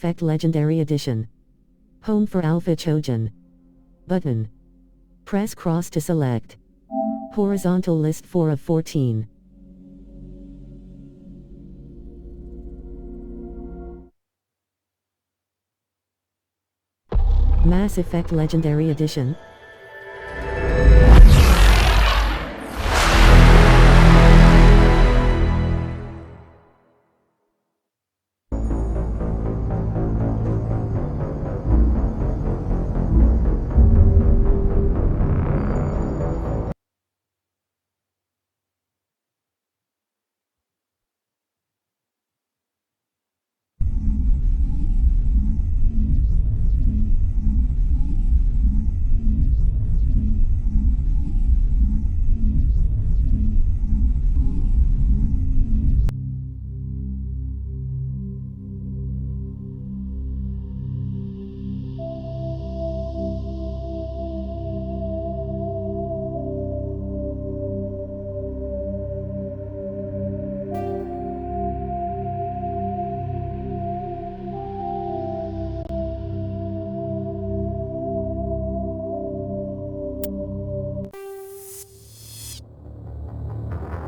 Effect Legendary Edition. Home for Alpha Trojan. Button. Press cross to select. Horizontal list 4 of 14. Mass Effect Legendary Edition.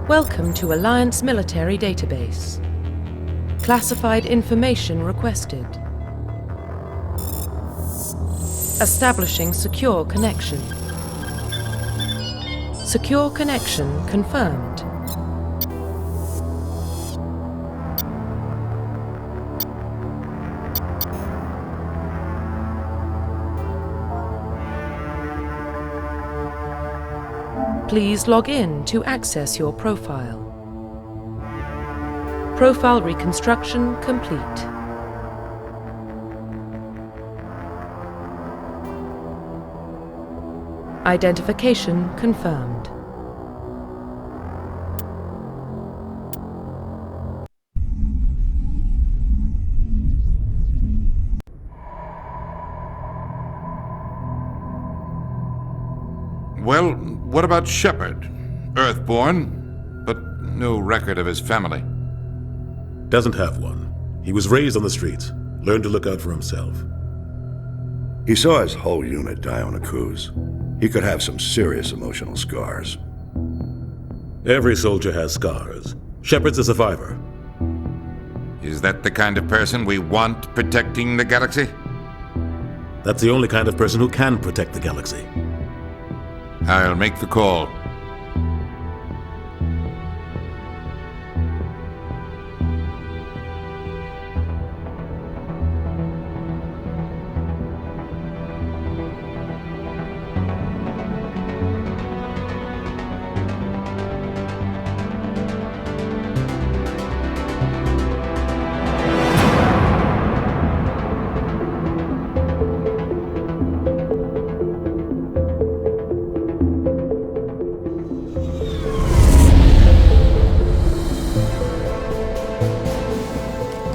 Welcome to Alliance Military Database. Classified information requested. Establishing secure connection. Secure connection confirmed. Please log in to access your profile. Profile reconstruction complete. Identification confirmed. Well, what about Shepard? Earthborn, but no record of his family. Doesn't have one. He was raised on the streets, learned to look out for himself. He saw his whole unit die on a cruise. He could have some serious emotional scars. Every soldier has scars. Shepard's a survivor. Is that the kind of person we want protecting the galaxy? That's the only kind of person who can protect the galaxy. I'll make the call.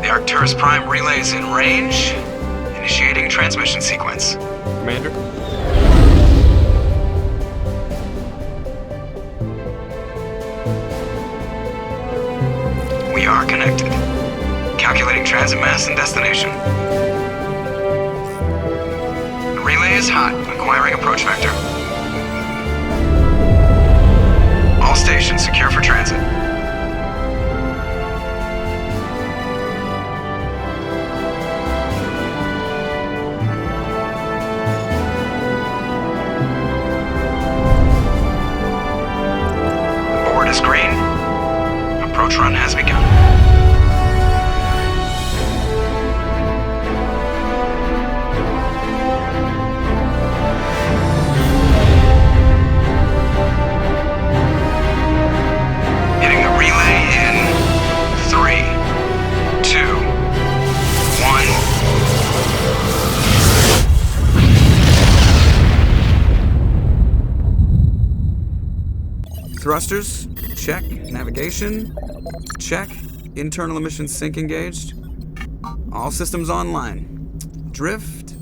Arcturus Prime relays in range. Initiating transmission sequence. Commander? We are connected. Calculating transit mass and destination. The relay is hot. Acquiring approach vector. All stations secure for transit. Is green. Approach run has begun. Hitting the relay in 3, 2, 1. Thrusters? Check. Navigation? Check. Internal emissions sync engaged. All systems online. Drift?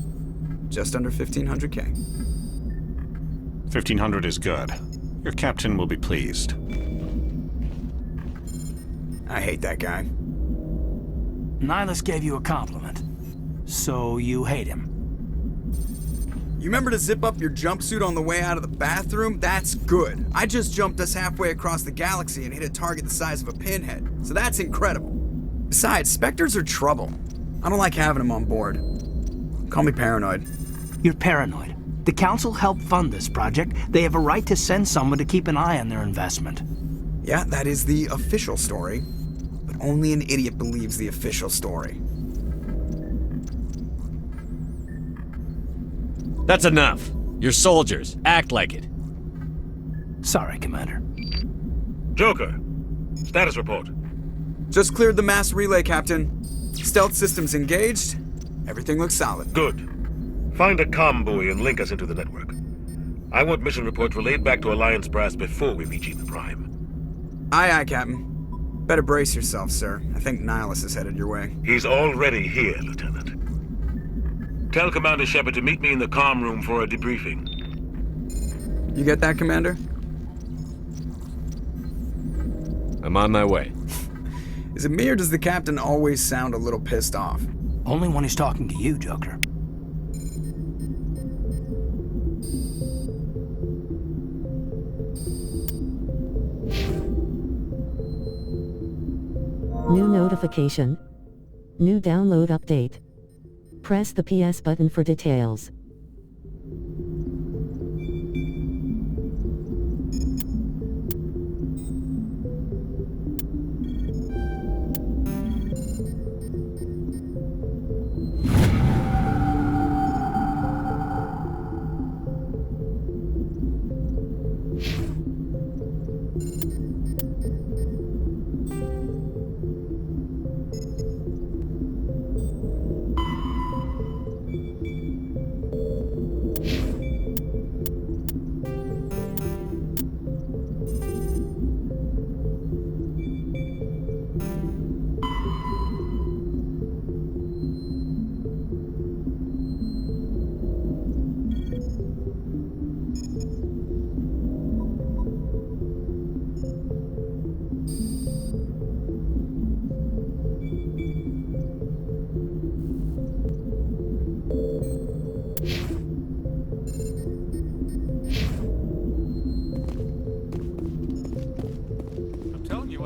Just under 1,500 K. 1,500 is good. Your captain will be pleased. I hate that guy. Nihilus gave you a compliment. So you hate him? You remember to zip up your jumpsuit on the way out of the bathroom? That's good. I just jumped us halfway across the galaxy and hit a target the size of a pinhead, so that's incredible. Besides, Spectres are trouble. I don't like having them on board. Call me paranoid. You're paranoid. The Council helped fund this project. They have a right to send someone to keep an eye on their investment. Yeah, that is the official story. But only an idiot believes the official story. That's enough. You're soldiers. Act like it. Sorry, Commander. Joker, status report. Just cleared the mass relay, Captain. Stealth systems engaged. Everything looks solid. Good. Find a comm buoy and link us into the network. I want mission reports relayed back to Alliance Brass before we reach Eden Prime. Aye, aye, Captain. Better brace yourself, sir. I think Nihilus is headed your way. He's already here, Lieutenant. Tell Commander Shepard to meet me in the comm room for a debriefing. You get that, Commander? I'm on my way. Is it me or does the Captain always sound a little pissed off? Only when he's talking to you, Joker. New notification. New download update. Press the PS button for details.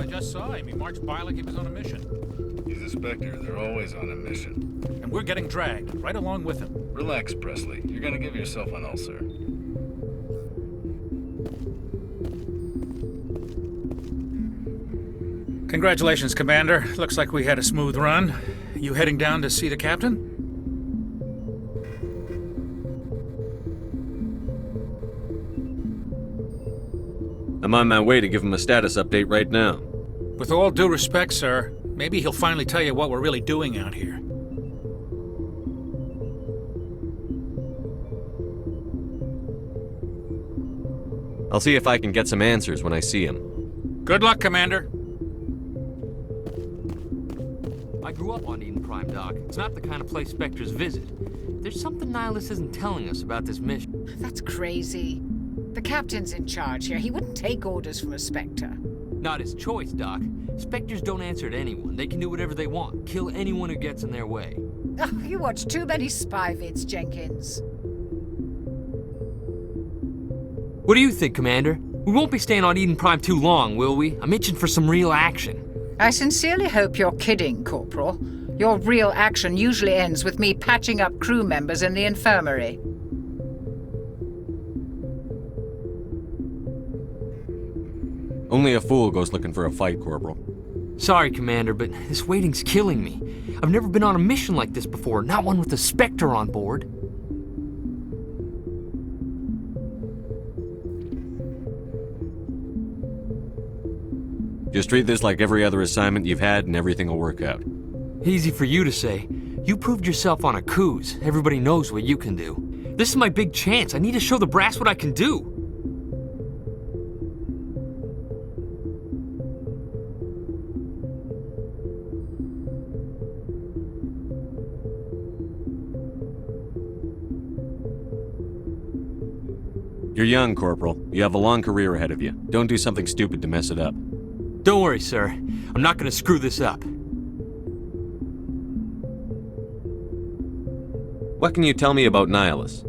I just saw him. He marched by like he was on a mission. He's a Spectre. They're always on a mission. And we're getting dragged, right along with him. Relax, Presley. You're gonna give yourself an ulcer. Congratulations, Commander. Looks like we had a smooth run. You heading down to see the Captain? I'm on my way to give him a status update right now. With all due respect, sir, maybe he'll finally tell you what we're really doing out here. I'll see if I can get some answers when I see him. Good luck, Commander. I grew up on Eden Prime, Doc. It's not the kind of place Spectres visit. There's something Nihilus isn't telling us about this mission. That's crazy. The Captain's in charge here. He wouldn't take orders from a Spectre. Not his choice, Doc. Spectres don't answer to anyone. They can do whatever they want. Kill anyone who gets in their way. Oh, you watch too many spy vids, Jenkins. What do you think, Commander? We won't be staying on Eden Prime too long, will we? I'm itching for some real action. I sincerely hope you're kidding, Corporal. Your real action usually ends with me patching up crew members in the infirmary. Only a fool goes looking for a fight, Corporal. Sorry, Commander, but this waiting's killing me. I've never been on a mission like this before, not one with a Spectre on board. Just treat this like every other assignment you've had and everything will work out. Easy for you to say. You proved yourself on a cruise. Everybody knows what you can do. This is my big chance. I need to show the brass what I can do. You're young, Corporal. You have a long career ahead of you. Don't do something stupid to mess it up. Don't worry, sir. I'm not gonna screw this up. What can you tell me about Nihilus?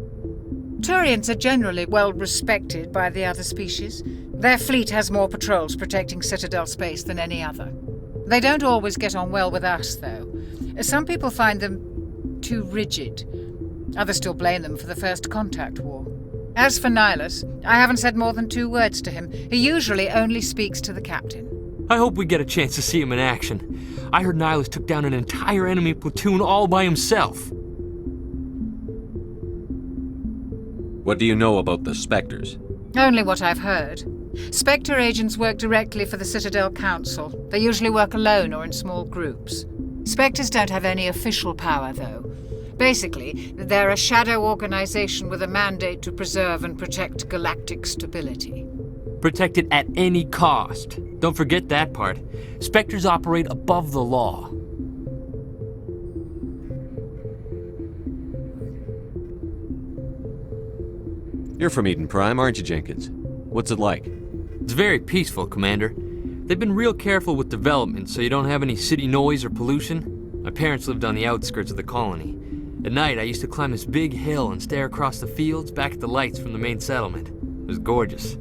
Turians are generally well respected by the other species. Their fleet has more patrols protecting Citadel space than any other. They don't always get on well with us, though. Some people find them too rigid. Others still blame them for the First Contact War. As for Nihilus, I haven't said more than 2 words to him. He usually only speaks to the captain. I hope we get a chance to see him in action. I heard Nihilus took down an entire enemy platoon all by himself. What do you know about the Spectres? Only what I've heard. Spectre agents work directly for the Citadel Council. They usually work alone or in small groups. Spectres don't have any official power, though. Basically, they're a shadow organization with a mandate to preserve and protect galactic stability. Protect it at any cost. Don't forget that part. Spectres operate above the law. You're from Eden Prime, aren't you, Jenkins? What's it like? It's very peaceful, Commander. They've been real careful with development, so you don't have any city noise or pollution. My parents lived on the outskirts of the colony. At night, I used to climb this big hill and stare across the fields back at the lights from the main settlement. It was gorgeous.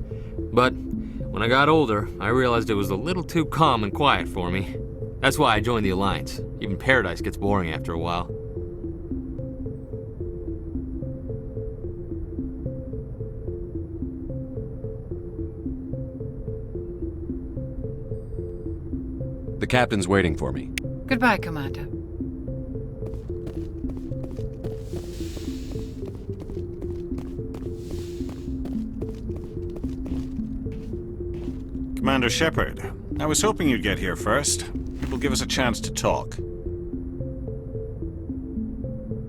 But when I got older, I realized it was a little too calm and quiet for me. That's why I joined the Alliance. Even Paradise gets boring after a while. The captain's waiting for me. Goodbye, Commander. Commander Shepard, I was hoping you'd get here first. It will give us a chance to talk.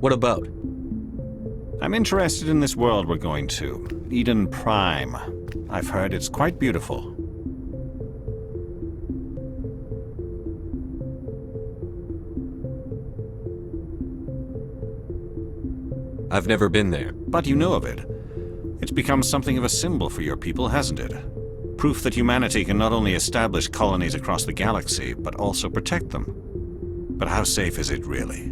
What about? I'm interested in this world we're going to, Eden Prime. I've heard it's quite beautiful. I've never been there. But you know of it. It's become something of a symbol for your people, hasn't it? Proof that humanity can not only establish colonies across the galaxy, but also protect them. But how safe is it, really?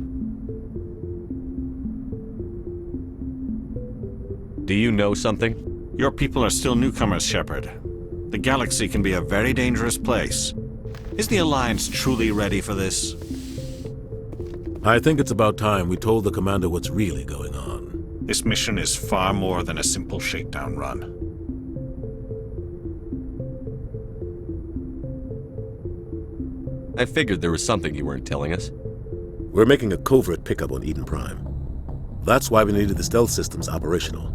Do you know something? Your people are still newcomers, Shepard. The galaxy can be a very dangerous place. Is the Alliance truly ready for this? I think it's about time we told the Commander what's really going on. This mission is far more than a simple shakedown run. I figured there was something you weren't telling us. We're making a covert pickup on Eden Prime. That's why we needed the stealth systems operational.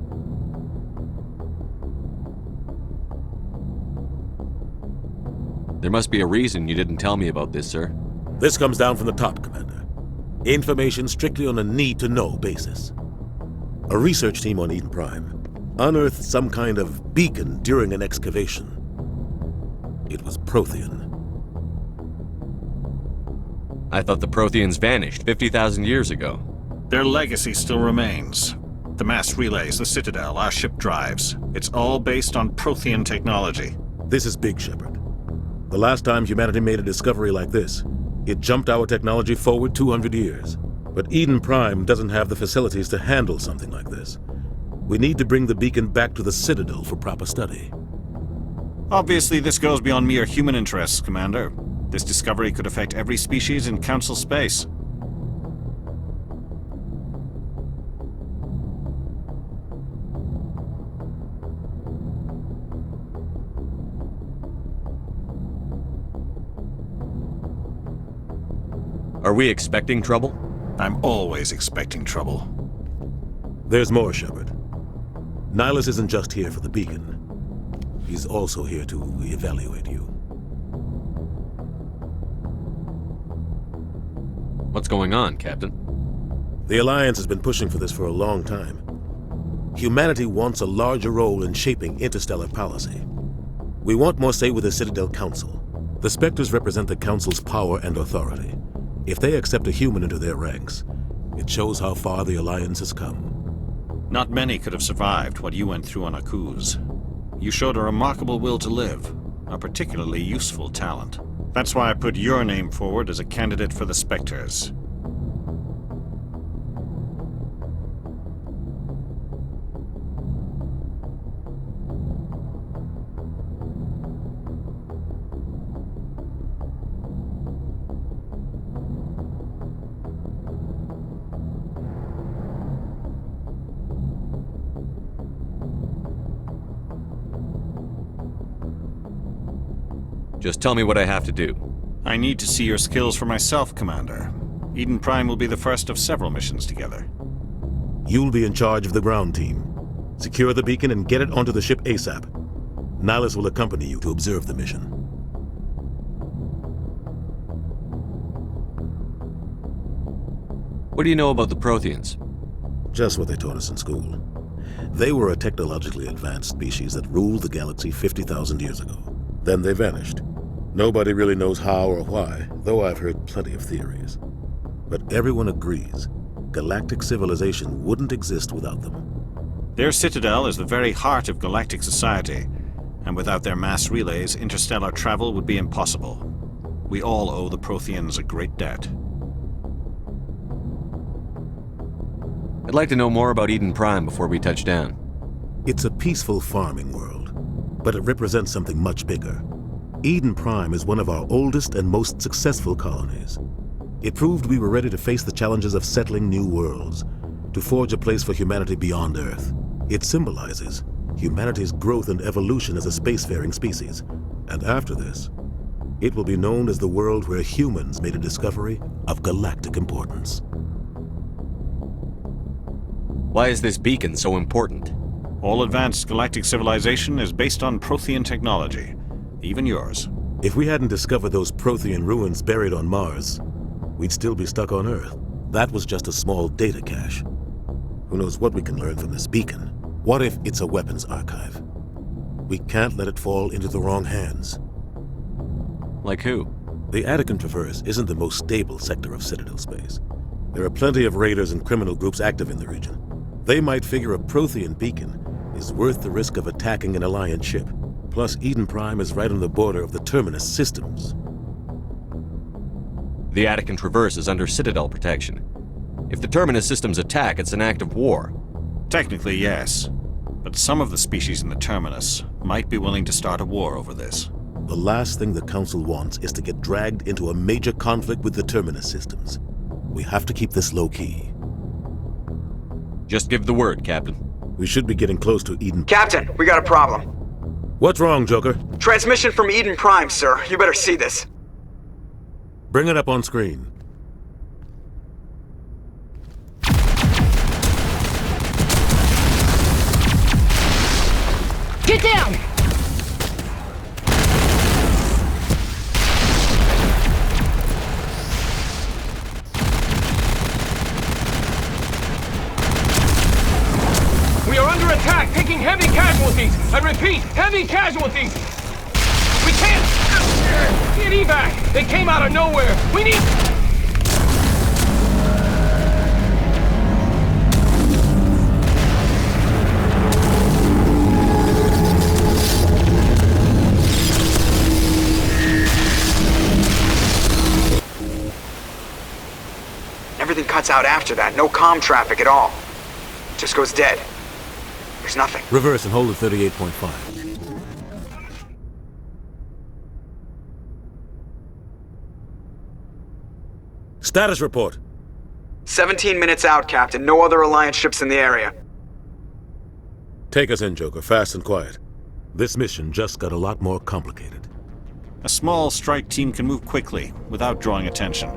There must be a reason you didn't tell me about this, sir. This comes down from the top, Commander. Information strictly on a need-to-know basis. A research team on Eden Prime unearthed some kind of beacon during an excavation. It was Prothean. I thought the Protheans vanished 50,000 years ago. Their legacy still remains. The mass relays, the Citadel, our ship drives. It's all based on Prothean technology. This is big, Shepard. The last time humanity made a discovery like this, it jumped our technology forward 200 years. But Eden Prime doesn't have the facilities to handle something like this. We need to bring the beacon back to the Citadel for proper study. Obviously, this goes beyond mere human interests, Commander. This discovery could affect every species in Council space. Are we expecting trouble? I'm always expecting trouble. There's more, Shepard. Nihilus isn't just here for the beacon. He's also here to evaluate you. What's going on, Captain? The Alliance has been pushing for this for a long time. Humanity wants a larger role in shaping interstellar policy. We want more say with the Citadel Council. The Spectres represent the Council's power and authority. If they accept a human into their ranks, it shows how far the Alliance has come. Not many could have survived what you went through on Akuz. You showed a remarkable will to live, a particularly useful talent. That's why I put your name forward as a candidate for the Spectres. Just tell me what I have to do. I need to see your skills for myself, Commander. Eden Prime will be the first of several missions together. You'll be in charge of the ground team. Secure the beacon and get it onto the ship ASAP. Nihilus will accompany you to observe the mission. What do you know about the Protheans? Just what they taught us in school. They were a technologically advanced species that ruled the galaxy 50,000 years ago. Then they vanished. Nobody really knows how or why, though I've heard plenty of theories. But everyone agrees, galactic civilization wouldn't exist without them. Their citadel is the very heart of galactic society, and without their mass relays, interstellar travel would be impossible. We all owe the Protheans a great debt. I'd like to know more about Eden Prime before we touch down. It's a peaceful farming world, but it represents something much bigger. Eden Prime is one of our oldest and most successful colonies. It proved we were ready to face the challenges of settling new worlds, to forge a place for humanity beyond Earth. It symbolizes humanity's growth and evolution as a spacefaring species. And after this, it will be known as the world where humans made a discovery of galactic importance. Why is this beacon so important? All advanced galactic civilization is based on Prothean technology, even yours. If we hadn't discovered those Prothean ruins buried on Mars, we'd still be stuck on Earth. That was just a small data cache. Who knows what we can learn from this beacon? What if it's a weapons archive? We can't let it fall into the wrong hands. Like who? The Attican Traverse isn't the most stable sector of Citadel space. There are plenty of raiders and criminal groups active in the region. They might figure a Prothean beacon is worth the risk of attacking an Alliance ship. Plus, Eden Prime is right on the border of the Terminus systems. The Attican Traverse is under Citadel protection. If the Terminus systems attack, it's an act of war. Technically, yes. But some of the species in the Terminus might be willing to start a war over this. The last thing the Council wants is to get dragged into a major conflict with the Terminus systems. We have to keep this low-key. Just give the word, Captain. We should be getting close to Eden. Captain, we got a problem. What's wrong, Joker? Transmission from Eden Prime, sir. You better see this. Bring it up on screen. Get down! We are under attack, taking heavy casualties. I repeat, heavy casualties. We can't get evac. They came out of nowhere. We need... Everything cuts out after that. No comm traffic at all. Just goes dead. There's nothing. Reverse and hold at 38.5. Status report. 17 minutes out, Captain. No other Alliance ships in the area. Take us in, Joker, fast and quiet. This mission just got a lot more complicated. A small strike team can move quickly, without drawing attention.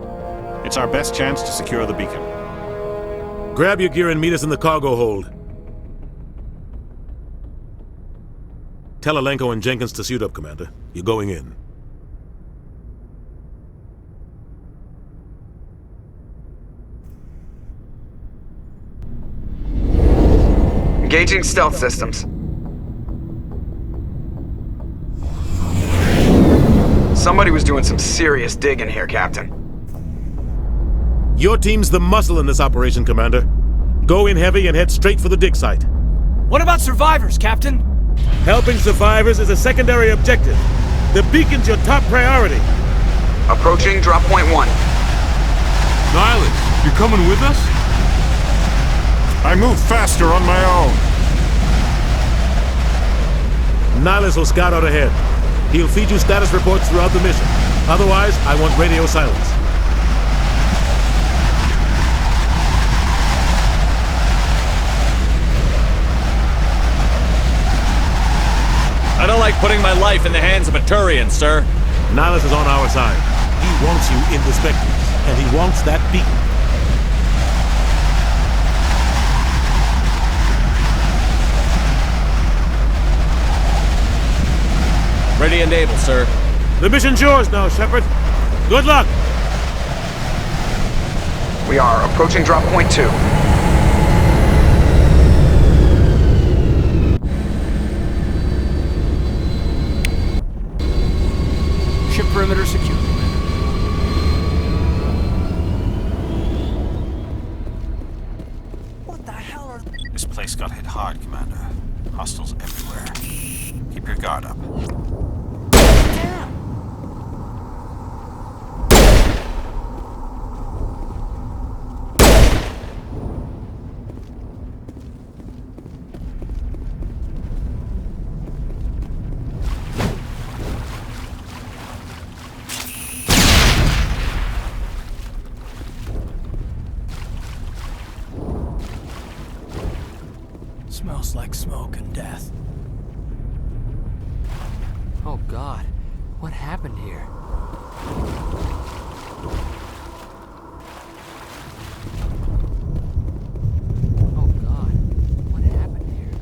It's our best chance to secure the beacon. Grab your gear and meet us in the cargo hold. Tell Alenko and Jenkins to suit up, Commander. You're going in. Engaging stealth systems. Somebody was doing some serious digging here, Captain. Your team's the muscle in this operation, Commander. Go in heavy and head straight for the dig site. What about survivors, Captain? Helping survivors is a secondary objective. The beacon's your top priority. Approaching drop point 1. Nihilus, you coming with us? I move faster on my own. Nihilus will scout out ahead. He'll feed you status reports throughout the mission. Otherwise, I want radio silence. I don't like putting my life in the hands of a Turian, sir. Nihilus is on our side. He wants you in the Spectres, and he wants that beacon. Ready and able, sir. The mission's yours now, Shepard. Good luck! We are approaching drop point 2. Ship perimeter secure. This place got hit hard, Commander. Hostiles everywhere. Keep your guard up. Smells like smoke and death. Oh God, what happened here? Oh God, what happened here?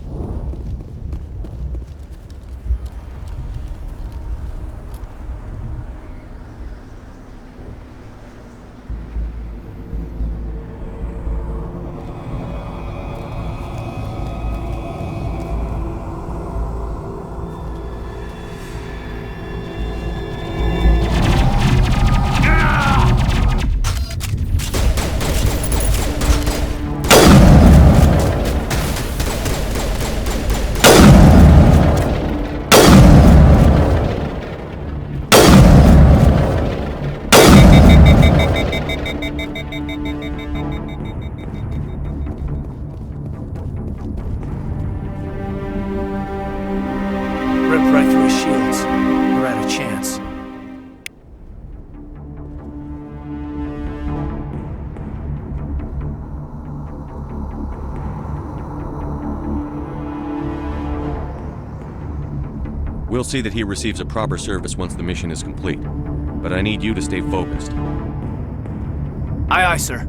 Ripped right through his shields. We're out of chance. We'll see that he receives a proper service once the mission is complete. But I need you to stay focused. Aye, aye, sir.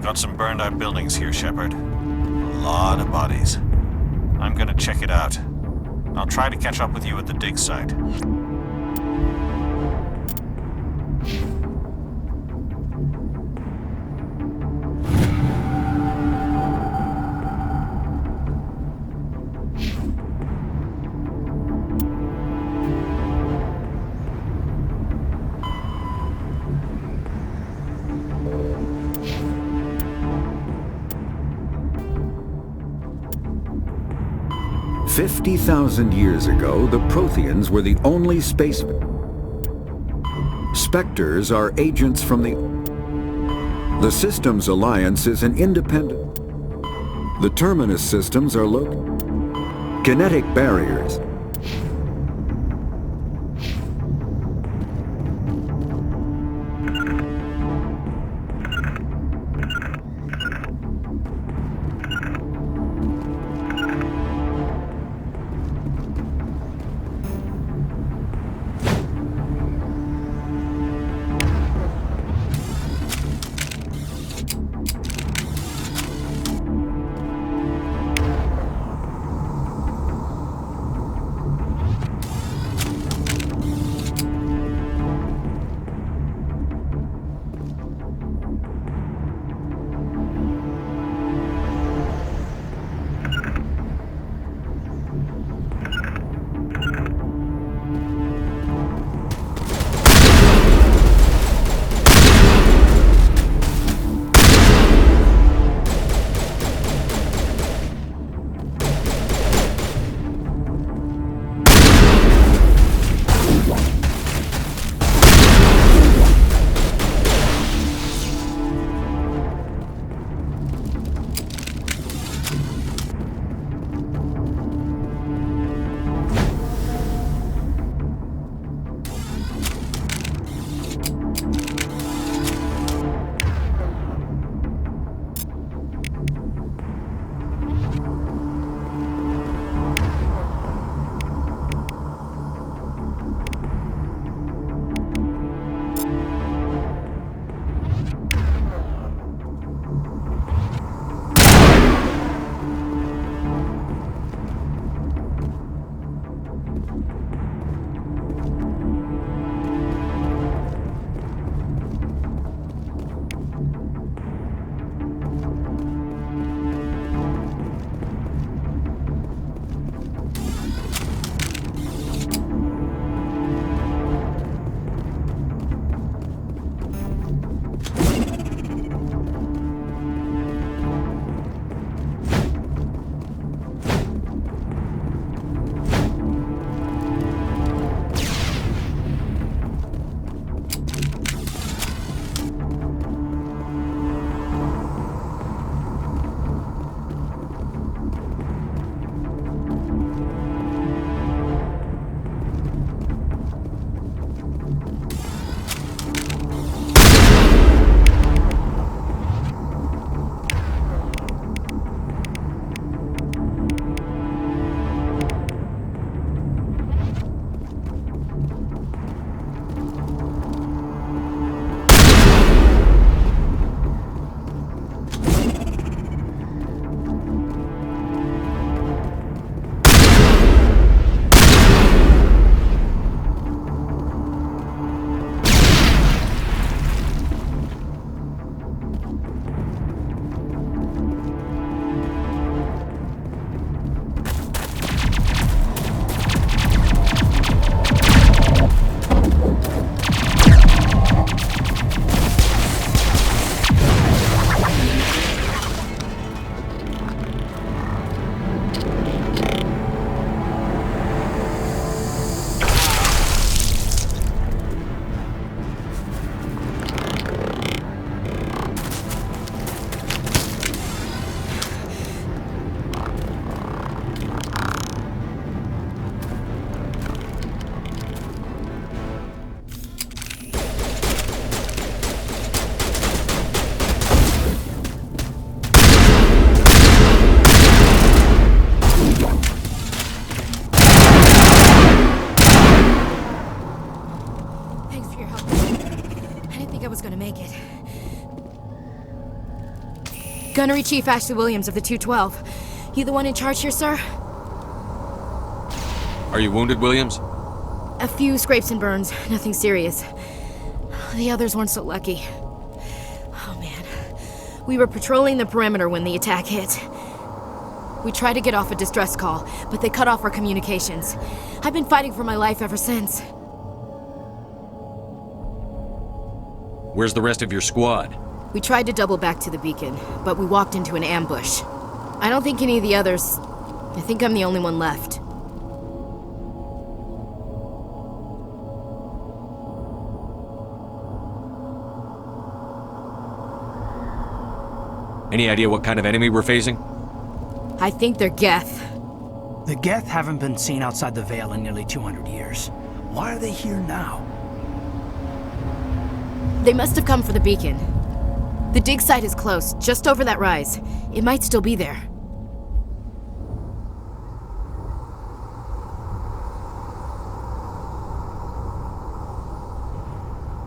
Got some burned out buildings here, Shepard. A lot of bodies. I'm gonna check it out. I'll try to catch up with you at the dig site. "50,000 years ago, the Protheans were the only space... Spectres are agents from the Systems Alliance is an independent... The Terminus systems are kinetic barriers. make it. Gunnery Chief Ashley Williams of the 212. You the one in charge here, sir? Are you wounded, Williams? A few scrapes and burns, nothing serious. The others weren't so lucky. Oh man. We were patrolling the perimeter when the attack hit. We tried to get off a distress call, but they cut off our communications. I've been fighting for my life ever since. Where's the rest of your squad? We tried to double back to the beacon, but we walked into an ambush. I don't think any of the others... I think I'm the only one left. Any idea what kind of enemy we're facing? I think they're Geth. The Geth haven't been seen outside the Veil in nearly 200 years. Why are they here now? They must have come for the beacon. The dig site is close, just over that rise. It might still be there.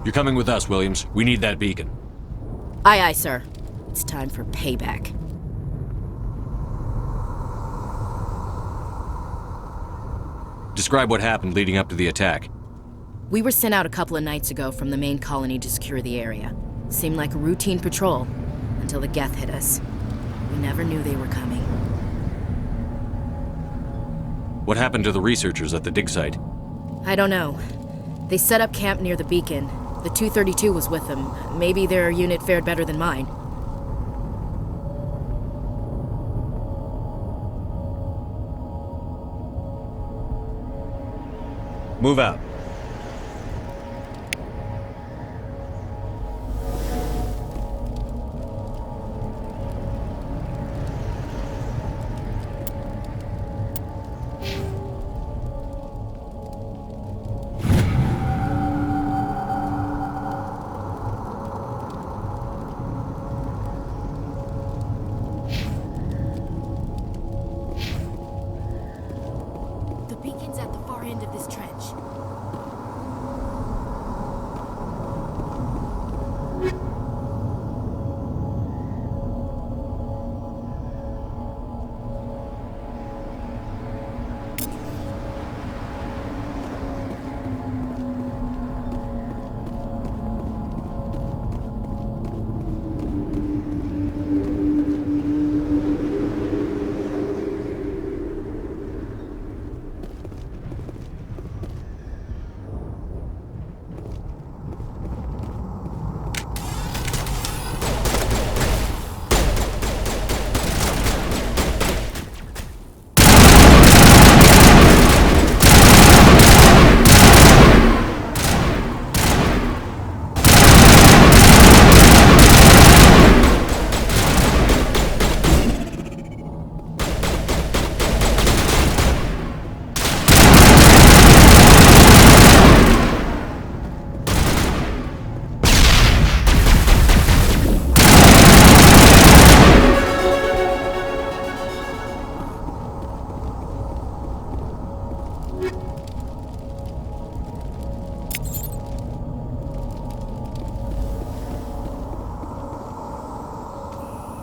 You're coming with us, Williams. We need that beacon. Aye, aye, sir. It's time for payback. Describe what happened leading up to the attack. We were sent out a couple of nights ago from the main colony to secure the area. Seemed like a routine patrol, until the Geth hit us. We never knew they were coming. What happened to the researchers at the dig site? I don't know. They set up camp near the beacon. The 232 was with them. Maybe their unit fared better than mine. Move out. The beacon's at the far end of this trench.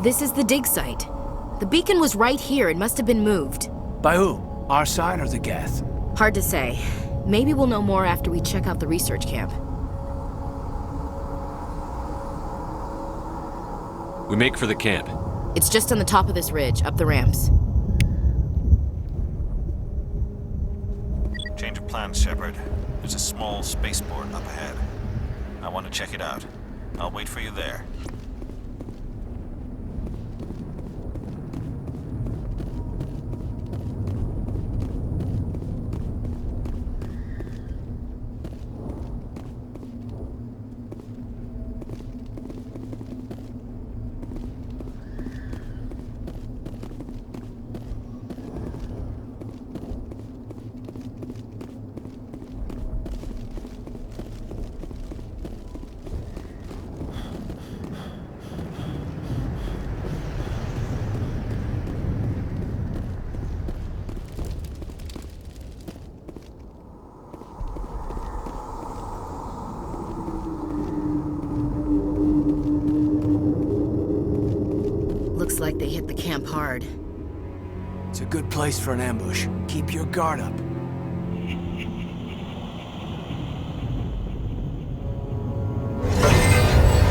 This is the dig site. The beacon was right here. It must have been moved. By who? Our side or the Geth? Hard to say. Maybe we'll know more after we check out the research camp. We make for the camp. It's just on the top of this ridge, up the ramps. Change of plans, Shepard. There's a small spaceport up ahead. I want to check it out. I'll wait for you there. Looks like they hit the camp hard. It's a good place for an ambush. Keep your guard up.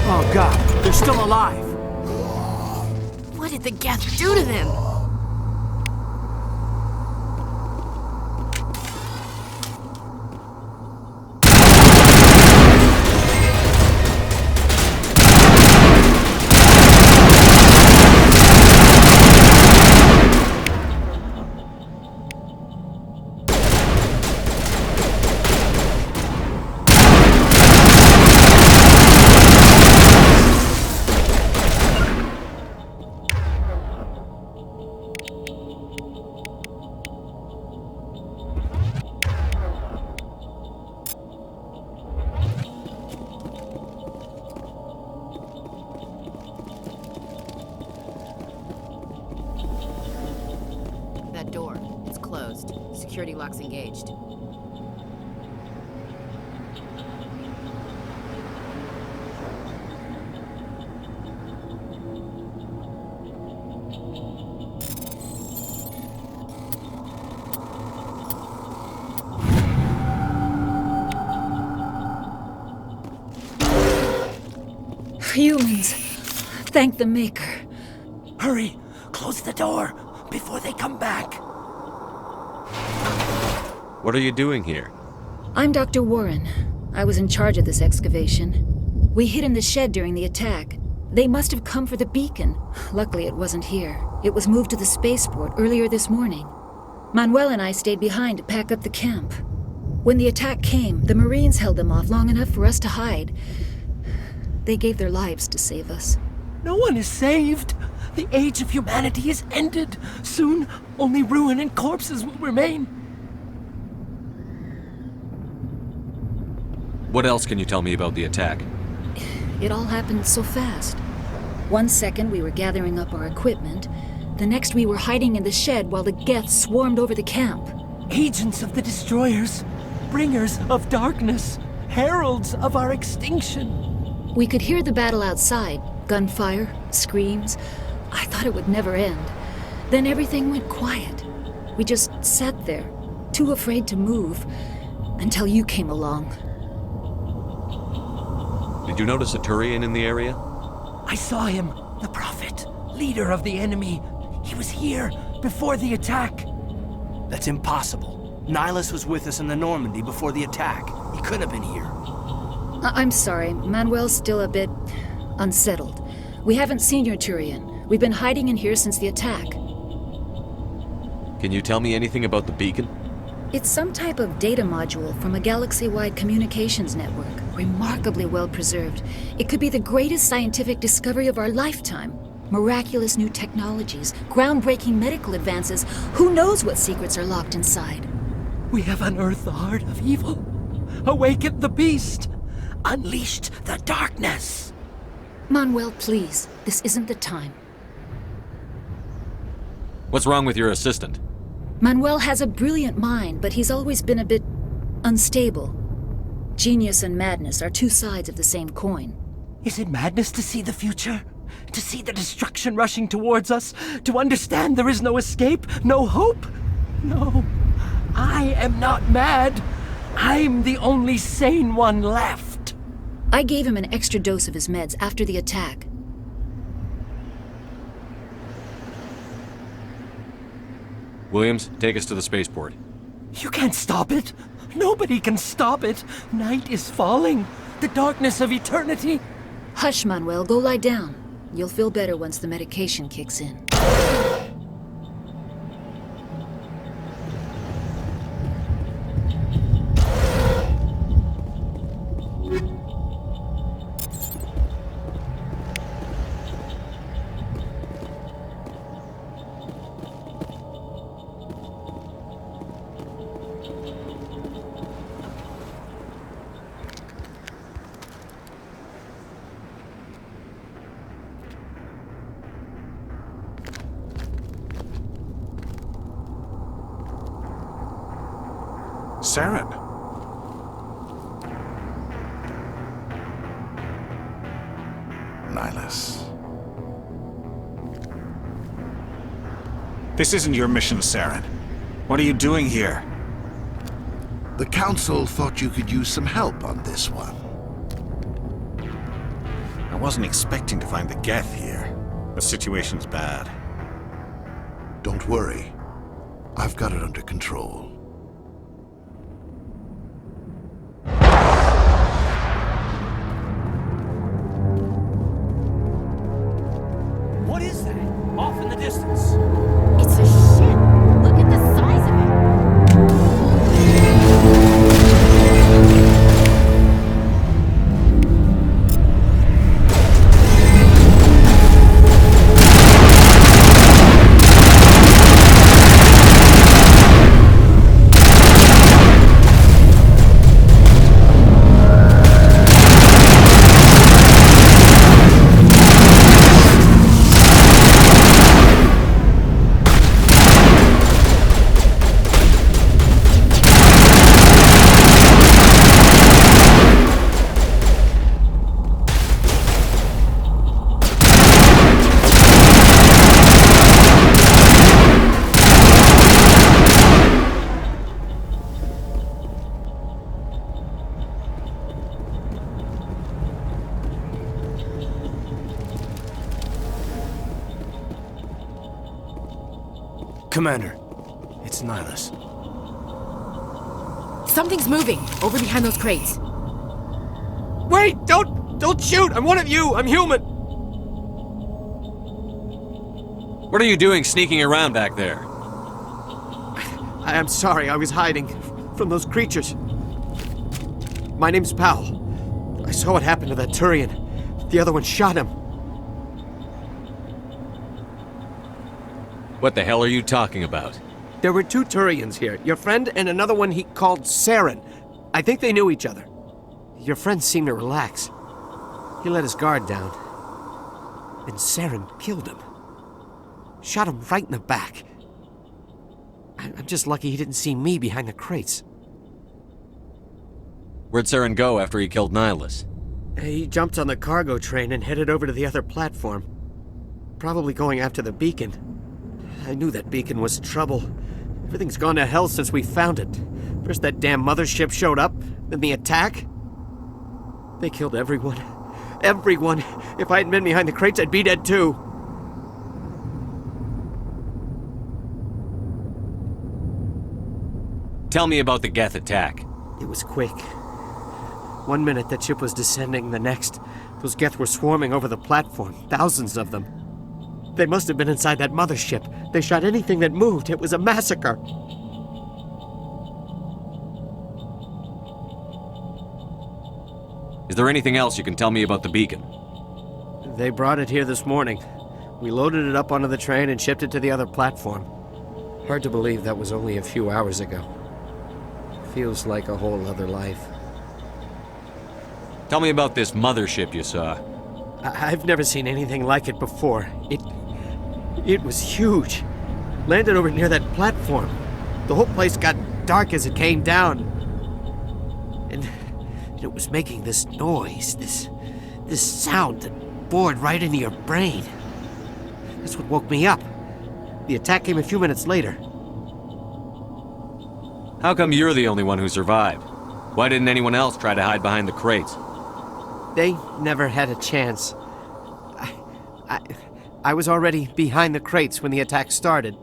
Oh god, they're still alive! What did the Geth do to them? That door, it's closed. Security lock's engaged. Humans. Thank the Maker. Hurry! Close the door before they come back. What are you doing here? I'm Dr. Warren. I was in charge of this excavation. We hid in the shed during the attack. They must have come for the beacon. Luckily, it wasn't here. It was moved to the spaceport earlier this morning. Manuel and I stayed behind to pack up the camp. When the attack came, the Marines held them off long enough for us to hide. They gave their lives to save us. No one is saved. The age of humanity is ended. Soon, only ruin and corpses will remain. What else can you tell me about the attack? It all happened so fast. 1 second we were gathering up our equipment. The next we were hiding in the shed while the Geth swarmed over the camp. Agents of the destroyers. Bringers of darkness. Heralds of our extinction. We could hear the battle outside. Gunfire, screams. I thought it would never end. Then everything went quiet. We just sat there, too afraid to move, until you came along. Did you notice a Turian in the area? I saw him, the Prophet, leader of the enemy. He was here before the attack. That's impossible. Nihilus was with us in the Normandy before the attack. He couldn't have been here. I'm sorry, Manuel's still a bit unsettled. We haven't seen your Turian. We've been hiding in here since the attack. Can you tell me anything about the beacon? It's some type of data module from a galaxy-wide communications network, remarkably well preserved. It could be the greatest scientific discovery of our lifetime. Miraculous new technologies, groundbreaking medical advances. Who knows what secrets are locked inside? We have unearthed the heart of evil, awakened the beast, unleashed the darkness. Manuel, please, this isn't the time. What's wrong with your assistant? Manuel has a brilliant mind, but he's always been a bit unstable. Genius and madness are two sides of the same coin. Is it madness to see the future? To see the destruction rushing towards us? To understand there is no escape? No hope? No. I am not mad. I'm the only sane one left. I gave him an extra dose of his meds after the attack. Williams, take us to the spaceport. You can't stop it. Nobody can stop it. Night is falling. The darkness of eternity. Hush, Manuel. Go lie down. You'll feel better once the medication kicks in. Saren. Nihilus. This isn't your mission, Saren. What are you doing here? The Council thought you could use some help on this one. I wasn't expecting to find the Geth here. The situation's bad. Don't worry. I've got it under control. What is that? Off in the distance. It's a ship. Look at the size of it. Commander, it's Nihilus. Something's moving over behind those crates. Wait! Don't shoot! I'm one of you! I'm human! What are you doing sneaking around back there? I'm sorry, I was hiding from those creatures. My name's Powell. I saw what happened to that Turian. The other one shot him. What the hell are you talking about? There were two Turians here. Your friend and another one he called Saren. I think they knew each other. Your friend seemed to relax. He let his guard down. And Saren killed him. Shot him right in the back. I'm just lucky he didn't see me behind the crates. Where'd Saren go after he killed Nihilus? He jumped on the cargo train and headed over to the other platform. Probably going after the beacon. I knew that beacon was trouble. Everything's gone to hell since we found it. First that damn mothership showed up, then the attack. They killed everyone. Everyone! If I hadn't been behind the crates, I'd be dead too. Tell me about the Geth attack. It was quick. 1 minute that ship was descending, the next, those Geth were swarming over the platform. Thousands of them. They must have been inside that mothership. They shot anything that moved. It was a massacre. Is there anything else you can tell me about the beacon? They brought it here this morning. We loaded it up onto the train and shipped it to the other platform. Hard to believe that was only a few hours ago. Feels like a whole other life. Tell me about this mothership you saw. I've never seen anything like it before. It was huge. Landed over near that platform. The whole place got dark as it came down. And it was making this noise, this sound that bored right into your brain. That's what woke me up. The attack came a few minutes later. How come you're the only one who survived? Why didn't anyone else try to hide behind the crates? They never had a chance. I was already behind the crates when the attack started.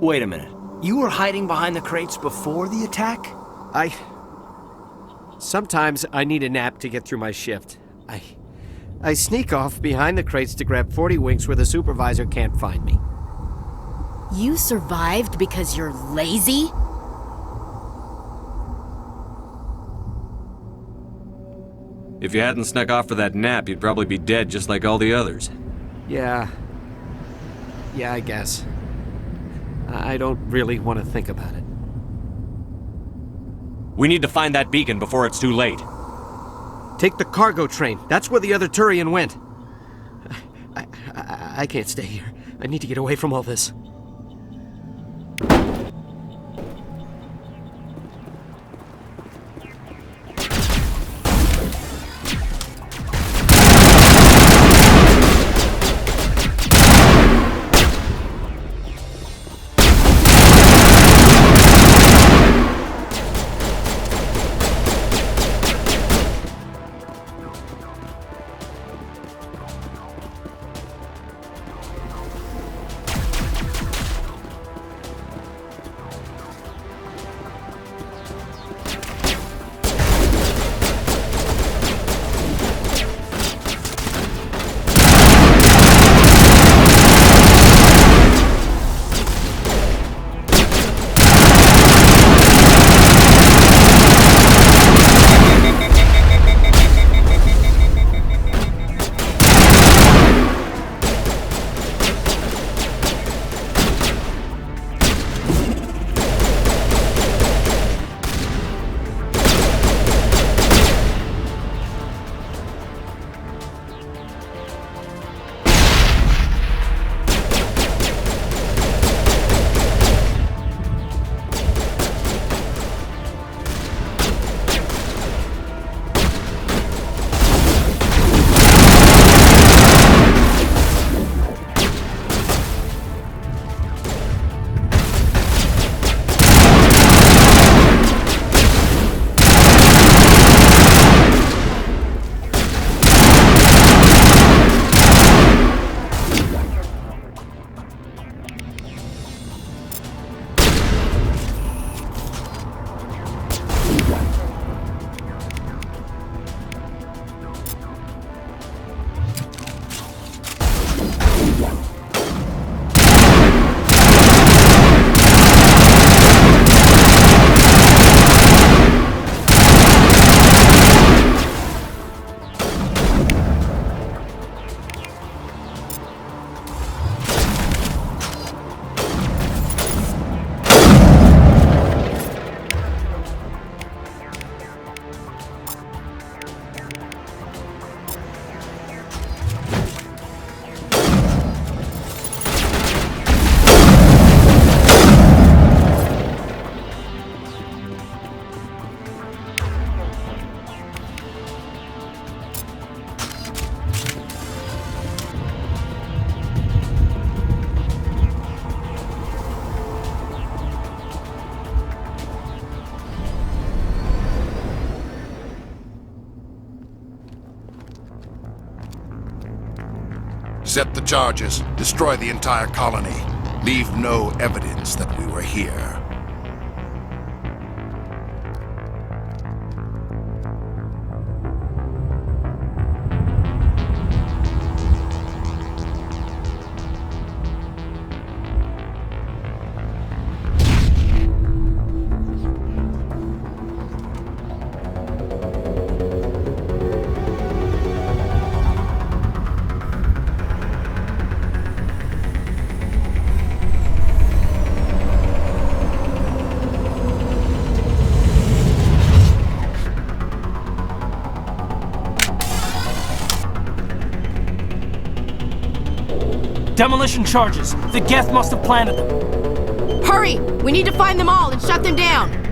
Wait a minute. You were hiding behind the crates before the attack? Sometimes I need a nap to get through my shift. I sneak off behind the crates to grab 40 winks where the supervisor can't find me. You survived because you're lazy? If you hadn't snuck off for that nap, you'd probably be dead just like all the others. Yeah, I guess. I don't really want to think about it. We need to find that beacon before it's too late. Take the cargo train. That's where the other Turian went. I can't stay here. I need to get away from all this. Set the charges. Destroy the entire colony. Leave no evidence that we were here. Demolition charges. The Geth must have planted them. Hurry! We need to find them all and shut them down!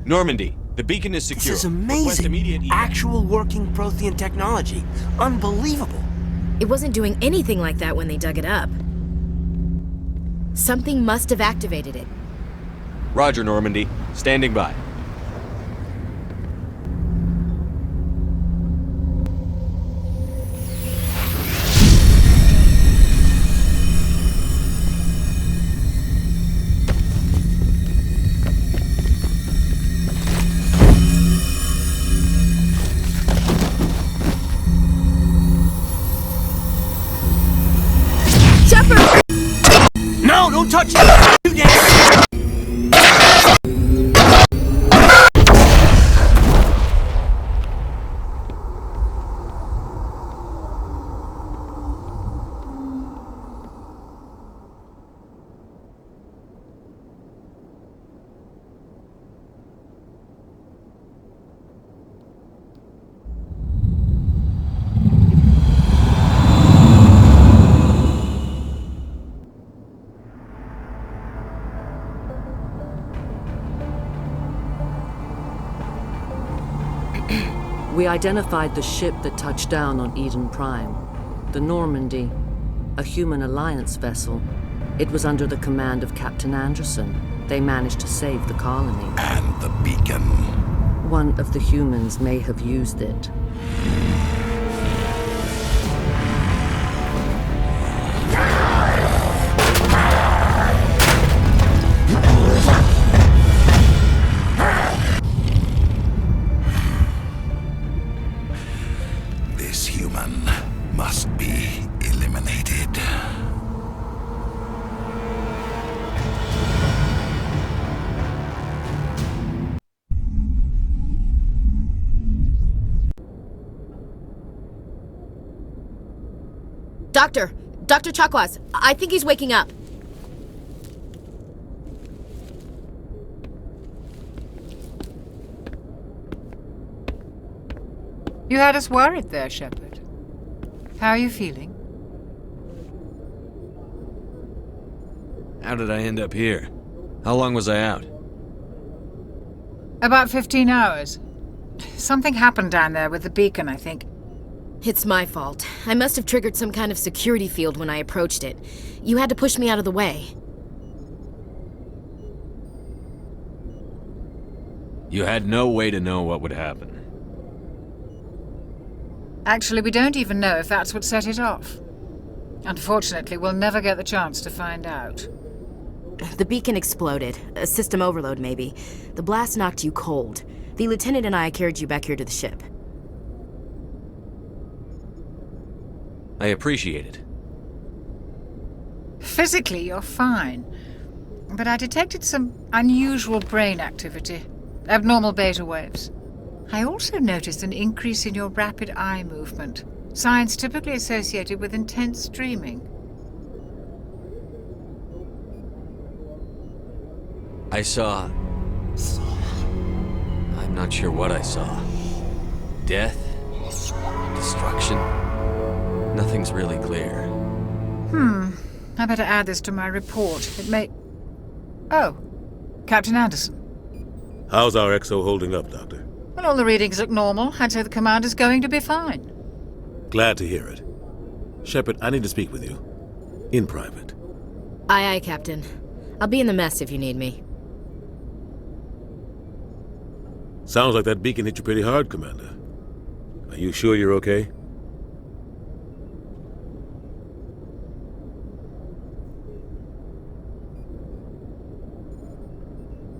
Normandy, the beacon is secure. This is amazing. Actual working Prothean technology. Unbelievable. It wasn't doing anything like that when they dug it up. Something must have activated it. Roger, Normandy. Standing by. No, don't touch it! You dare! We identified the ship that touched down on Eden Prime. The Normandy, a human alliance vessel. It was under the command of Captain Anderson. They managed to save the colony. And the beacon. One of the humans may have used it. This human must be eliminated. Dr. Chakwas, I think he's waking up. You had us worried there, Shepard. How are you feeling? How did I end up here? How long was I out? About 15 hours. Something happened down there with the beacon, I think. It's my fault. I must have triggered some kind of security field when I approached it. You had to push me out of the way. You had no way to know what would happen. Actually, we don't even know if that's what set it off. Unfortunately, we'll never get the chance to find out. The beacon exploded. A system overload, maybe. The blast knocked you cold. The lieutenant and I carried you back here to the ship. I appreciate it. Physically, you're fine. But I detected some unusual brain activity. Abnormal beta waves. I also noticed an increase in your rapid eye movement. Signs typically associated with intense dreaming. I saw... I'm not sure what I saw. Death? Destruction? Nothing's really clear. I better add this to my report. It may... Oh, Captain Anderson. How's our XO holding up, Doctor? Well, all the readings look normal. I'd say the commander's going to be fine. Glad to hear it. Shepard, I need to speak with you. In private. Aye, Captain. I'll be in the mess if you need me. Sounds like that beacon hit you pretty hard, Commander. Are you sure you're okay?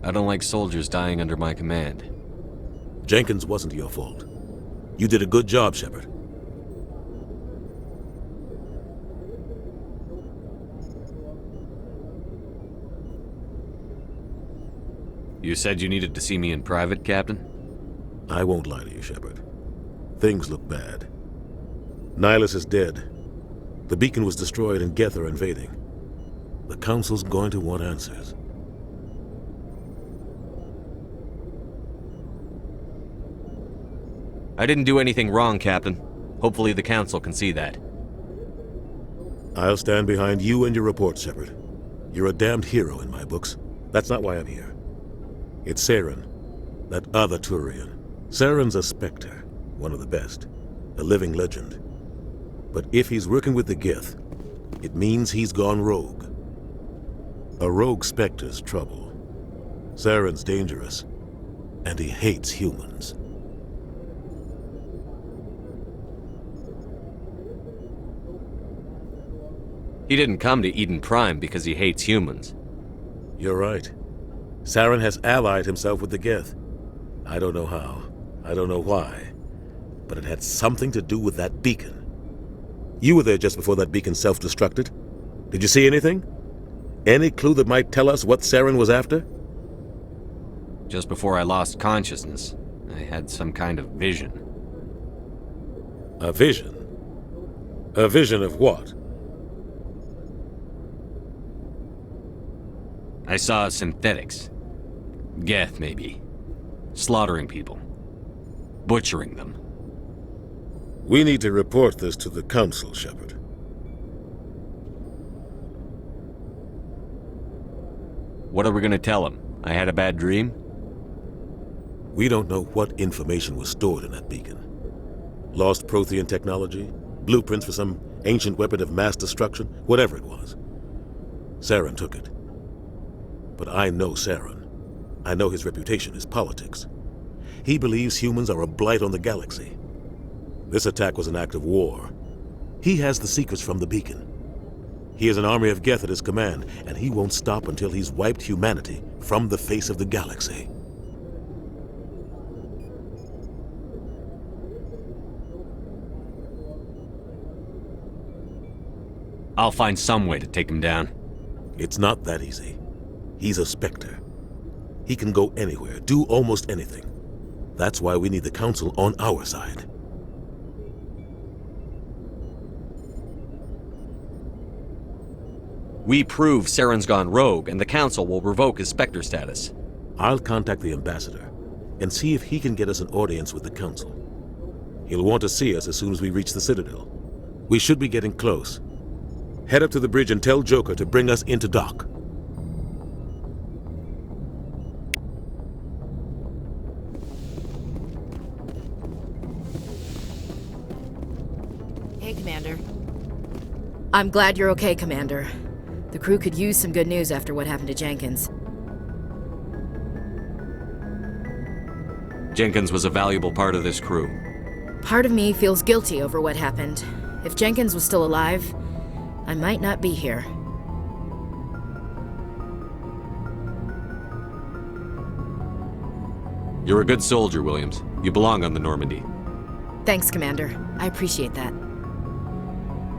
I don't like soldiers dying under my command. Jenkins wasn't your fault. You did a good job, Shepard. You said you needed to see me in private, Captain? I won't lie to you, Shepard. Things look bad. Nihilus is dead. The beacon was destroyed and Geth are invading. The Council's going to want answers. I didn't do anything wrong, Captain. Hopefully the Council can see that. I'll stand behind you and your report, Shepard. You're a damned hero in my books. That's not why I'm here. It's Saren, that other Turian. Saren's a Spectre, one of the best, a living legend. But if he's working with the Geth, it means he's gone rogue. A rogue Spectre's trouble. Saren's dangerous, and he hates humans. He didn't come to Eden Prime because he hates humans. You're right. Saren has allied himself with the Geth. I don't know how. I don't know why. But it had something to do with that beacon. You were there just before that beacon self-destructed. Did you see anything? Any clue that might tell us what Saren was after? Just before I lost consciousness, I had some kind of vision. A vision? A vision of what? I saw synthetics. Geth, maybe. Slaughtering people. Butchering them. We need to report this to the Council, Shepard. What are we gonna tell him? I had a bad dream? We don't know what information was stored in that beacon. Lost Prothean technology? Blueprints for some ancient weapon of mass destruction? Whatever it was. Saren took it. But I know Saren. I know his reputation is politics. He believes humans are a blight on the galaxy. This attack was an act of war. He has the secrets from the beacon. He has an army of Geth at his command, and he won't stop until he's wiped humanity from the face of the galaxy. I'll find some way to take him down. It's not that easy. He's a Spectre. He can go anywhere, do almost anything. That's why we need the Council on our side. We prove Saren's gone rogue, and the Council will revoke his Spectre status. I'll contact the Ambassador and see if he can get us an audience with the Council. He'll want to see us as soon as we reach the Citadel. We should be getting close. Head up to the bridge and tell Joker to bring us into dock. Hey, Commander. I'm glad you're okay, Commander. The crew could use some good news after what happened to Jenkins. Jenkins was a valuable part of this crew. Part of me feels guilty over what happened. If Jenkins was still alive, I might not be here. You're a good soldier, Williams. You belong on the Normandy. Thanks, Commander. I appreciate that.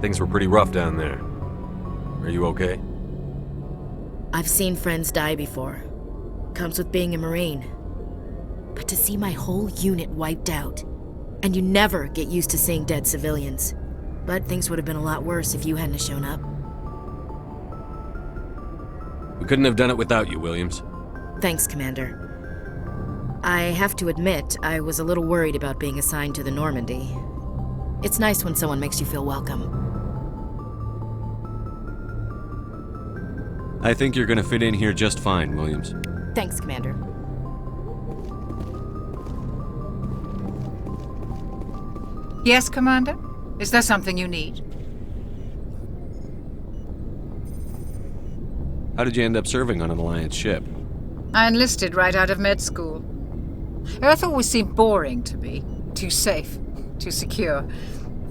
Things were pretty rough down there. Are you okay? I've seen friends die before. Comes with being a Marine. But to see my whole unit wiped out, and you never get used to seeing dead civilians. But things would have been a lot worse if you hadn't shown up. We couldn't have done it without you, Williams. Thanks, Commander. I have to admit, I was a little worried about being assigned to the Normandy. It's nice when someone makes you feel welcome. I think you're gonna fit in here just fine, Williams. Thanks, Commander. Yes, Commander? Is there something you need? How did you end up serving on an Alliance ship? I enlisted right out of med school. Earth always seemed boring to me. Too safe, too secure.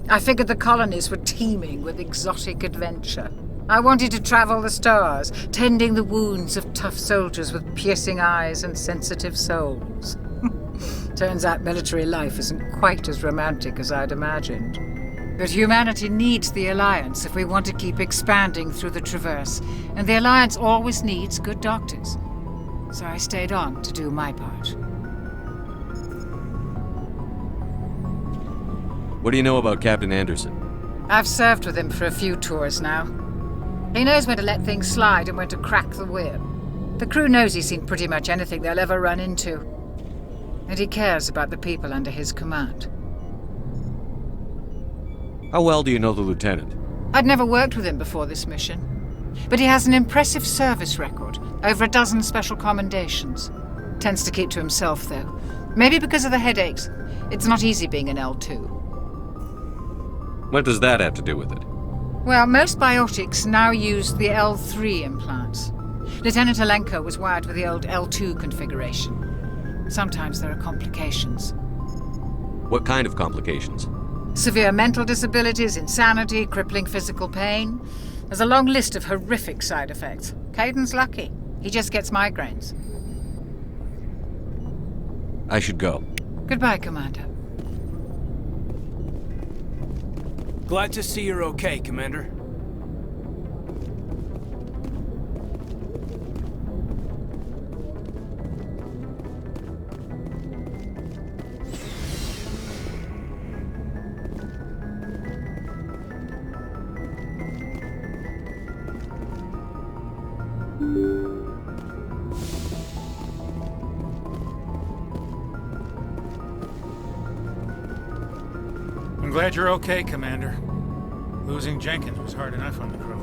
I figured the colonies were teeming with exotic adventure. I wanted to travel the stars, tending the wounds of tough soldiers with piercing eyes and sensitive souls. Turns out military life isn't quite as romantic as I'd imagined. But humanity needs the Alliance if we want to keep expanding through the Traverse, and the Alliance always needs good doctors. So I stayed on to do my part. What do you know about Captain Anderson? I've served with him for a few tours now. He knows when to let things slide and when to crack the whip. The crew knows he's seen pretty much anything they'll ever run into. And he cares about the people under his command. How well do you know the Lieutenant? I'd never worked with him before this mission. But he has an impressive service record, over a dozen special commendations. Tends to keep to himself, though. Maybe because of the headaches. It's not easy being an L2. What does that have to do with it? Well, most biotics now use the L3 implants. Lieutenant Alenko was wired with the old L2 configuration. Sometimes there are complications. What kind of complications? Severe mental disabilities, insanity, crippling physical pain. There's a long list of horrific side effects. Caden's lucky. He just gets migraines. I should go. Goodbye, Commander. Glad to see you're okay, Commander. I'm glad you're okay, Commander. Losing Jenkins was hard enough on the crew.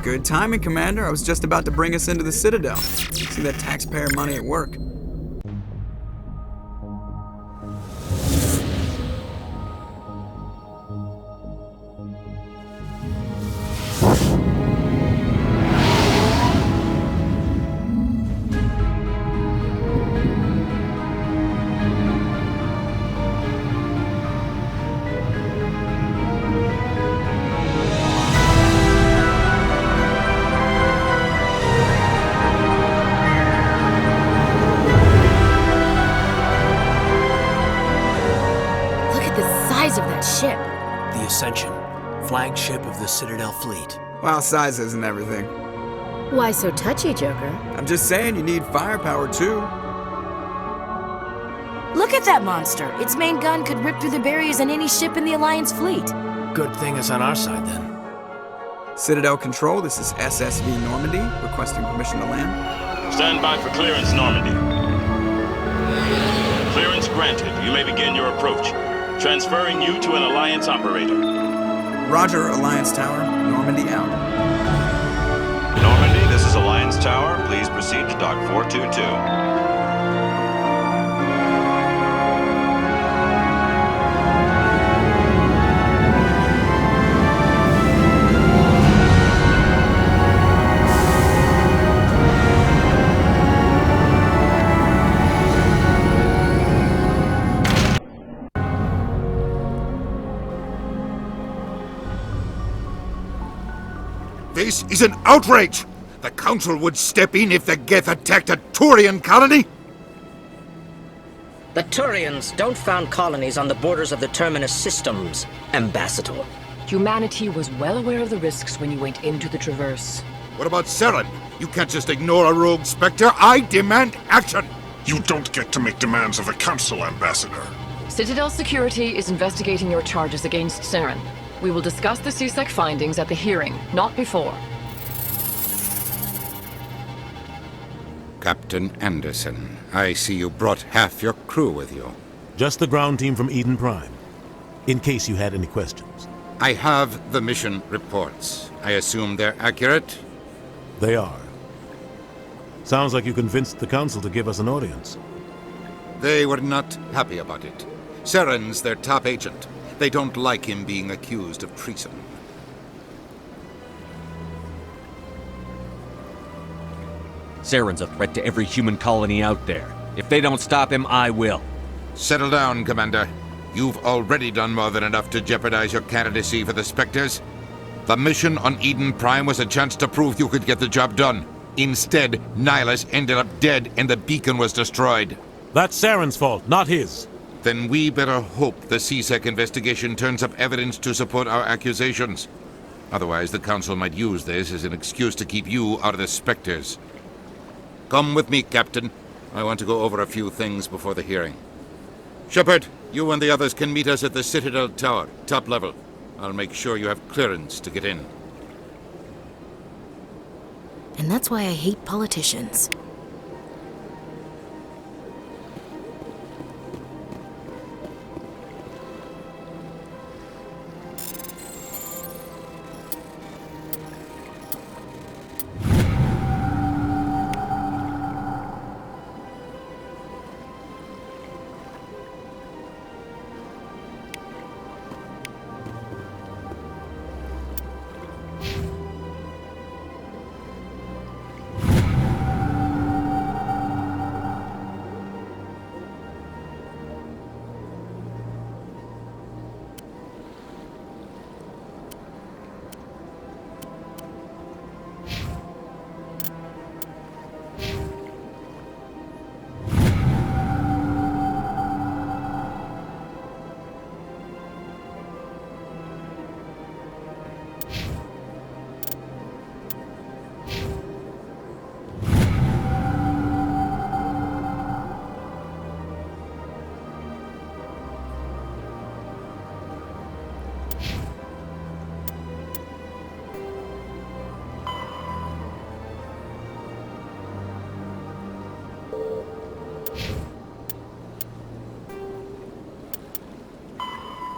Good timing, Commander. I was just about to bring us into the Citadel. See that taxpayer money at work. The Ascension, flagship of the Citadel fleet. Well, size isn't everything. Why so touchy, Joker? I'm just saying you need firepower, too. Look at that monster! Its main gun could rip through the barriers in any ship in the Alliance fleet. Good thing it's on our side, then. Citadel Control, this is SSV Normandy, requesting permission to land. Stand by for clearance, Normandy. Clearance granted. You may begin your approach. Transferring you to an Alliance operator. Roger, Alliance Tower. Normandy out. Normandy, this is Alliance Tower. Please proceed to Dock 422. This is an outrage! The Council would step in if the Geth attacked a Turian colony? The Turians don't found colonies on the borders of the Terminus systems, Ambassador. Humanity was well aware of the risks when you went into the Traverse. What about Saren? You can't just ignore a rogue Spectre. I demand action! You don't get to make demands of the Council, Ambassador. Citadel Security is investigating your charges against Saren. We will discuss the CSEC findings at the hearing, not before. Captain Anderson, I see you brought half your crew with you. Just the ground team from Eden Prime, in case you had any questions. I have the mission reports. I assume they're accurate? They are. Sounds like you convinced the Council to give us an audience. They were not happy about it. Saren's their top agent. They don't like him being accused of treason. Saren's a threat to every human colony out there. If they don't stop him, I will. Settle down, Commander. You've already done more than enough to jeopardize your candidacy for the Spectres. The mission on Eden Prime was a chance to prove you could get the job done. Instead, Nihilus ended up dead and the beacon was destroyed. That's Saren's fault, not his. Then we better hope the CSEC investigation turns up evidence to support our accusations. Otherwise, the Council might use this as an excuse to keep you out of the Spectres. Come with me, Captain. I want to go over a few things before the hearing. Shepard, you and the others can meet us at the Citadel Tower, top level. I'll make sure you have clearance to get in. And that's why I hate politicians.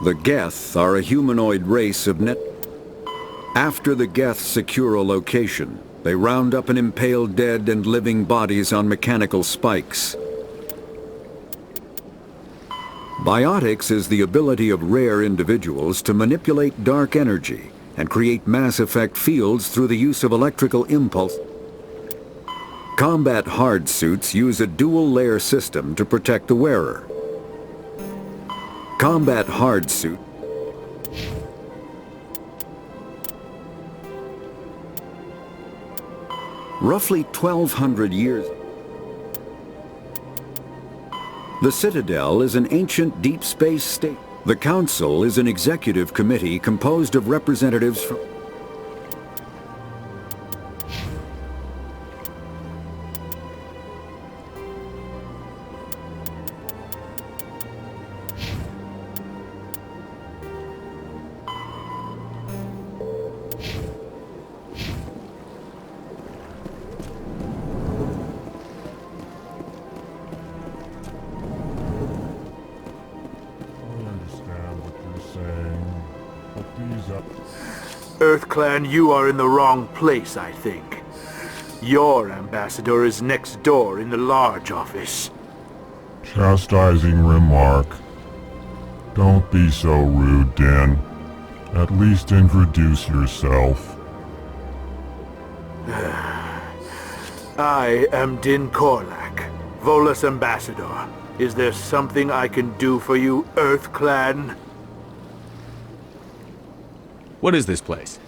The Geth are a humanoid race of net... After the Geth secure a location, they round up and impale dead and living bodies on mechanical spikes. Biotics is the ability of rare individuals to manipulate dark energy and create mass effect fields through the use of electrical impulse. Combat hard suits use a dual-layer system to protect the wearer. Combat hard suit. Roughly 1,200 years. The Citadel is an ancient deep space state. The Council is an executive committee composed of representatives from... EarthClan, you are in the wrong place, I think. Your ambassador is next door in the large office. Chastising remark. Don't be so rude, Din. At least introduce yourself. I am Din Korlak, Volus ambassador. Is there something I can do for you, EarthClan? What is this place?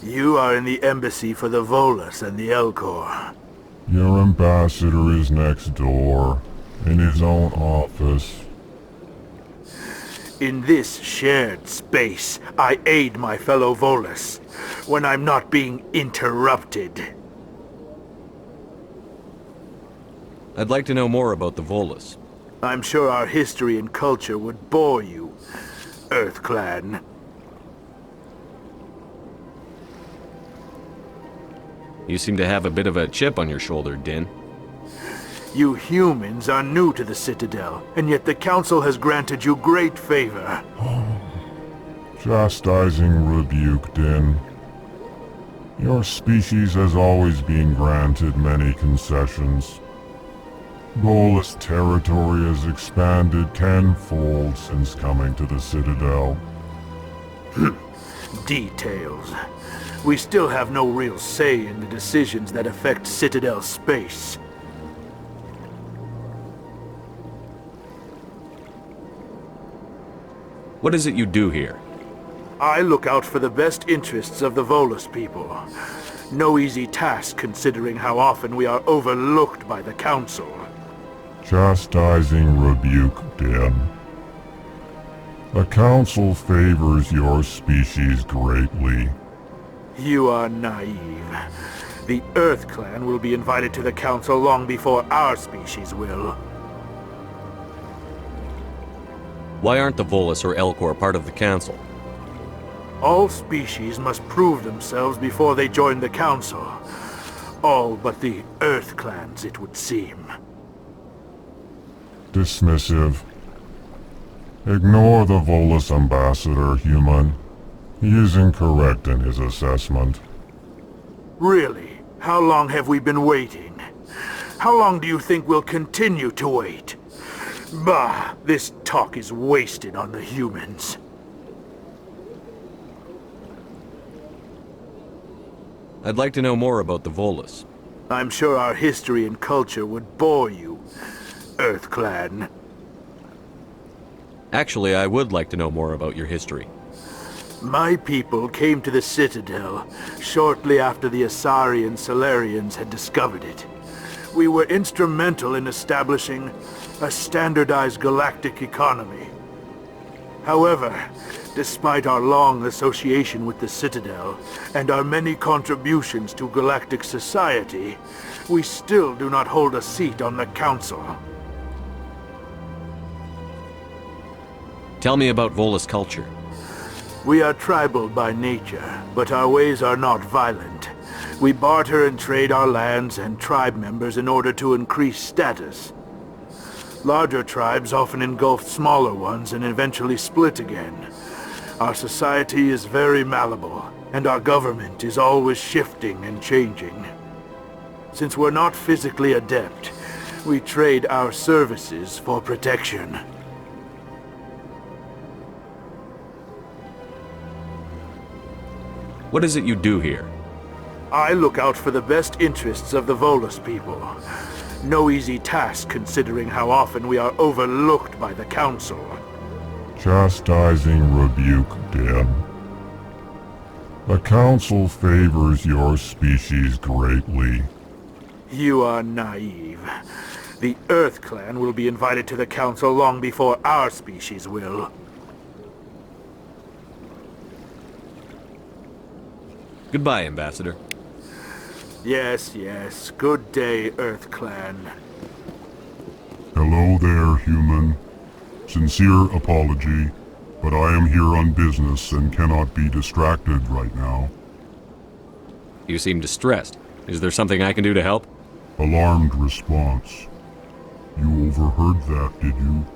You are in the embassy for the Volus and the Elcor. Your ambassador is next door, in his own office. In this shared space, I aid my fellow Volus when I'm not being interrupted. I'd like to know more about the Volus. I'm sure our history and culture would bore you, EarthClan. You seem to have a bit of a chip on your shoulder, Din. You humans are new to the Citadel, and yet the Council has granted you great favor. Chastising rebuke, Din. Your species has always been granted many concessions. Volus territory has expanded tenfold since coming to the Citadel. Details. We still have no real say in the decisions that affect Citadel space. What is it you do here? I look out for the best interests of the Volus people. No easy task considering how often we are overlooked by the Council. Chastising rebuke, Din. The Council favors your species greatly. You are naive. The EarthClan will be invited to the Council long before our species will. Why aren't the Volus or Elcor part of the Council? All species must prove themselves before they join the Council. All but the EarthClans, it would seem. Dismissive. Ignore the Volus ambassador, human. He is incorrect in his assessment. Really? How long have we been waiting? How long do you think we'll continue to wait? Bah, this talk is wasted on the humans. I'd like to know more about the Volus. I'm sure our history and culture would bore you, EarthClan. Actually, I would like to know more about your history. My people came to the Citadel shortly after the Asari and Solarians had discovered it. We were instrumental in establishing a standardized galactic economy. However, despite our long association with the Citadel and our many contributions to galactic society, we still do not hold a seat on the Council. Tell me about Volus culture. We are tribal by nature, but our ways are not violent. We barter and trade our lands and tribe members in order to increase status. Larger tribes often engulf smaller ones and eventually split again. Our society is very malleable, and our government is always shifting and changing. Since we're not physically adept, we trade our services for protection. What is it you do here? I look out for the best interests of the Volus people. No easy task considering how often we are overlooked by the Council. Chastising rebuke, Den. The Council favors your species greatly. You are naive. The Earth Clan will be invited to the Council long before our species will. Goodbye, Ambassador. Yes, yes. Good day, Earth Clan. Hello there, human. Sincere apology, but I am here on business and cannot be distracted right now. You seem distressed. Is there something I can do to help? Alarmed response. You overheard that, did you?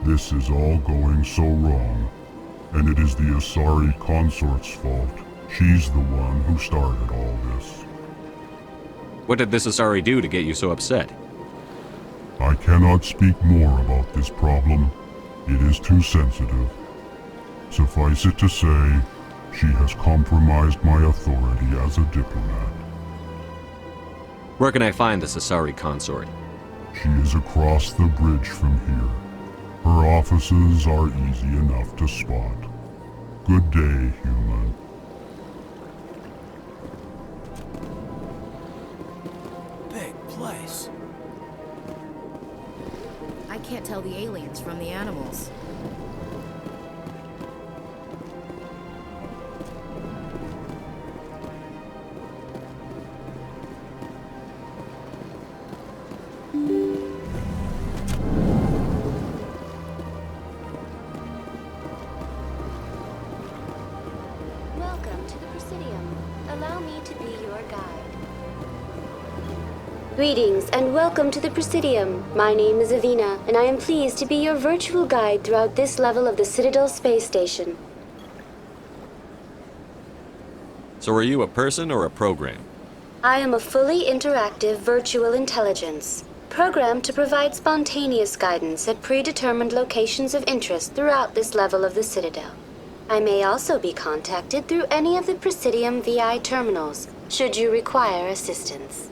This is all going so wrong, and it is the Asari consort's fault. She's the one who started all this. What did this Asari do to get you so upset? I cannot speak more about this problem. It is too sensitive. Suffice it to say, she has compromised my authority as a diplomat. Where can I find this Asari consort? She is across the bridge from here. Her offices are easy enough to spot. Good day, human. Place. I can't tell the aliens from the animals. Welcome to the Presidium. Allow me to be your guide. Greetings and welcome to the Presidium. My name is Avina, and I am pleased to be your virtual guide throughout this level of the Citadel space station. So are you a person or a program? I am a fully interactive virtual intelligence, programmed to provide spontaneous guidance at predetermined locations of interest throughout this level of the Citadel. I may also be contacted through any of the Presidium VI terminals, should you require assistance.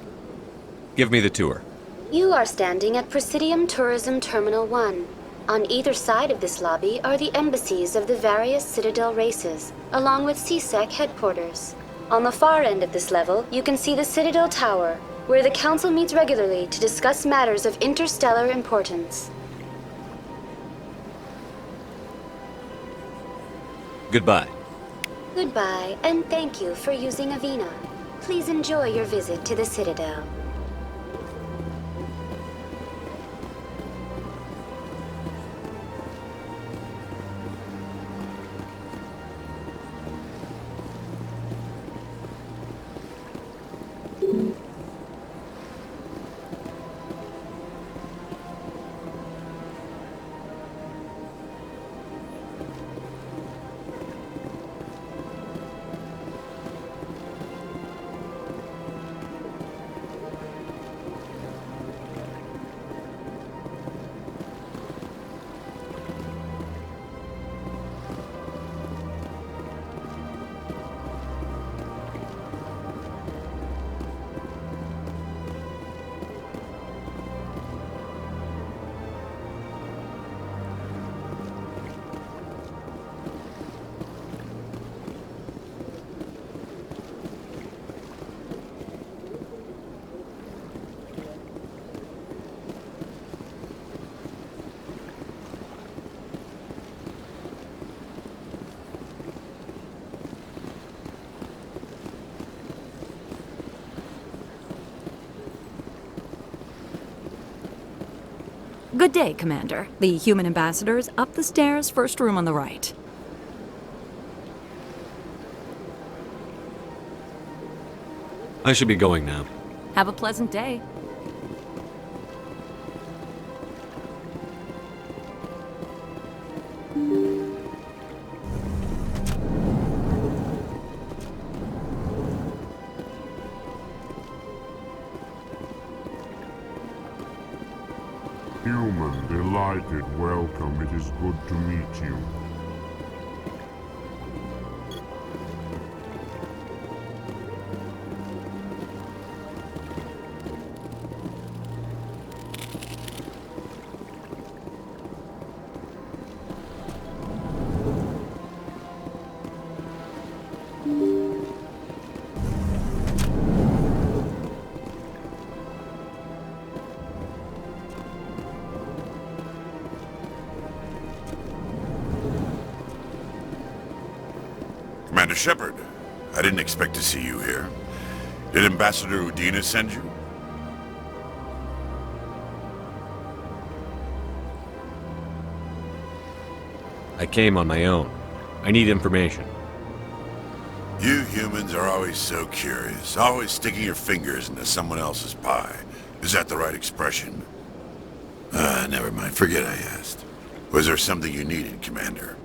Give me the tour. You are standing at Presidium Tourism Terminal 1. On either side of this lobby are the embassies of the various Citadel races, along with CSEC headquarters. On the far end of this level, you can see the Citadel Tower, where the Council meets regularly to discuss matters of interstellar importance. Goodbye. Goodbye, and thank you for using Avina. Please enjoy your visit to the Citadel. Good day, Commander. The human ambassador is up the stairs, first room on the right. I should be going now. Have a pleasant day. Human, delighted, welcome. It is good to meet you. Commander Shepard, I didn't expect to see you here. Did Ambassador Udina send you? I came on my own. I need information. You humans are always so curious, always sticking your fingers into someone else's pie. Is that the right expression? Never mind, forget I asked. Was there something you needed, Commander?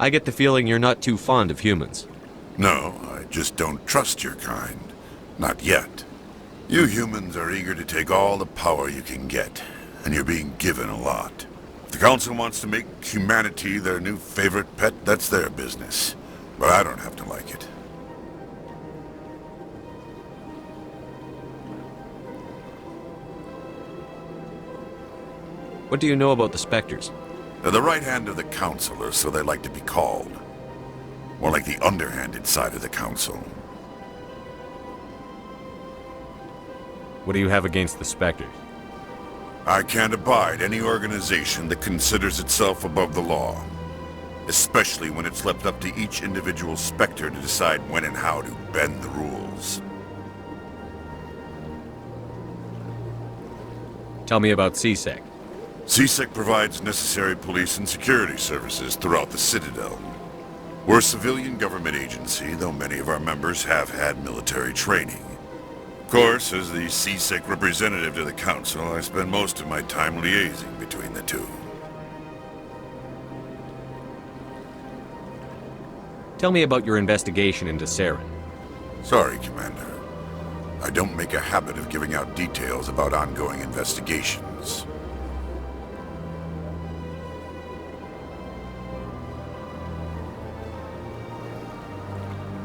I get the feeling you're not too fond of humans. No, I just don't trust your kind. Not yet. You humans are eager to take all the power you can get, and you're being given a lot. If the Council wants to make humanity their new favorite pet, that's their business. But I don't have to like it. What do you know about the Spectres? They're the right hand of the Council, or so they like to be called. More like the underhanded side of the Council. What do you have against the Spectres? I can't abide any organization that considers itself above the law. Especially when it's left up to each individual Spectre to decide when and how to bend the rules. Tell me about CSEC. CSEC provides necessary police and security services throughout the Citadel. We're a civilian government agency, though many of our members have had military training. Of course, as the CSEC representative to the Council, I spend most of my time liaising between the two. Tell me about your investigation into Saren. Sorry, Commander. I don't make a habit of giving out details about ongoing investigations.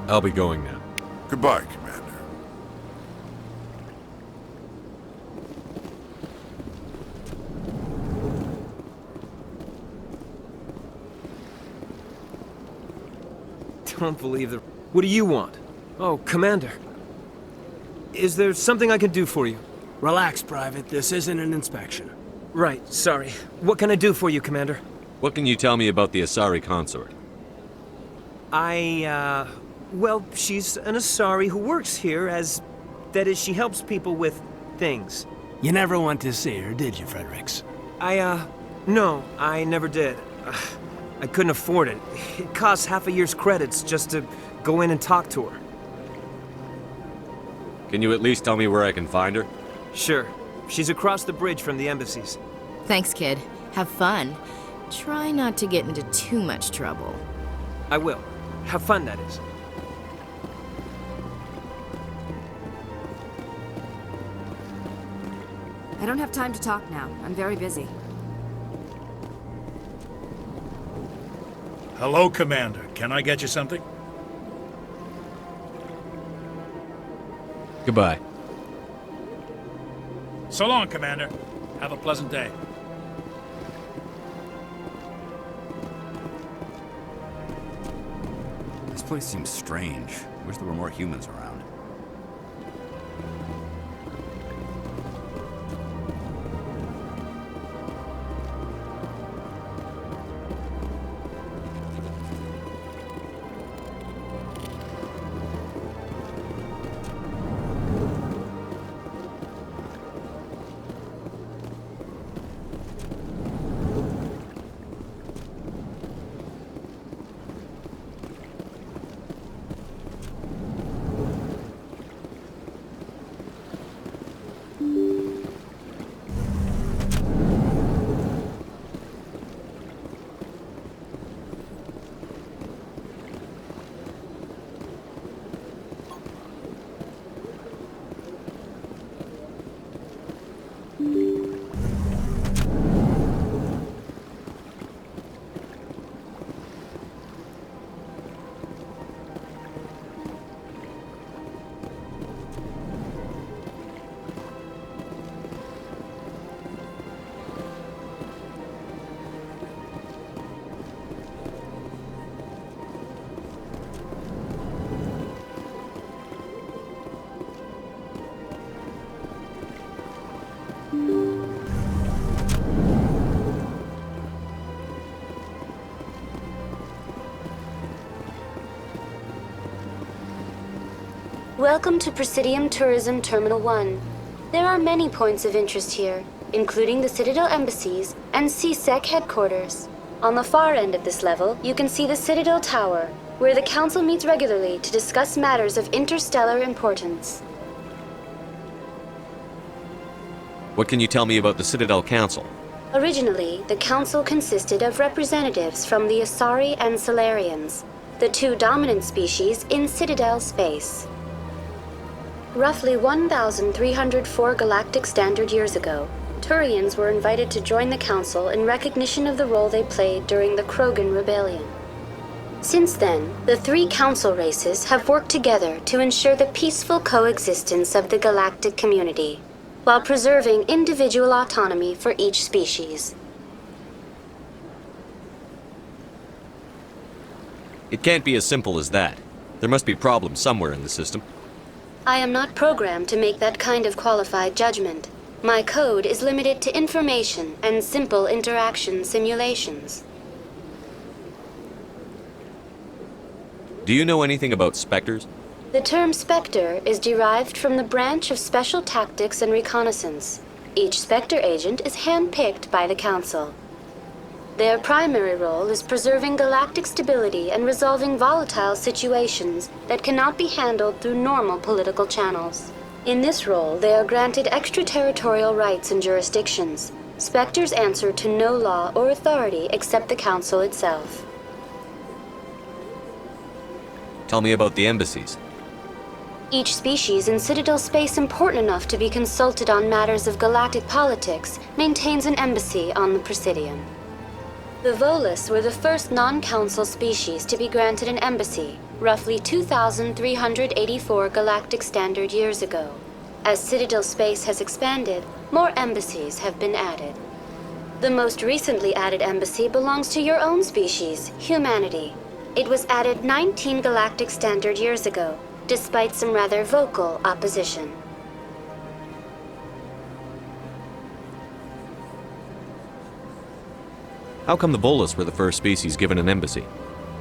I'll be going now. Goodbye, Commander. Don't believe the... What do you want? Oh, Commander. Is there something I can do for you? Relax, Private. This isn't an inspection. Right, sorry. What can I do for you, Commander? What can you tell me about the Asari consort? Well, she's an Asari who works here as... That is, she helps people with things. You never went to see her, did you, Fredericks? No, I never did. I couldn't afford it. It costs half a year's credits just to go in and talk to her. Can you at least tell me where I can find her? Sure. She's across the bridge from the embassies. Thanks, kid. Have fun. Try not to get into too much trouble. I will. Have fun, that is. I don't have time to talk now. I'm very busy. Hello, Commander. Can I get you something? Goodbye. So long, Commander. Have a pleasant day. This place seems strange. Wish there were more humans around. Welcome to Presidium Tourism Terminal 1. There are many points of interest here, including the Citadel embassies and CSEC headquarters. On the far end of this level, you can see the Citadel Tower, where the Council meets regularly to discuss matters of interstellar importance. What can you tell me about the Citadel Council? Originally, the Council consisted of representatives from the Asari and Solarians, the two dominant species in Citadel space. Roughly 1,304 galactic standard years ago, Turians were invited to join the Council in recognition of the role they played during the Krogan Rebellion. Since then, the three Council races have worked together to ensure the peaceful coexistence of the galactic community, while preserving individual autonomy for each species. It can't be as simple as that. There must be problems somewhere in the system. I am not programmed to make that kind of qualified judgment. My code is limited to information and simple interaction simulations. Do you know anything about Spectres? The term Spectre is derived from the branch of Special Tactics and Reconnaissance. Each Spectre agent is handpicked by the Council. Their primary role is preserving galactic stability and resolving volatile situations that cannot be handled through normal political channels. In this role, they are granted extraterritorial rights and jurisdictions. Spectres answer to no law or authority except the Council itself. Tell me about the embassies. Each species in Citadel space important enough to be consulted on matters of galactic politics maintains an embassy on the Presidium. The Volus were the first non-council species to be granted an embassy, roughly 2,384 galactic standard years ago. As Citadel space has expanded, more embassies have been added. The most recently added embassy belongs to your own species, humanity. It was added 19 galactic standard years ago, despite some rather vocal opposition. How come the Volus were the first species given an embassy?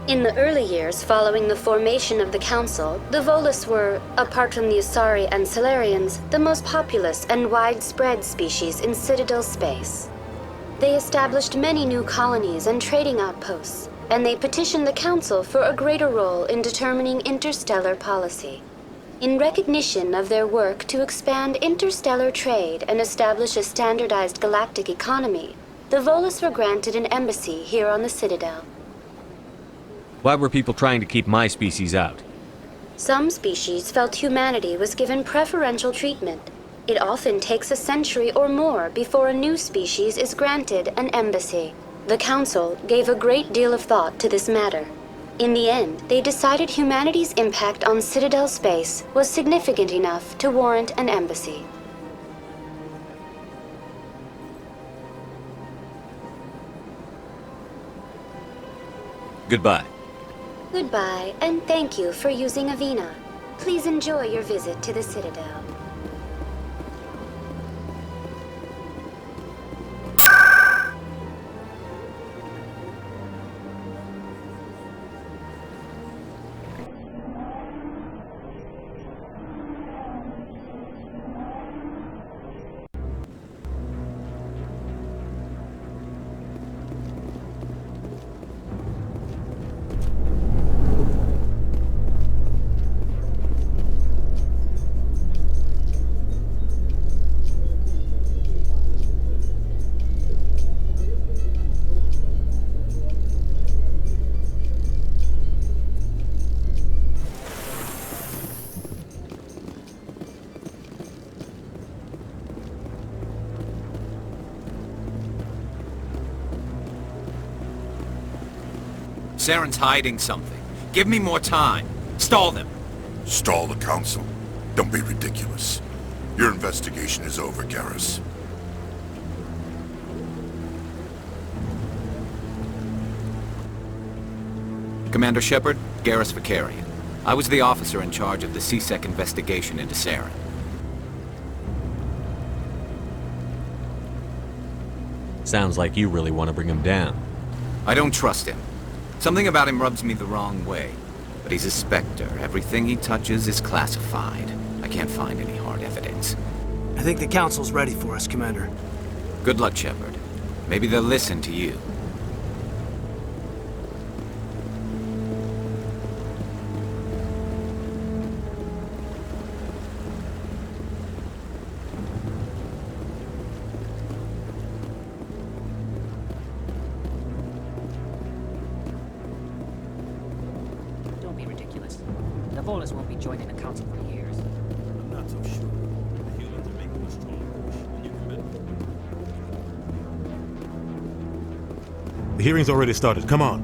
In the early years following the formation of the Council, the Volus were, apart from the Asari and Solarians, the most populous and widespread species in Citadel space. They established many new colonies and trading outposts, and they petitioned the Council for a greater role in determining interstellar policy. In recognition of their work to expand interstellar trade and establish a standardized galactic economy, the Volus were granted an embassy here on the Citadel. Why were people trying to keep my species out? Some species felt humanity was given preferential treatment. It often takes a century or more before a new species is granted an embassy. The Council gave a great deal of thought to this matter. In the end, they decided humanity's impact on Citadel space was significant enough to warrant an embassy. Goodbye. Goodbye, and thank you for using Avina. Please enjoy your visit to the Citadel. Saren's hiding something. Give me more time. Stall them. Stall the Council? Don't be ridiculous. Your investigation is over, Garrus. Commander Shepard, Garrus Vicarian. I was the officer in charge of the CSEC investigation into Saren. Sounds like you really want to bring him down. I don't trust him. Something about him rubs me the wrong way. But he's a Spectre. Everything he touches is classified. I can't find any hard evidence. I think the Council's ready for us, Commander. Good luck, Shepard. Maybe they'll listen to you. Don't be ridiculous. The Volus won't be joining the Council for years. I'm not so sure. The humans are making a strong push. Will you commit? The hearing's already started. Come on.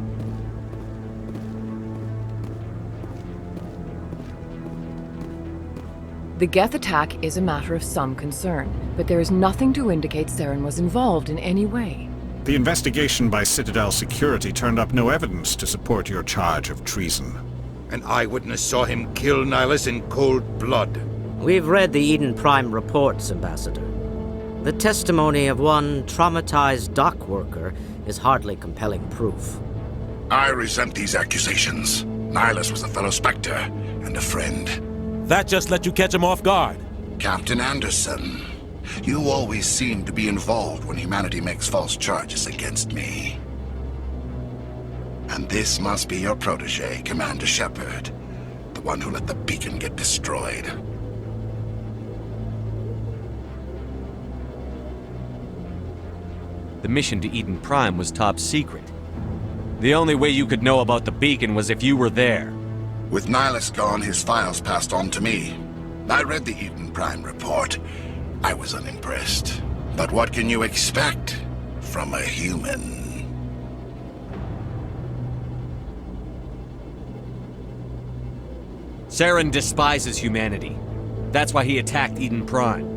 The Geth attack is a matter of some concern, but there is nothing to indicate Saren was involved in any way. The investigation by Citadel Security turned up no evidence to support your charge of treason. An eyewitness saw him kill Nihilus in cold blood. We've read the Eden Prime reports, Ambassador. The testimony of one traumatized dock worker is hardly compelling proof. I resent these accusations. Nihilus was a fellow Spectre and a friend. That just let you catch him off guard. Captain Anderson, you always seem to be involved when humanity makes false charges against me. And this must be your protege, Commander Shepard, the one who let the beacon get destroyed. The mission to Eden Prime was top secret. The only way you could know about the beacon was if you were there. With Nihilus gone, his files passed on to me. I read the Eden Prime report. I was unimpressed. But what can you expect from a human? Saren despises humanity. That's why he attacked Eden Prime.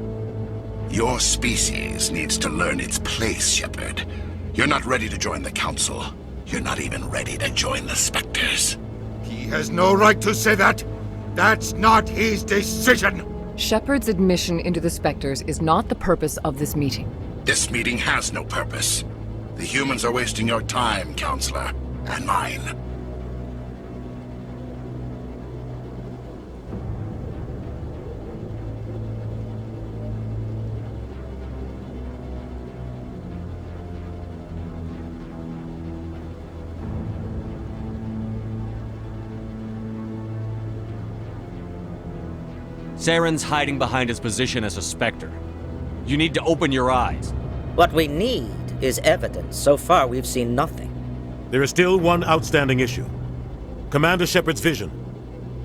Your species needs to learn its place, Shepard. You're not ready to join the Council. You're not even ready to join the Spectres. He has no right to say that. That's not his decision. Shepard's admission into the Spectres is not the purpose of this meeting. This meeting has no purpose. The humans are wasting your time, Counselor, and mine. Saren's hiding behind his position as a Spectre. You need to open your eyes. What we need is evidence. So far, we've seen nothing. There is still one outstanding issue. Commander Shepard's vision.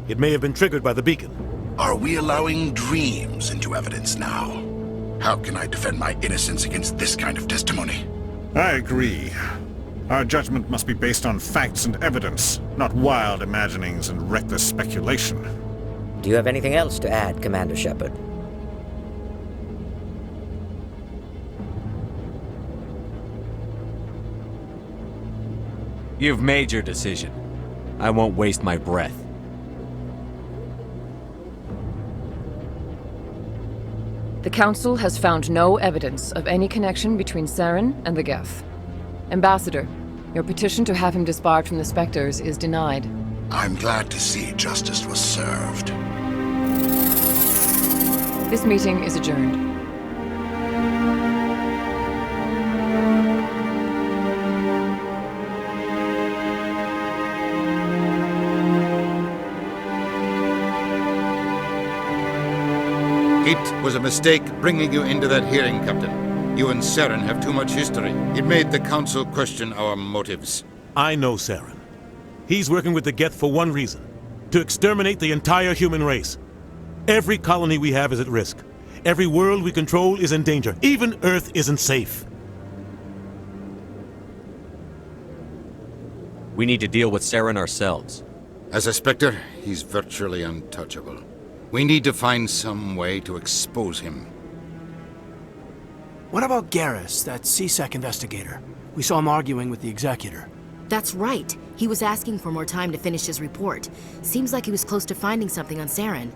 It may have been triggered by the beacon. Are we allowing dreams into evidence now? How can I defend my innocence against this kind of testimony? I agree. Our judgment must be based on facts and evidence, not wild imaginings and reckless speculation. Do you have anything else to add, Commander Shepard? You've made your decision. I won't waste my breath. The Council has found no evidence of any connection between Saren and the Geth. Ambassador, your petition to have him disbarred from the Spectres is denied. I'm glad to see justice was served. This meeting is adjourned. It was a mistake bringing you into that hearing, Captain. You and Saren have too much history. It made the Council question our motives. I know Saren. He's working with the Geth for one reason. To exterminate the entire human race. Every colony we have is at risk. Every world we control is in danger. Even Earth isn't safe. We need to deal with Saren ourselves. As a Spectre, he's virtually untouchable. We need to find some way to expose him. What about Garrus, that CSEC investigator? We saw him arguing with the Executor. That's right. He was asking for more time to finish his report. Seems like he was close to finding something on Saren.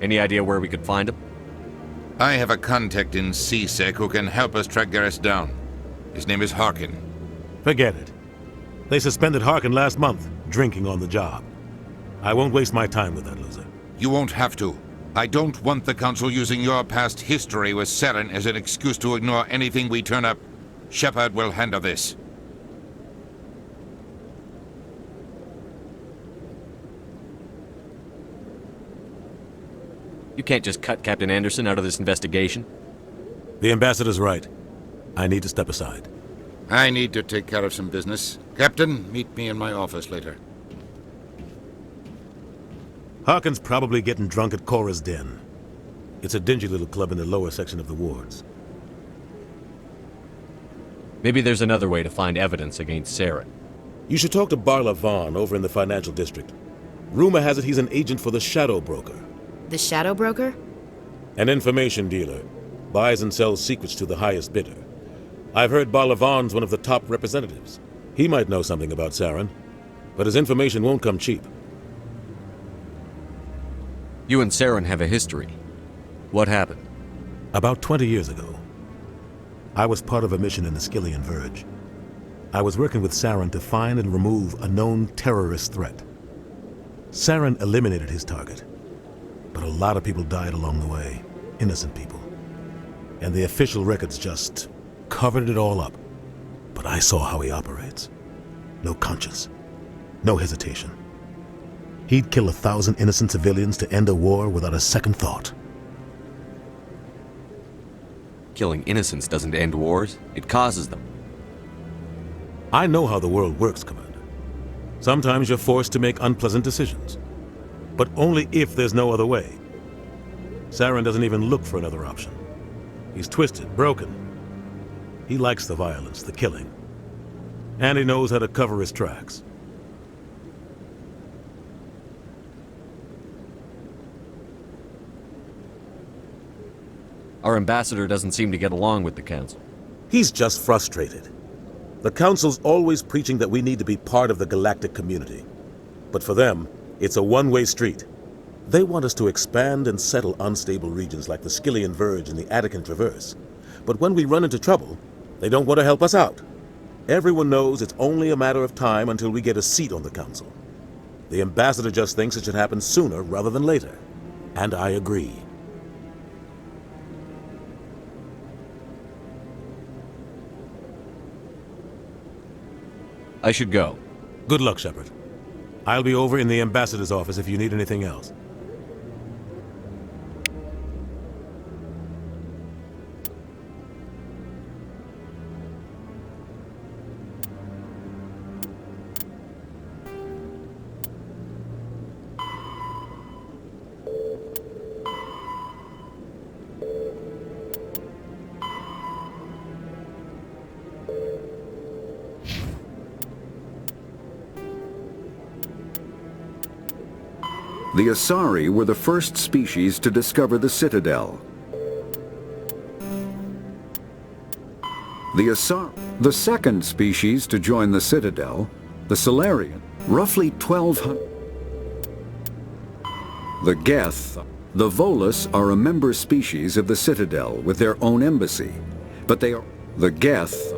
Any idea where we could find him? I have a contact in CSEC who can help us track Garrus down. His name is Harkin. Forget it. They suspended Harkin last month, drinking on the job. I won't waste my time with that loser. You won't have to. I don't want the Council using your past history with Saren as an excuse to ignore anything we turn up. Shepard will handle this. You can't just cut Captain Anderson out of this investigation. The ambassador's right. I need to step aside. I need to take care of some business. Captain, meet me in my office later. Harkin's probably getting drunk at Cora's Den. It's a dingy little club in the lower section of the wards. Maybe there's another way to find evidence against Saren. You should talk to Barla Vaughn over in the financial district. Rumor has it he's an agent for the Shadow Broker. The Shadow Broker? An information dealer. Buys and sells secrets to the highest bidder. I've heard Barla Vaughn's one of the top representatives. He might know something about Saren, but his information won't come cheap. You and Saren have a history. What happened? About 20 years ago, I was part of a mission in the Skillian Verge. I was working with Saren to find and remove a known terrorist threat. Saren eliminated his target, but a lot of people died along the way, innocent people. And the official records just covered it all up. But I saw how he operates. No conscience, no hesitation. He'd kill 1,000 innocent civilians to end a war without a second thought. Killing innocents doesn't end wars, it causes them. I know how the world works, Commander. Sometimes you're forced to make unpleasant decisions, but only if there's no other way. Saren doesn't even look for another option. He's twisted, broken. He likes the violence, the killing. And he knows how to cover his tracks. Our ambassador doesn't seem to get along with the Council. He's just frustrated. The Council's always preaching that we need to be part of the galactic community. But for them, it's a one-way street. They want us to expand and settle unstable regions like the Skillian Verge and the Attican Traverse. But when we run into trouble, they don't want to help us out. Everyone knows it's only a matter of time until we get a seat on the Council. The ambassador just thinks it should happen sooner rather than later. And I agree. I should go. Good luck, Shepard. I'll be over in the ambassador's office if you need anything else. The Asari were the first species to discover the Citadel. The second species to join the Citadel, the Solarian, roughly 1,200. The Geth, the Volus are a member species of the Citadel with their own embassy, but they are the Geth.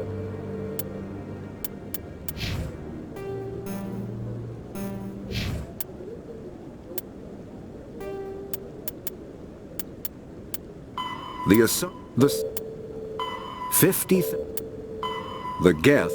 The 50th, the Geth.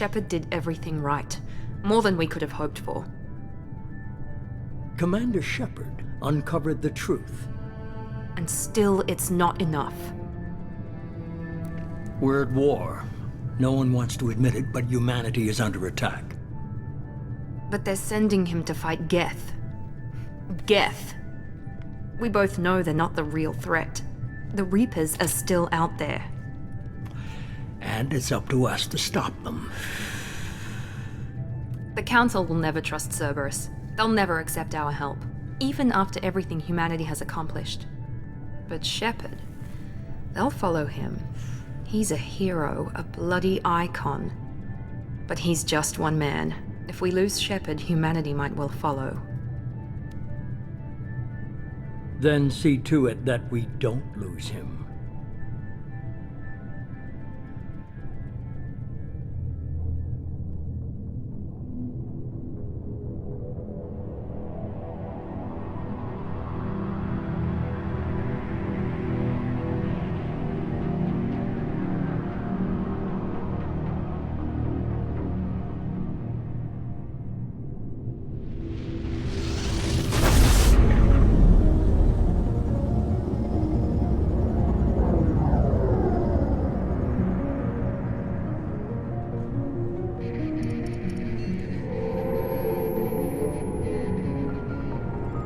Shepard did everything right. More than we could have hoped for. Commander Shepard uncovered the truth. And still, it's not enough. We're at war. No one wants to admit it, but humanity is under attack. But they're sending him to fight Geth. Geth. We both know they're not the real threat. The Reapers are still out there. And it's up to us to stop them. The Council will never trust Cerberus. They'll never accept our help, even after everything humanity has accomplished. But Shepard, they'll follow him. He's a hero, a bloody icon. But he's just one man. If we lose Shepard, humanity might well follow. Then see to it that we don't lose him.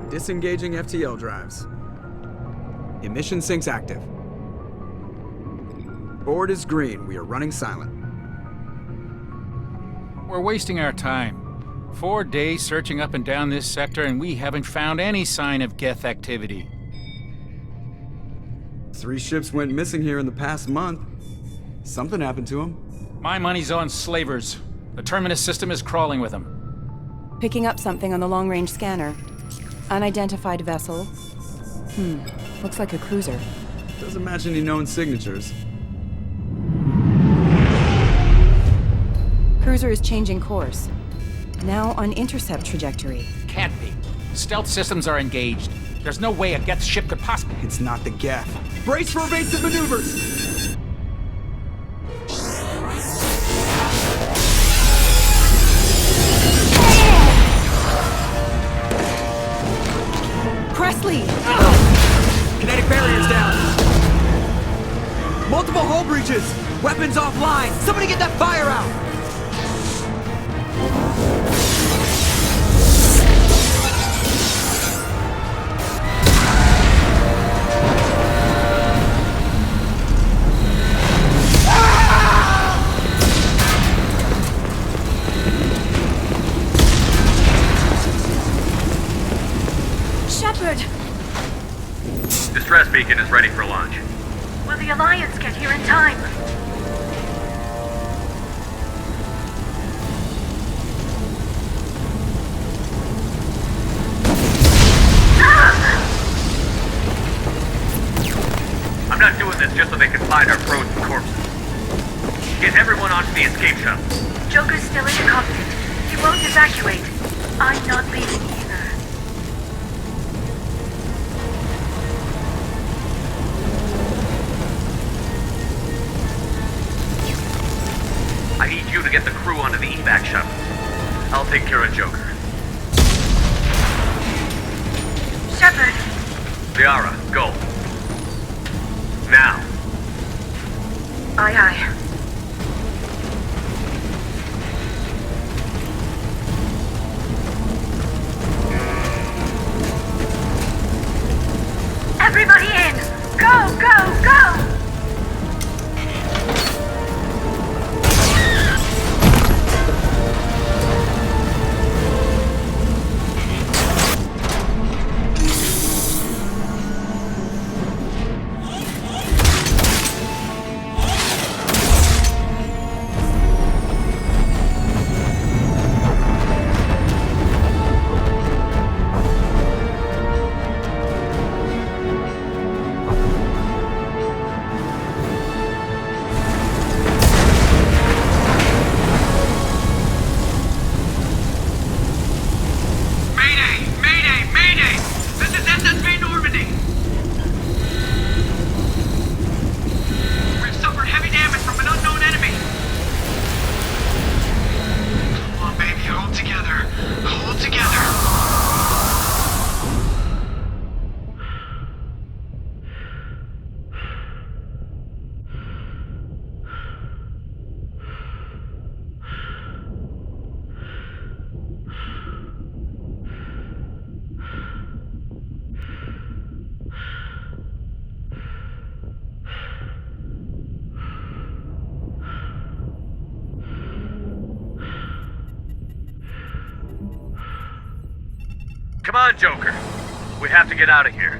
Disengaging FTL drives. Emission sinks active. Board is green. We are running silent. We're wasting our time. 4 days searching up and down this sector, and we haven't found any sign of Geth activity. 3 ships went missing here in the past month. Something happened to them. My money's on slavers. The Terminus system is crawling with them. Picking up something on the long-range scanner. Unidentified vessel. Looks like a cruiser. Doesn't match any known signatures. Cruiser is changing course. Now on intercept trajectory. Can't be. Stealth systems are engaged. There's no way a Geth ship could possibly... It's not the Geth. Brace for evasive maneuvers! Presley! Kinetic barriers down! Multiple hull breaches! Weapons offline! Somebody get that fire out! Distress beacon is ready for launch. Will the Alliance get here in time? I'm not doing this just so they can find our frozen corpses. Get everyone onto the escape shuttle. Joker's still in the cockpit. He won't evacuate. I'm not leaving either. I need you to get the crew onto the evac shuttle. I'll take care of Joker. Shepard! Liara, go. Now. Aye, aye. Everybody in! Go, go, go! Come on, Joker. We have to get out of here.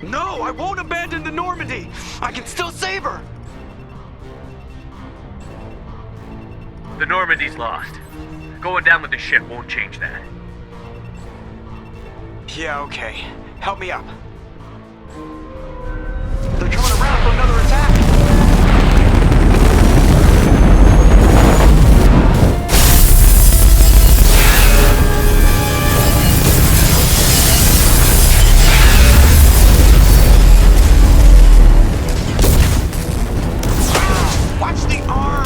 No, I won't abandon the Normandy. I can still save her. The Normandy's lost. Going down with the ship won't change that. Yeah, okay. Help me up. They're coming around for another attack. Watch the arm!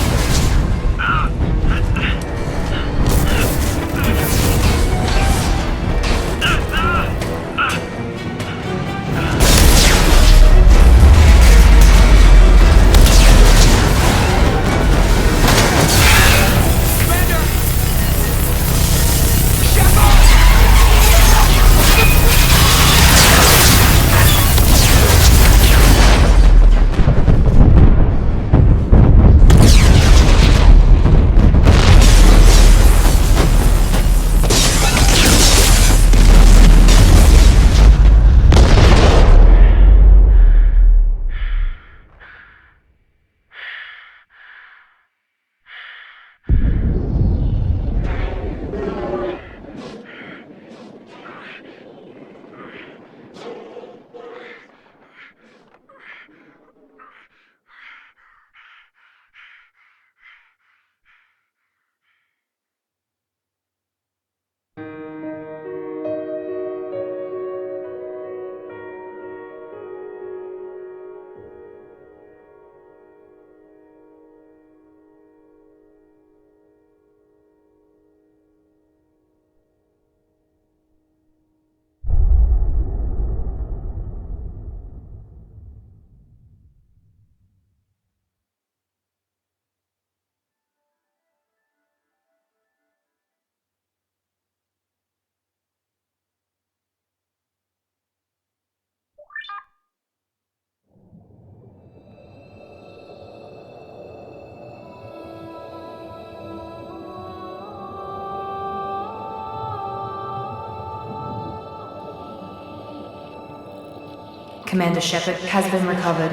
Commander Shepard has been recovered.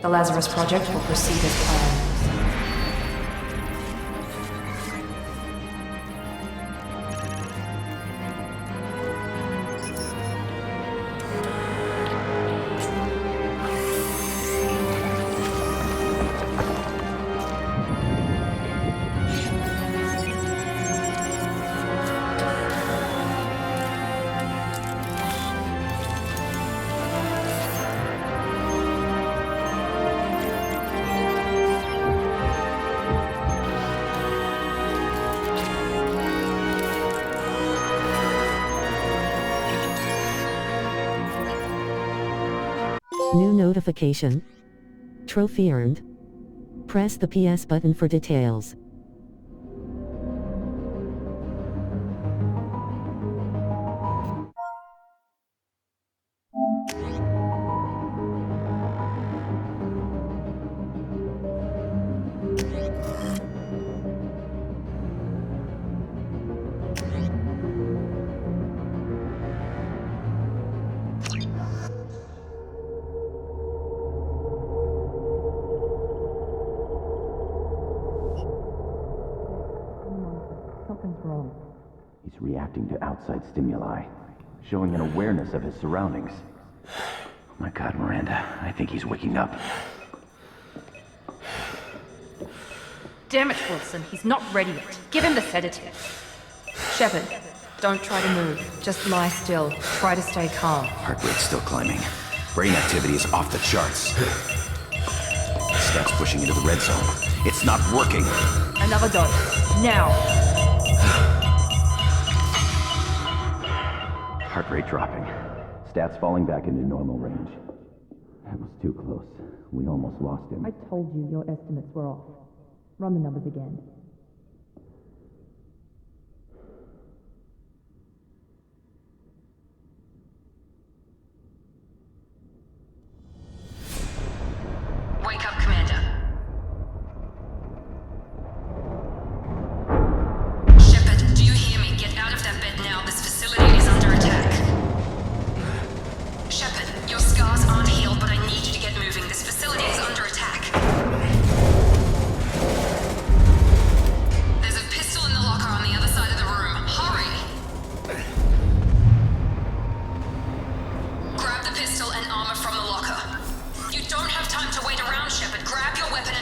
The Lazarus Project will proceed as planned. New notification. Trophy earned. Press the PS button for details. Something's wrong. He's reacting to outside stimuli, showing an awareness of his surroundings. Oh my God, Miranda, I think he's waking up. Damn it, Wilson, he's not ready yet. Give him the sedative. Shepard, don't try to move. Just lie still. Try to stay calm. Heart rate's still climbing. Brain activity is off the charts. Stats pushing into the red zone. It's not working. Another dose. Now. Heart rate dropping. Stats falling back into normal range. That was too close. We almost lost him. I told you your estimates were off. Run the numbers again. Wake up, Commander. Shepard, do you hear me? Get out of that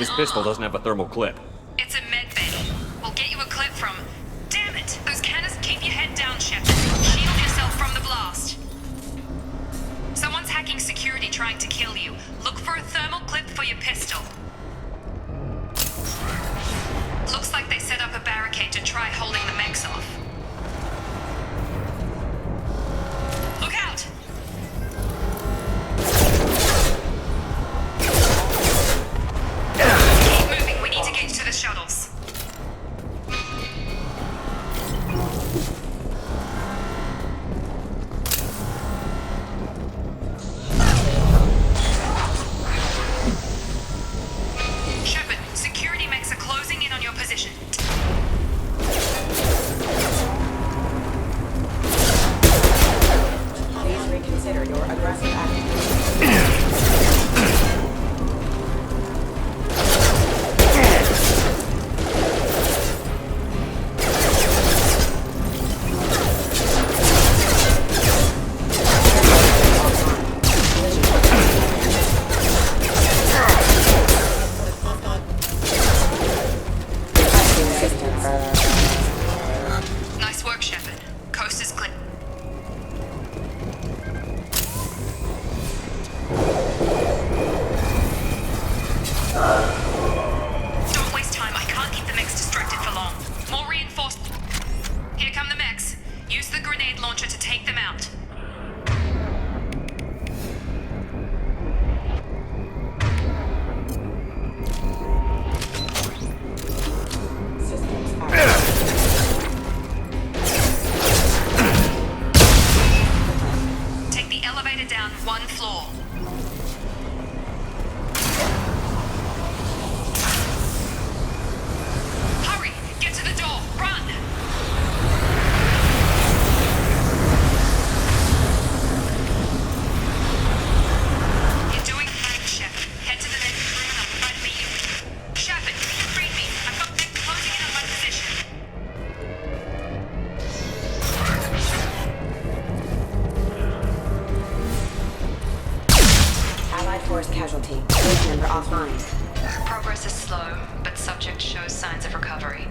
This pistol doesn't have a thermal clip. It's a med bay. We'll get you a clip from... Damn it! Those cannons, keep your head down, Shepard. Shield yourself from the blast. Someone's hacking security trying to kill you. Look for a thermal clip for your pistol. Looks like they set up a barricade to try holding the mechs off. Look out! Keep moving, we need to get to the shuttles. Shepard, security mechs are closing in on your position. Please reconsider your aggressive attitude. Nice work, Shepard. Coast is clear. Don't waste time. I can't keep the mechs distracted for long. More reinforced. Here come the mechs. Use the grenade launcher to take them out. Take the elevator down one floor. Hurry! Get to the door! Run! You're doing fine, Shepard. Head to the next room and I'll try to meet you. Shepard, read me. I've got mechs closing in on my position. Allied force casualty. Group member offline. Progress is slow, but subject shows signs of recovery.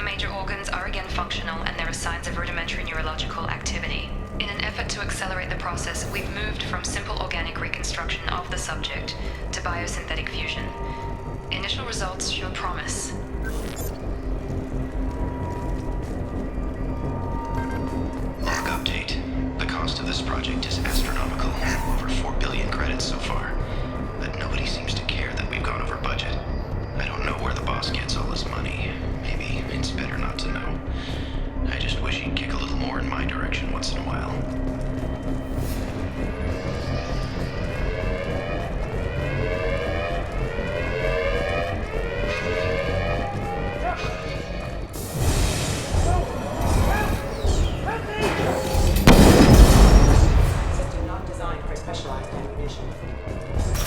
Major organs are again functional, and there are signs of rudimentary neurological activity. In an effort to accelerate the process, we've moved from simple organic reconstruction of the subject to biosynthetic fusion. Initial results show promise. Log update. The cost of this project is astronomical. Over 4 billion credits so far. But nobody seems to care that we've gone over budget. I don't know where the boss gets all this money. Maybe it's better not to know. I just wish he'd kick a little more in my direction once in a while. System not designed for specialized ammunition.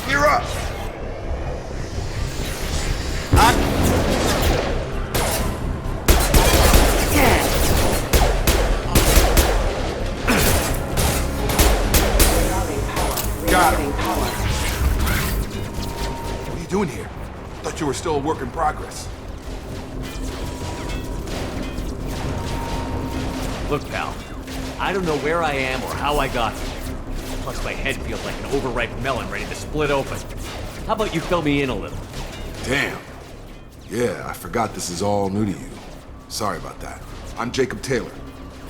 You're up! Got him. What are you doing here? Thought you were still a work in progress. Look, pal, I don't know where I am or how I got here. Plus, my head feels like an overripe melon ready to split open. How about you fill me in a little? Damn. Yeah, I forgot this is all new to you. Sorry about that. I'm Jacob Taylor.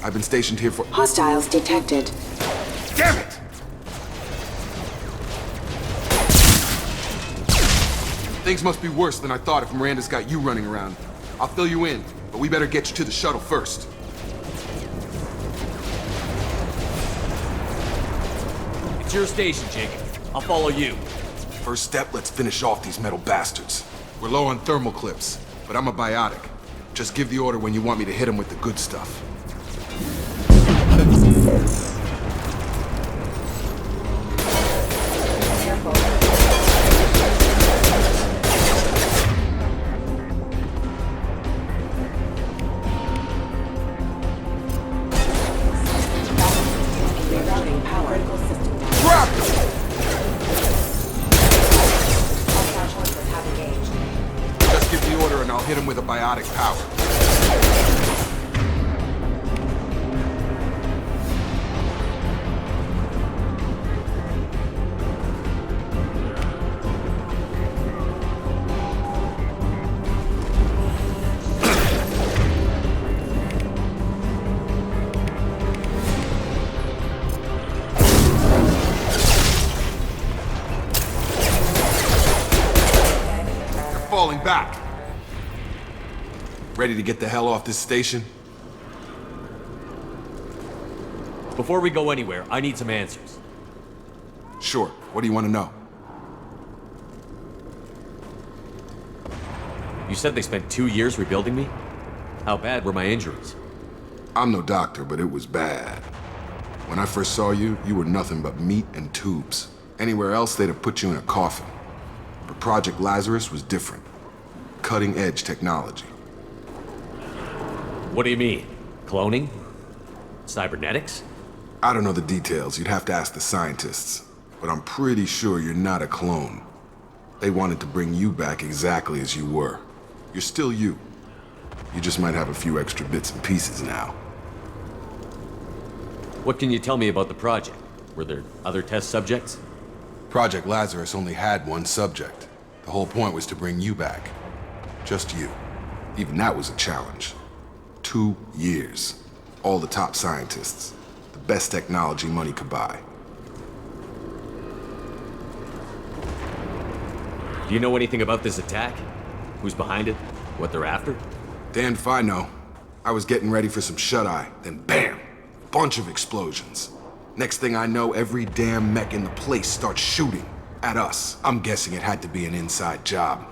I've been stationed here for— Hostiles detected. Damn it! Things must be worse than I thought if Miranda's got you running around. I'll fill you in, but we better get you to the shuttle first. It's your station, Jacob. I'll follow you. First step, let's finish off these metal bastards. We're low on thermal clips, but I'm a biotic. Just give the order when you want me to hit them with the good stuff. biotic power. Falling back. Ready to get the hell off this station? Before we go anywhere, I need some answers. Sure. What do you want to know? You said they spent 2 years rebuilding me? How bad were my injuries? I'm no doctor, but it was bad. When I first saw you, you were nothing but meat and tubes. Anywhere else, they'd have put you in a coffin. But Project Lazarus was different. Cutting-edge technology. What do you mean? Cloning? Cybernetics? I don't know the details. You'd have to ask the scientists. But I'm pretty sure you're not a clone. They wanted to bring you back exactly as you were. You're still you. You just might have a few extra bits and pieces now. What can you tell me about the project? Were there other test subjects? Project Lazarus only had one subject. The whole point was to bring you back. Just you. Even that was a challenge. 2 years. All the top scientists. The best technology money could buy. Do you know anything about this attack? Who's behind it? What they're after? Damned if I know. I was getting ready for some shut-eye, then bam! Bunch of explosions. Next thing I know, every damn mech in the place starts shooting at us. I'm guessing it had to be an inside job.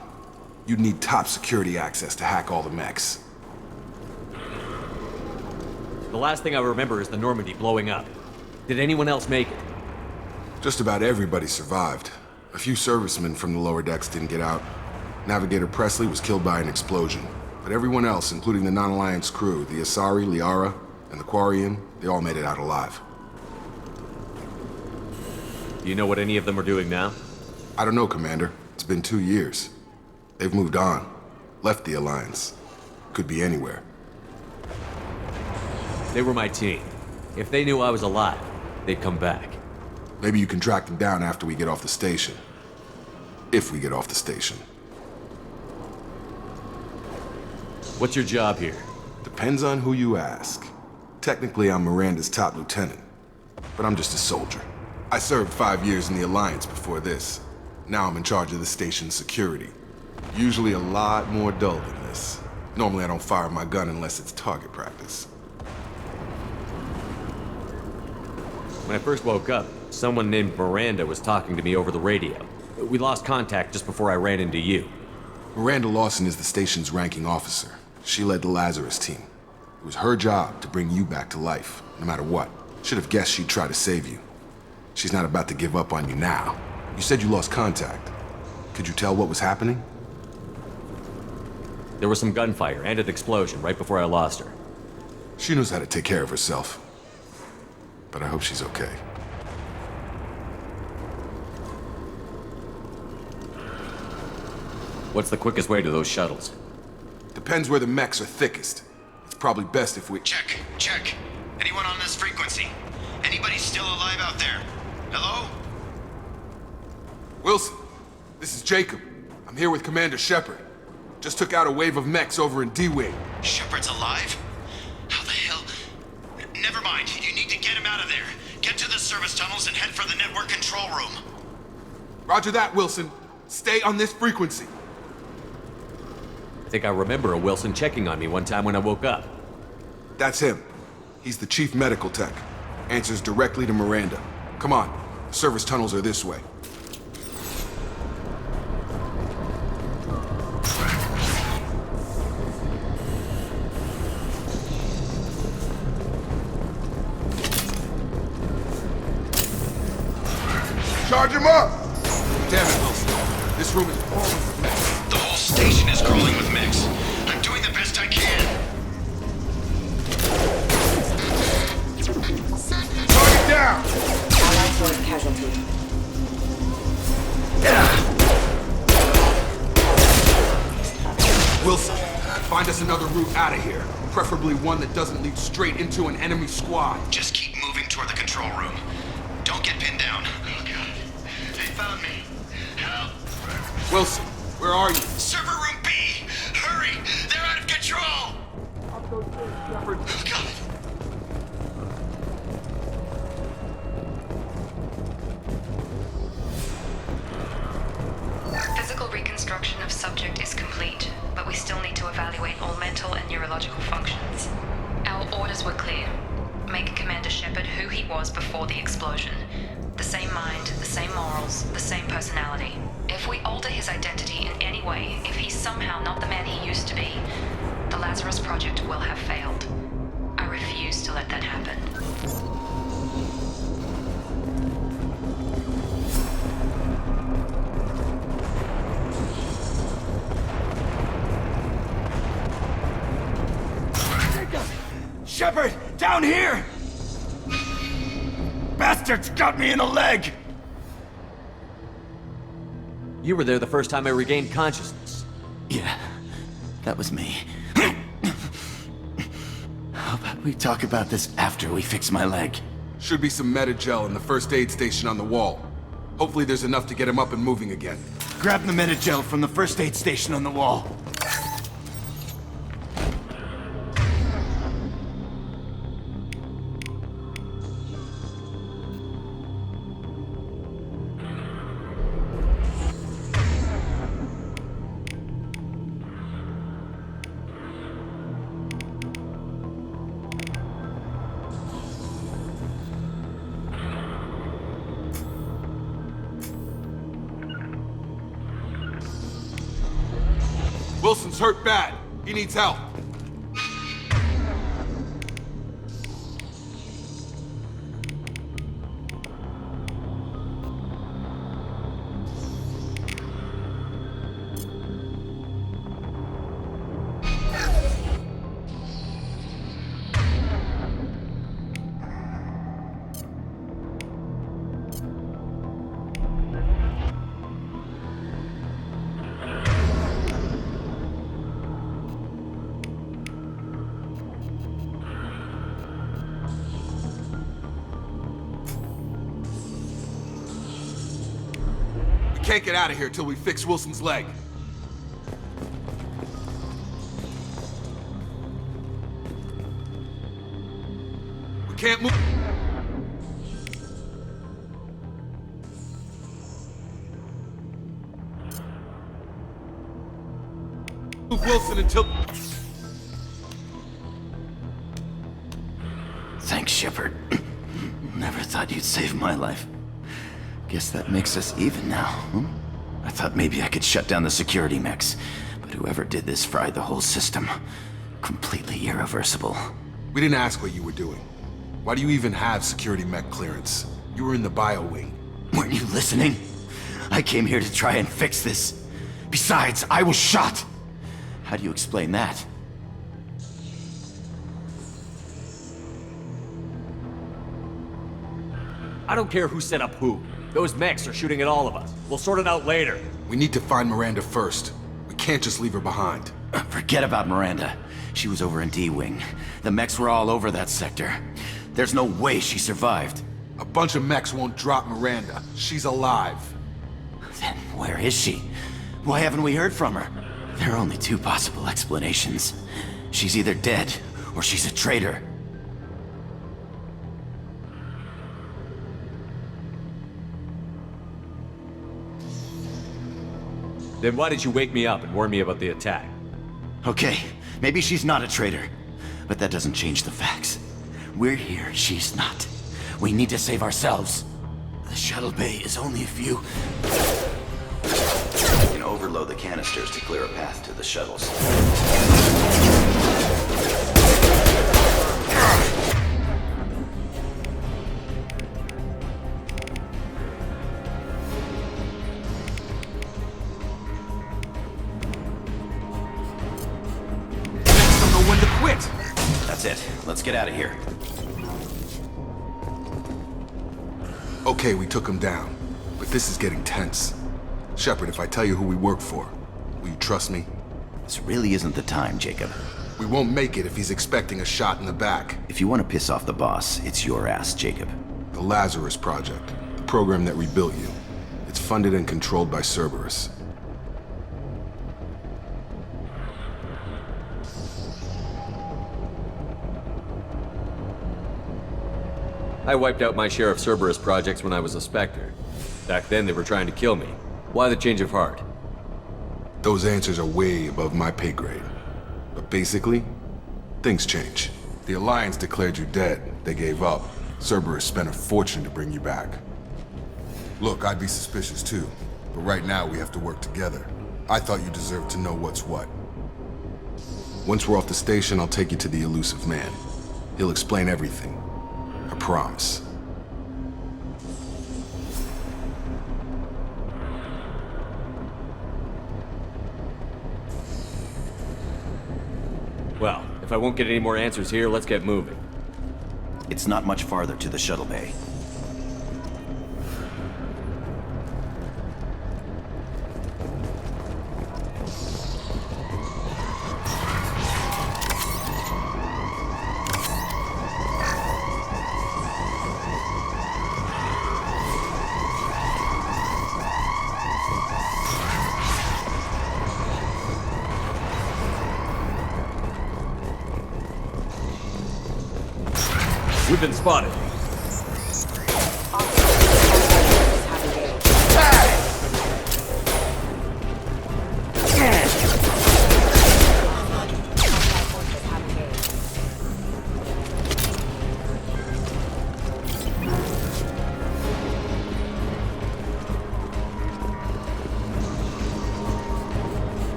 You'd need top security access to hack all the mechs. The last thing I remember is the Normandy blowing up. Did anyone else make it? Just about everybody survived. A few servicemen from the lower decks didn't get out. Navigator Presley was killed by an explosion. But everyone else, including the non-Alliance crew, the Asari, Liara, and the Quarian, they all made it out alive. Do you know what any of them are doing now? I don't know, Commander. It's been 2 years. They've moved on. Left the Alliance. Could be anywhere. They were my team. If they knew I was alive, they'd come back. Maybe you can track them down after we get off the station. If we get off the station. What's your job here? Depends on who you ask. Technically, I'm Miranda's top lieutenant. But I'm just a soldier. I served 5 years in the Alliance before this. Now I'm in charge of the station's security. Usually a lot more dull than this. Normally I don't fire my gun unless it's target practice. When I first woke up, someone named Miranda was talking to me over the radio. We lost contact just before I ran into you. Miranda Lawson is the station's ranking officer. She led the Lazarus team. It was her job to bring you back to life, no matter what. Should have guessed she'd try to save you. She's not about to give up on you now. You said you lost contact. Could you tell what was happening? There was some gunfire and an explosion right before I lost her. She knows how to take care of herself. But I hope she's okay. What's the quickest way to those shuttles? Depends where the mechs are thickest. It's probably best if we... Check. Anyone on this frequency? Anybody still alive out there? Hello? Wilson, this is Jacob. I'm here with Commander Shepard. Just took out a wave of mechs over in D-Wing. Shepard's alive? How the hell? Never mind. You need to get him out of there. Get to the service tunnels and head for the network control room. Roger that, Wilson. Stay on this frequency. I think I remember a Wilson checking on me one time when I woke up. That's him. He's the chief medical tech. Answers directly to Miranda. Come on. The service tunnels are this way. Charge him up! Damn it, Wilson. This room is full of mechs. The whole station is crawling with mechs. I'm doing the best I can. Target down! Allied force casualty. Wilson, Find us another route out of here. Preferably one that doesn't lead straight into an enemy squad. Just keep moving toward the control room. Don't get pinned down. Oh god. They found me. Help. Wilson, where are you? Server room B! Hurry! They're out of control! Shepard. Oh god. Physical reconstruction of subject is complete, but we still need to evaluate all mental and neurological functions. Our orders were clear. Make Commander Shepard who he was before the explosion. The same mind, the same morals, the same personality. If we alter his identity in any way, if he's somehow not the man he used to be, the Lazarus Project will have failed. I refuse to let that happen. Shepard, down here! Bastards got me in the leg! You were there the first time I regained consciousness. Yeah, that was me. How about we talk about this after we fix my leg? Should be some Metagel in the first aid station on the wall. Hopefully there's enough to get him up and moving again. Grab the Metagel from the first aid station on the wall. Wilson's hurt bad. He needs help. Can't get out of here till we fix Wilson's leg. We can't move. Move Wilson until. Thanks, Shepard. Never thought you'd save my life. Guess that makes us even now, huh? I thought maybe I could shut down the security mechs, but whoever did this fried the whole system. Completely irreversible. We didn't ask what you were doing. Why do you even have security mech clearance? You were in the bio wing. Weren't you listening? I came here to try and fix this. Besides, I was shot! How do you explain that? I don't care who set up who. Those mechs are shooting at all of us. We'll sort it out later. We need to find Miranda first. We can't just leave her behind. Forget about Miranda. She was over in D-Wing. The mechs were all over that sector. There's no way she survived. A bunch of mechs won't drop Miranda. She's alive. Then where is she? Why haven't we heard from her? There are only two possible explanations. She's either dead, or she's a traitor. Then why did you wake me up and warn me about the attack? Okay, maybe she's not a traitor, but that doesn't change the facts. We're here, she's not. We need to save ourselves. The shuttle bay is only a few... You can overload the canisters to clear a path to the shuttles. That's it. Let's get out of here. Okay, we took him down, but this is getting tense. Shepard, if I tell you who we work for, will you trust me? This really isn't the time, Jacob. We won't make it if he's expecting a shot in the back. If you want to piss off the boss, it's your ass, Jacob. The Lazarus Project, the program that rebuilt you. It's funded and controlled by Cerberus. I wiped out my share of Cerberus projects when I was a Spectre. Back then, they were trying to kill me. Why the change of heart? Those answers are way above my pay grade. But basically, things change. The Alliance declared you dead. They gave up. Cerberus spent a fortune to bring you back. Look, I'd be suspicious too. But right now, we have to work together. I thought you deserved to know what's what. Once we're off the station, I'll take you to the elusive man. He'll explain everything. I promise. Well, if I won't get any more answers here, let's get moving. It's not much farther to the shuttle bay. We've been spotted.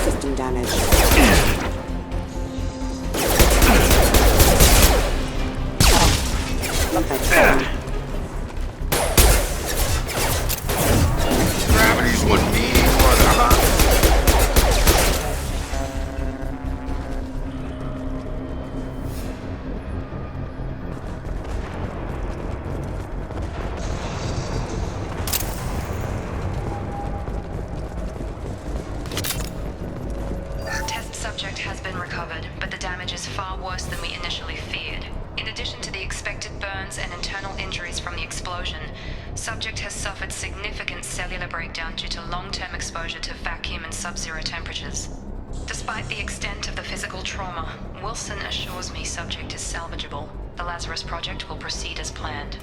System damage. Gravity's what me Test subject has been recovered, but the damage is far worse than we initially feared. In addition to the expected burns and internal injuries from the explosion, subject has suffered significant cellular breakdown due to long-term exposure to vacuum and sub-zero temperatures. Despite the extent of the physical trauma, Wilson assures me subject is salvageable. The Lazarus Project will proceed as planned.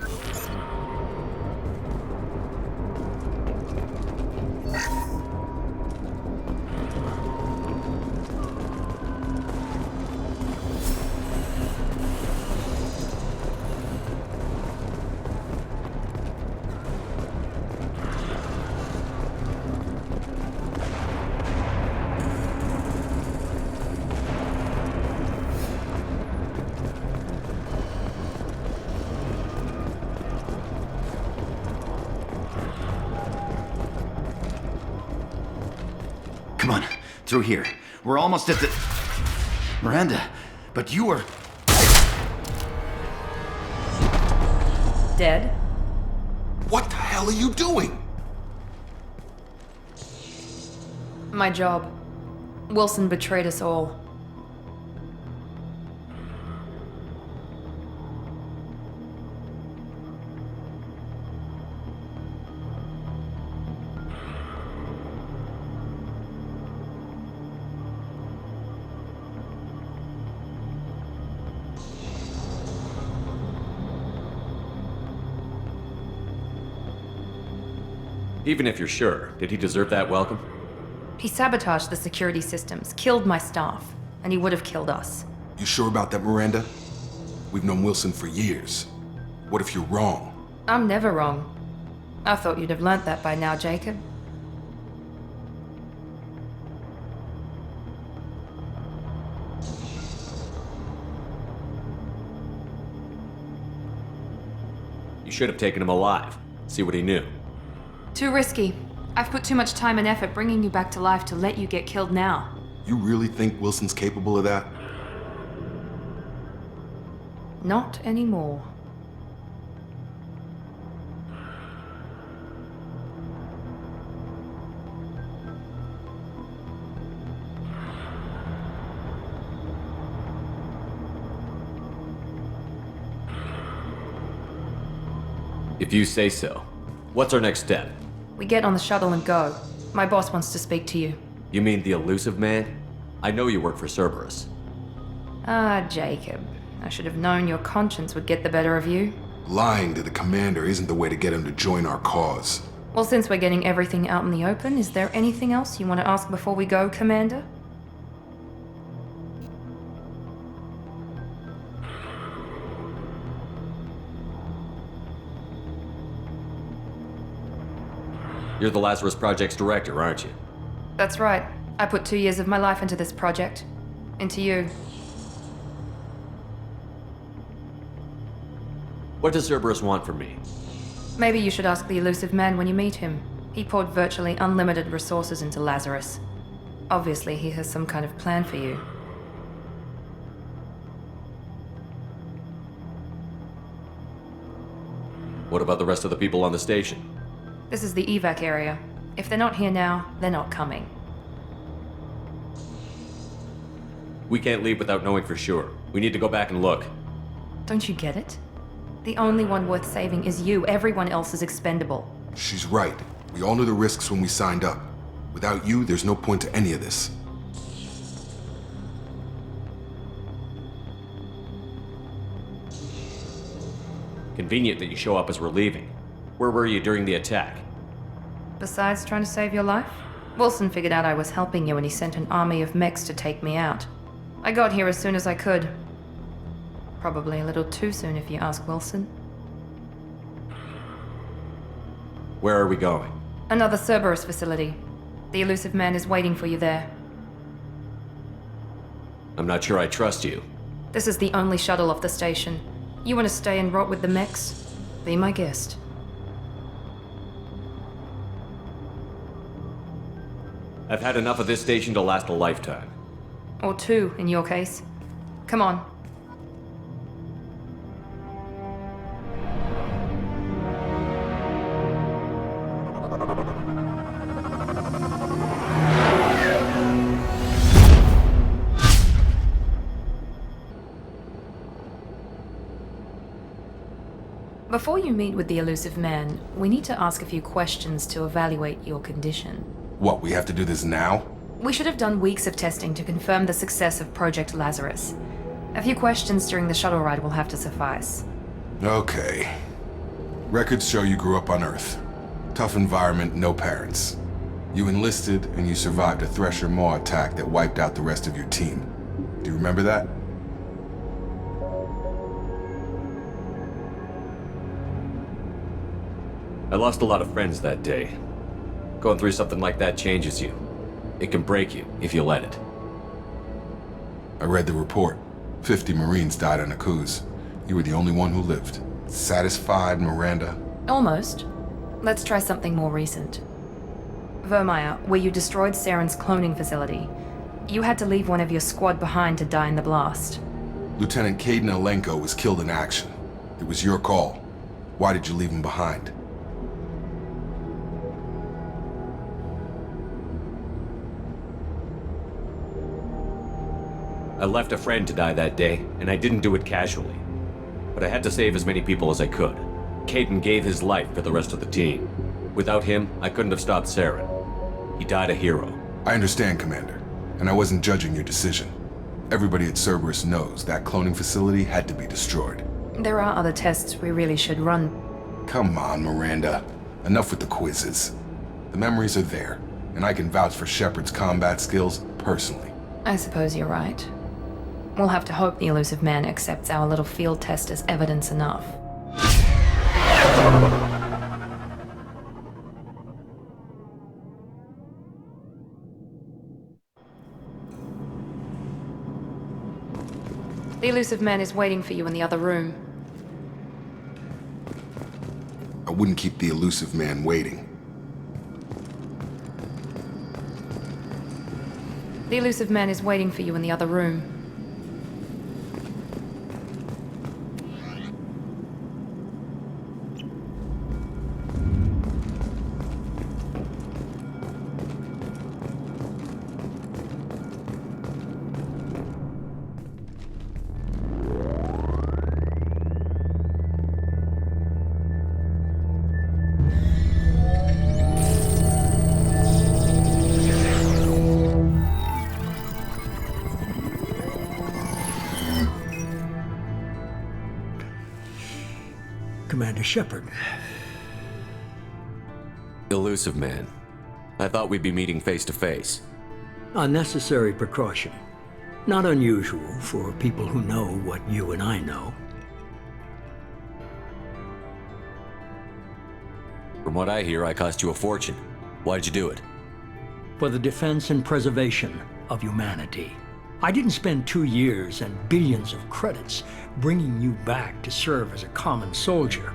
Come on, through here. We're almost at the... Miranda, but you were... Dead? What the hell are you doing? My job. Wilson betrayed us all. Even if you're sure, did he deserve that welcome? He sabotaged the security systems, killed my staff, and he would have killed us. You sure about that, Miranda? We've known Wilson for years. What if you're wrong? I'm never wrong. I thought you'd have learnt that by now, Jacob. You should have taken him alive. See what he knew. Too risky. I've put too much time and effort bringing you back to life to let you get killed now. You really think Wilson's capable of that? Not anymore. If you say so. What's our next step? We get on the shuttle and go. My boss wants to speak to you. You mean the elusive man? I know you work for Cerberus. Ah, Jacob. I should have known your conscience would get the better of you. Lying to the commander isn't the way to get him to join our cause. Well, since we're getting everything out in the open, is there anything else you want to ask before we go, Commander? You're the Lazarus Project's director, aren't you? That's right. I put 2 years of my life into this project. Into you. What does Cerberus want from me? Maybe you should ask the elusive man when you meet him. He poured virtually unlimited resources into Lazarus. Obviously, he has some kind of plan for you. What about the rest of the people on the station? This is the evac area. If they're not here now, they're not coming. We can't leave without knowing for sure. We need to go back and look. Don't you get it? The only one worth saving is you. Everyone else is expendable. She's right. We all knew the risks when we signed up. Without you, there's no point to any of this. Convenient that you show up as we're leaving. Where were you during the attack? Besides trying to save your life, Wilson figured out I was helping you and he sent an army of mechs to take me out. I got here as soon as I could. Probably a little too soon if you ask Wilson. Where are we going? Another Cerberus facility. The elusive man is waiting for you there. I'm not sure I trust you. This is the only shuttle off the station. You want to stay and rot with the mechs? Be my guest. I've had enough of this station to last a lifetime. Or 2, in your case. Come on. Before you meet with the elusive man, we need to ask a few questions to evaluate your condition. What, we have to do this now? We should have done weeks of testing to confirm the success of Project Lazarus. A few questions during the shuttle ride will have to suffice. Okay. Records show you grew up on Earth. Tough environment, no parents. You enlisted and you survived a Thresher Maw attack that wiped out the rest of your team. Do you remember that? I lost a lot of friends that day. Going through something like that changes you. It can break you if you let it. I read the report. 50 Marines died on a cruise. You were the only one who lived. Satisfied, Miranda? Almost. Let's try something more recent. Vermeer, where you destroyed Saren's cloning facility. You had to leave one of your squad behind to die in the blast. Lieutenant Caden Alenko was killed in action. It was your call. Why did you leave him behind? I left a friend to die that day, and I didn't do it casually. But I had to save as many people as I could. Caden gave his life for the rest of the team. Without him, I couldn't have stopped Saren. He died a hero. I understand, Commander, and I wasn't judging your decision. Everybody at Cerberus knows that cloning facility had to be destroyed. There are other tests we really should run. Come on, Miranda. Enough with the quizzes. The memories are there, and I can vouch for Shepard's combat skills personally. I suppose you're right. We'll have to hope the elusive man accepts our little field test as evidence enough. The elusive man is waiting for you in the other room. I wouldn't keep the elusive man waiting. The elusive man is waiting for you in the other room. Commander Shepard. Elusive man. I thought we'd be meeting face to face. A necessary precaution. Not unusual for people who know what you and I know. From what I hear, I cost you a fortune. Why'd you do it? For the defense and preservation of humanity. I didn't spend 2 years and billions of credits bringing you back to serve as a common soldier.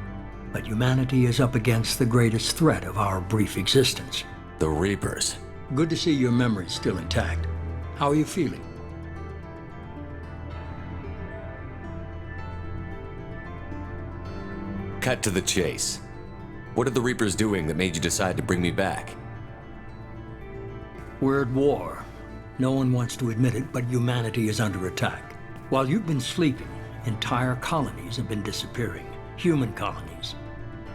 But humanity is up against the greatest threat of our brief existence. The Reapers. Good to see your memory's still intact. How are you feeling? Cut to the chase. What are the Reapers doing that made you decide to bring me back? We're at war. No one wants to admit it, but humanity is under attack. While you've been sleeping, entire colonies have been disappearing. Human colonies.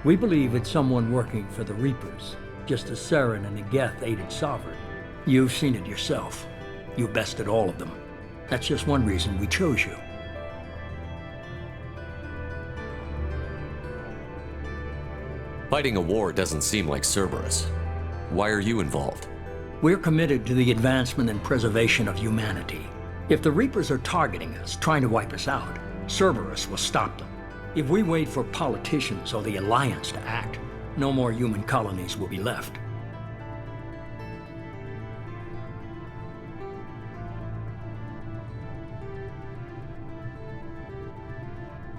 We believe it's someone working for the Reapers, just as Saren and the Geth aided Sovereign. You've seen it yourself. You bested all of them. That's just one reason we chose you. Fighting a war doesn't seem like Cerberus. Why are you involved? We're committed to the advancement and preservation of humanity. If the Reapers are targeting us, trying to wipe us out, Cerberus will stop them. If we wait for politicians or the Alliance to act, no more human colonies will be left.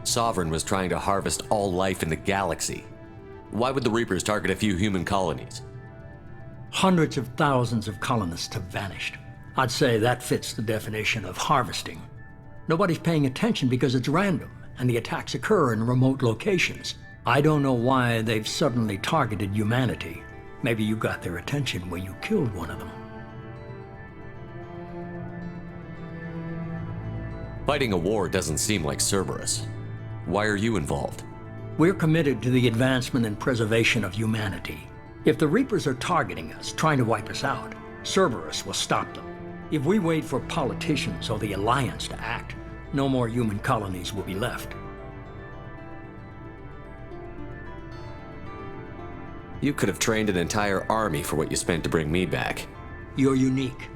Sovereign was trying to harvest all life in the galaxy. Why would the Reapers target a few human colonies? Hundreds of thousands of colonists have vanished. I'd say that fits the definition of harvesting. Nobody's paying attention because it's random, and the attacks occur in remote locations. I don't know why they've suddenly targeted humanity. Maybe you got their attention when you killed one of them. Fighting a war doesn't seem like Cerberus. Why are you involved? We're committed to the advancement and preservation of humanity. If the Reapers are targeting us, trying to wipe us out, Cerberus will stop them. If we wait for politicians or the Alliance to act, no more human colonies will be left. You could have trained an entire army for what you spent to bring me back. You're unique,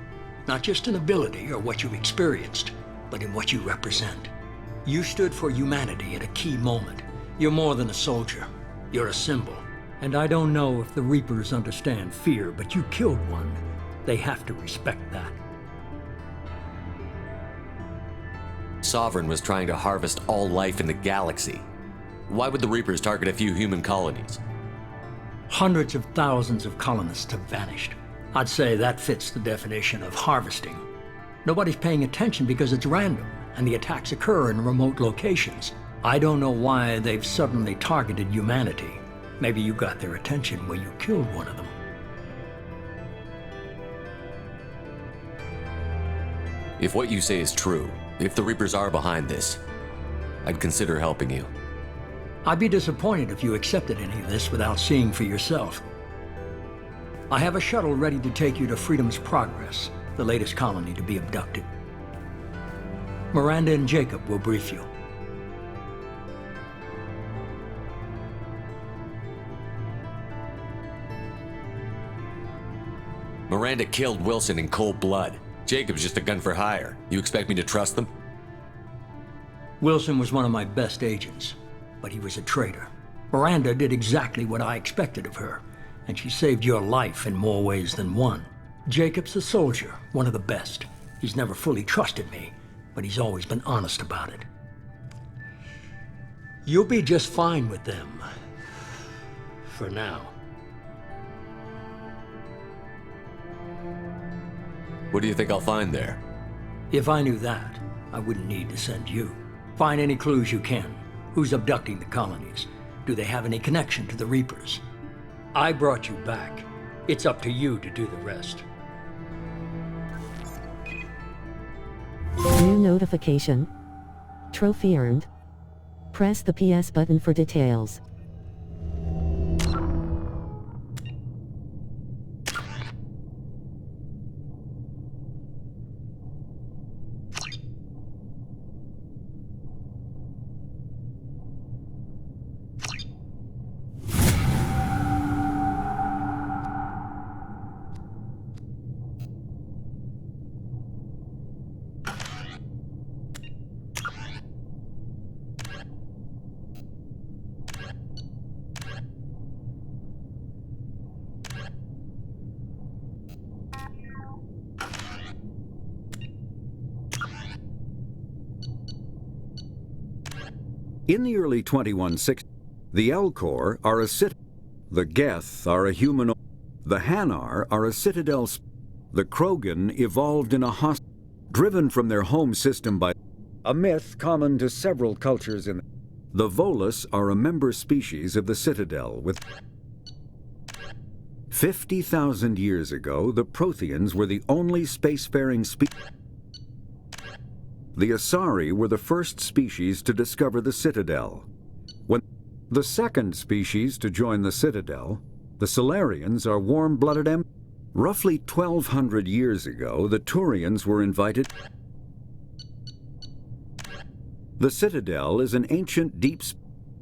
not just in ability or what you've experienced, but in what you represent. You stood for humanity at a key moment. You're more than a soldier. You're a symbol. And I don't know if the Reapers understand fear, but you killed one. They have to respect that. Sovereign was trying to harvest all life in the galaxy. Why would the Reapers target a few human colonies? Hundreds of thousands of colonists have vanished. I'd say that fits the definition of harvesting. Nobody's paying attention because it's random, and the attacks occur in remote locations. I don't know why they've suddenly targeted humanity. Maybe you got their attention when you killed one of them. If what you say is true, if the Reapers are behind this, I'd consider helping you. I'd be disappointed if you accepted any of this without seeing for yourself. I have a shuttle ready to take you to Freedom's Progress, the latest colony to be abducted. Miranda and Jacob will brief you. Miranda killed Wilson in cold blood. Jacob's just a gun for hire. You expect me to trust them? Wilson was one of my best agents, but he was a traitor. Miranda did exactly what I expected of her, and she saved your life in more ways than one. Jacob's a soldier, one of the best. He's never fully trusted me, but he's always been honest about it. You'll be just fine with them. For now. What do you think I'll find there? If I knew that, I wouldn't need to send you. Find any clues you can. Who's abducting the colonies? Do they have any connection to the Reapers? I brought you back. It's up to you to do the rest. New notification. Trophy earned. Press the PS button for details. In the early 2160s, the Elcor are a the Geth are a humanoid, the Hanar are a citadel, the Krogan evolved in a driven from their home system by a myth common to several cultures in the Volus are a member species of the Citadel with 50,000 years ago, the Protheans were the only spacefaring species. The Asari were the first species to discover the Citadel. When the second species to join the Citadel, the Solarians are warm-blooded Roughly 1,200 years ago, the Turians were invited. The Citadel is an ancient deep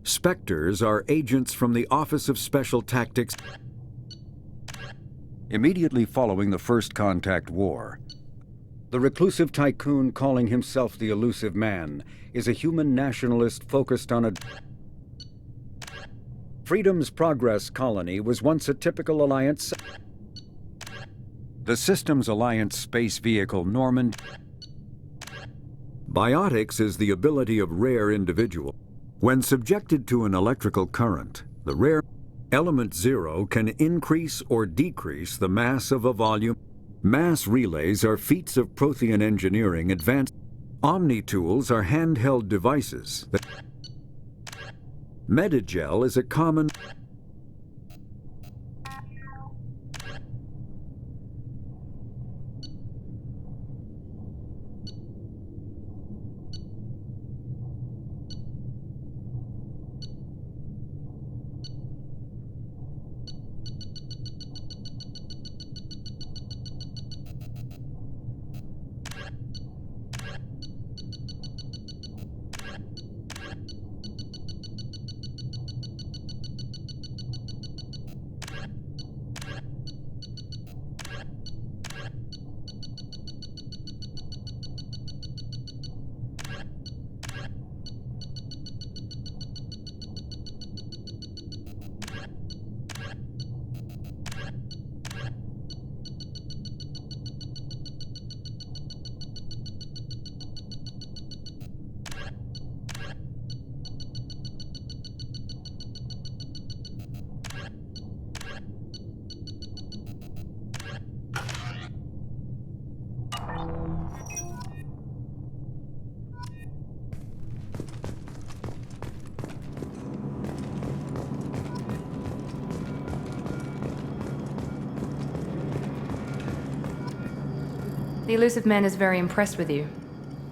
specters are agents from the Office of Special Tactics. Immediately following the First Contact War, the reclusive tycoon calling himself the Elusive Man is a human nationalist focused on a Freedom's Progress colony was once a typical Alliance. The Systems Alliance space vehicle Normand. Biotics is the ability of rare individual. When subjected to an electrical current, the rare element 0 can increase or decrease the mass of a volume. Mass relays are feats of Prothean engineering. Advanced Omni-tools are handheld devices. Medigel is a common The Elusive Man is very impressed with you.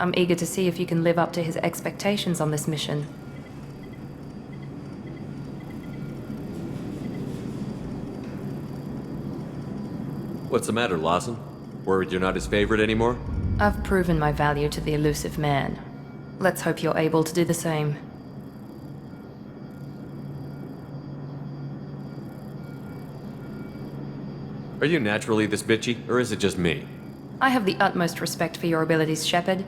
I'm eager to see if you can live up to his expectations on this mission. What's the matter, Lawson? Worried you're not his favorite anymore? I've proven my value to the Elusive Man. Let's hope you're able to do the same. Are you naturally this bitchy, or is it just me? I have the utmost respect for your abilities, Shepard.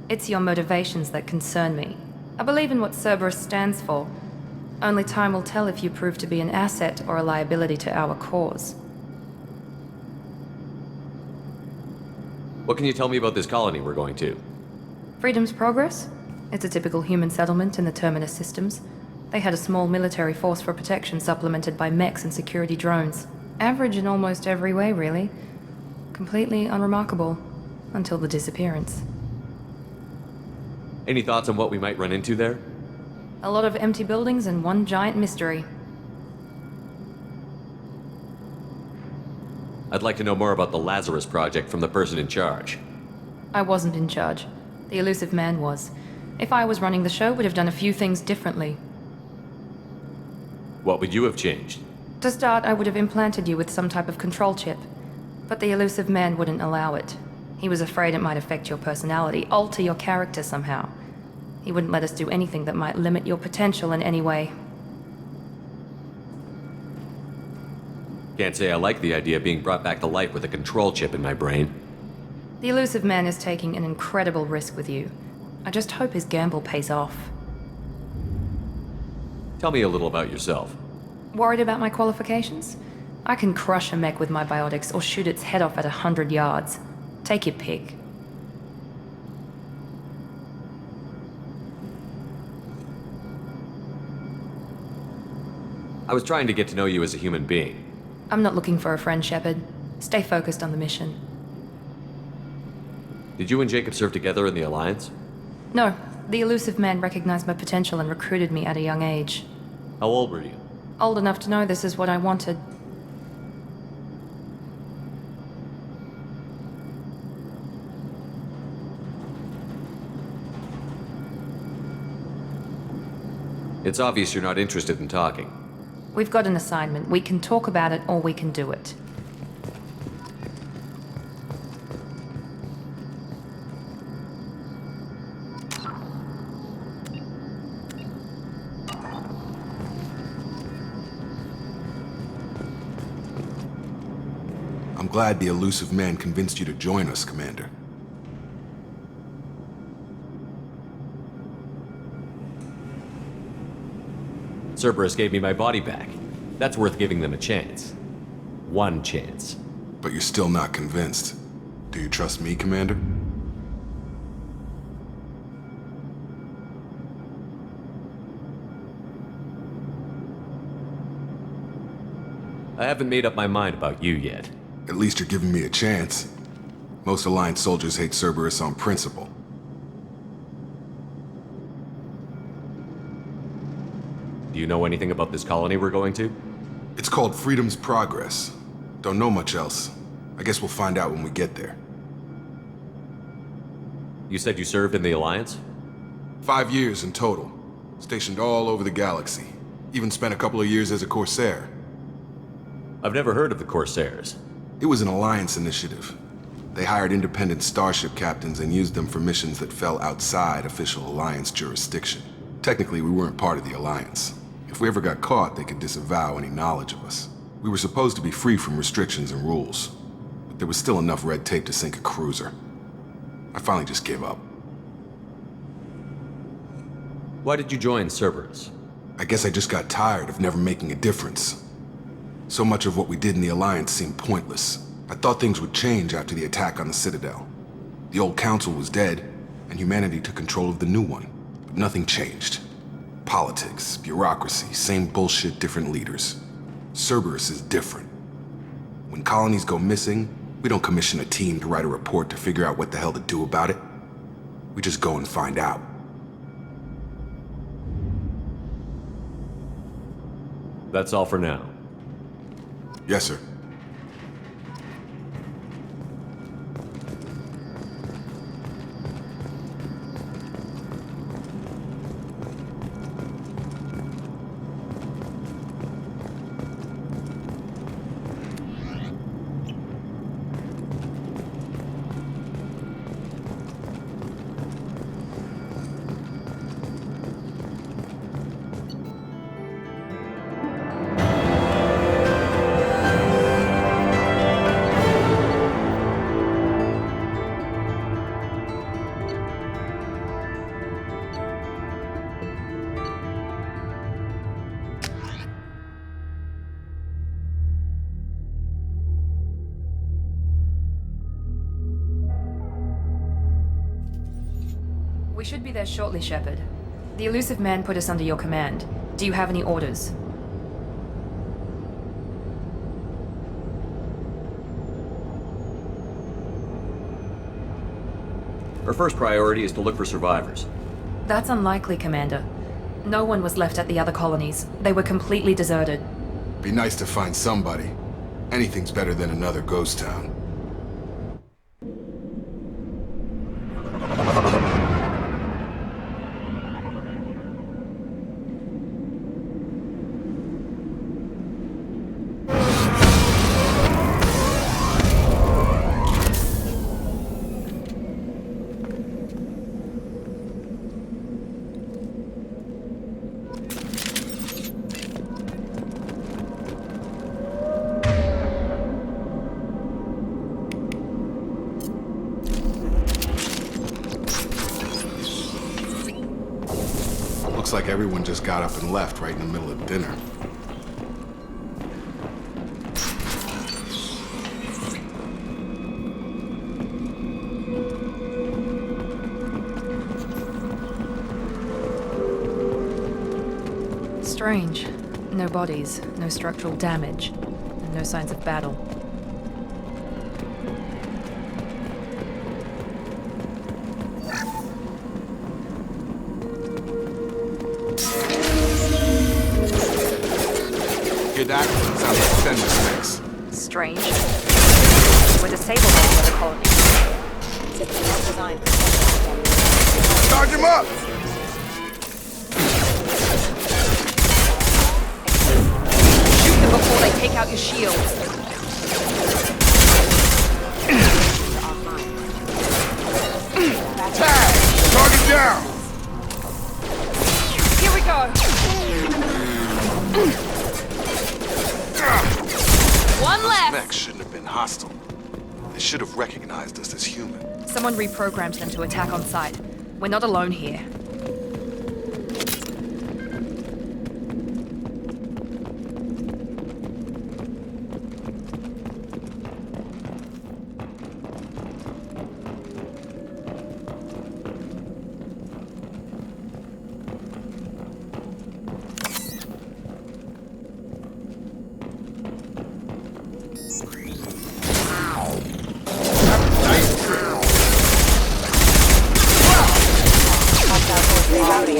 It's your motivations that concern me. I believe in what Cerberus stands for. Only time will tell if you prove to be an asset or a liability to our cause. What can you tell me about this colony we're going to? Freedom's Progress? It's a typical human settlement in the Terminus systems. They had a small military force for protection supplemented by mechs and security drones. Average in almost every way, really. Completely unremarkable. Until the disappearance. Any thoughts on what we might run into there? A lot of empty buildings and one giant mystery. I'd like to know more about the Lazarus Project from the person in charge. I wasn't in charge. The Elusive Man was. If I was running the show, would have done a few things differently. What would you have changed? To start, I would have implanted you with some type of control chip. But the Elusive Man wouldn't allow it. He was afraid it might affect your personality, alter your character somehow. He wouldn't let us do anything that might limit your potential in any way. Can't say I like the idea of being brought back to life with a control chip in my brain. The Elusive Man is taking an incredible risk with you. I just hope his gamble pays off. Tell me a little about yourself. Worried about my qualifications? I can crush a mech with my biotics or shoot its head off at 100 yards. Take your pick. I was trying to get to know you as a human being. I'm not looking for a friend, Shepard. Stay focused on the mission. Did you and Jacob serve together in the Alliance? No, the elusive man recognized my potential and recruited me at a young age. How old were you? Old enough to know this is what I wanted. It's obvious you're not interested in talking. We've got an assignment. We can talk about it or we can do it. I'm glad the elusive man convinced you to join us, Commander. Cerberus gave me my body back. That's worth giving them a chance. One chance. But you're still not convinced. Do you trust me, Commander? I haven't made up my mind about you yet. At least you're giving me a chance. Most Alliance soldiers hate Cerberus on principle. Do you know anything about this colony we're going to? It's called Freedom's Progress. Don't know much else. I guess we'll find out when we get there. You said you served in the Alliance? 5 years in total. Stationed all over the galaxy. Even spent a couple of years as a Corsair. I've never heard of the Corsairs. It was an Alliance initiative. They hired independent starship captains and used them for missions that fell outside official Alliance jurisdiction. Technically, we weren't part of the Alliance. If we ever got caught, they could disavow any knowledge of us. We were supposed to be free from restrictions and rules, but there was still enough red tape to sink a cruiser. I finally just gave up. Why did you join Cerberus? I guess I just got tired of never making a difference. So much of what we did in the Alliance seemed pointless. I thought things would change after the attack on the Citadel. The old council was dead, and humanity took control of the new one. But nothing changed. Politics, bureaucracy, same bullshit, different leaders. Cerberus is different. When colonies go missing, we don't commission a team to write a report to figure out what the hell to do about it. We just go and find out. That's all for now. Yes, sir. We should be there shortly, Shepard. The elusive man put us under your command. Do you have any orders? Our first priority is to look for survivors. That's unlikely, Commander. No one was left at the other colonies. They were completely deserted. Be nice to find somebody. Anything's better than another ghost town. Looks like everyone just got up and left right in the middle of dinner. Strange. No bodies, no structural damage, and no signs of battle. Hear that? Sounds like Fenris mix. Strange. We're disabled all over the colony. Charge him up! Shoot them before they take out your shields. Tag! Target down! Here we go! One left! Mech shouldn't have been hostile. They should have recognized us as human. Someone reprogrammed them to attack on sight. We're not alone here.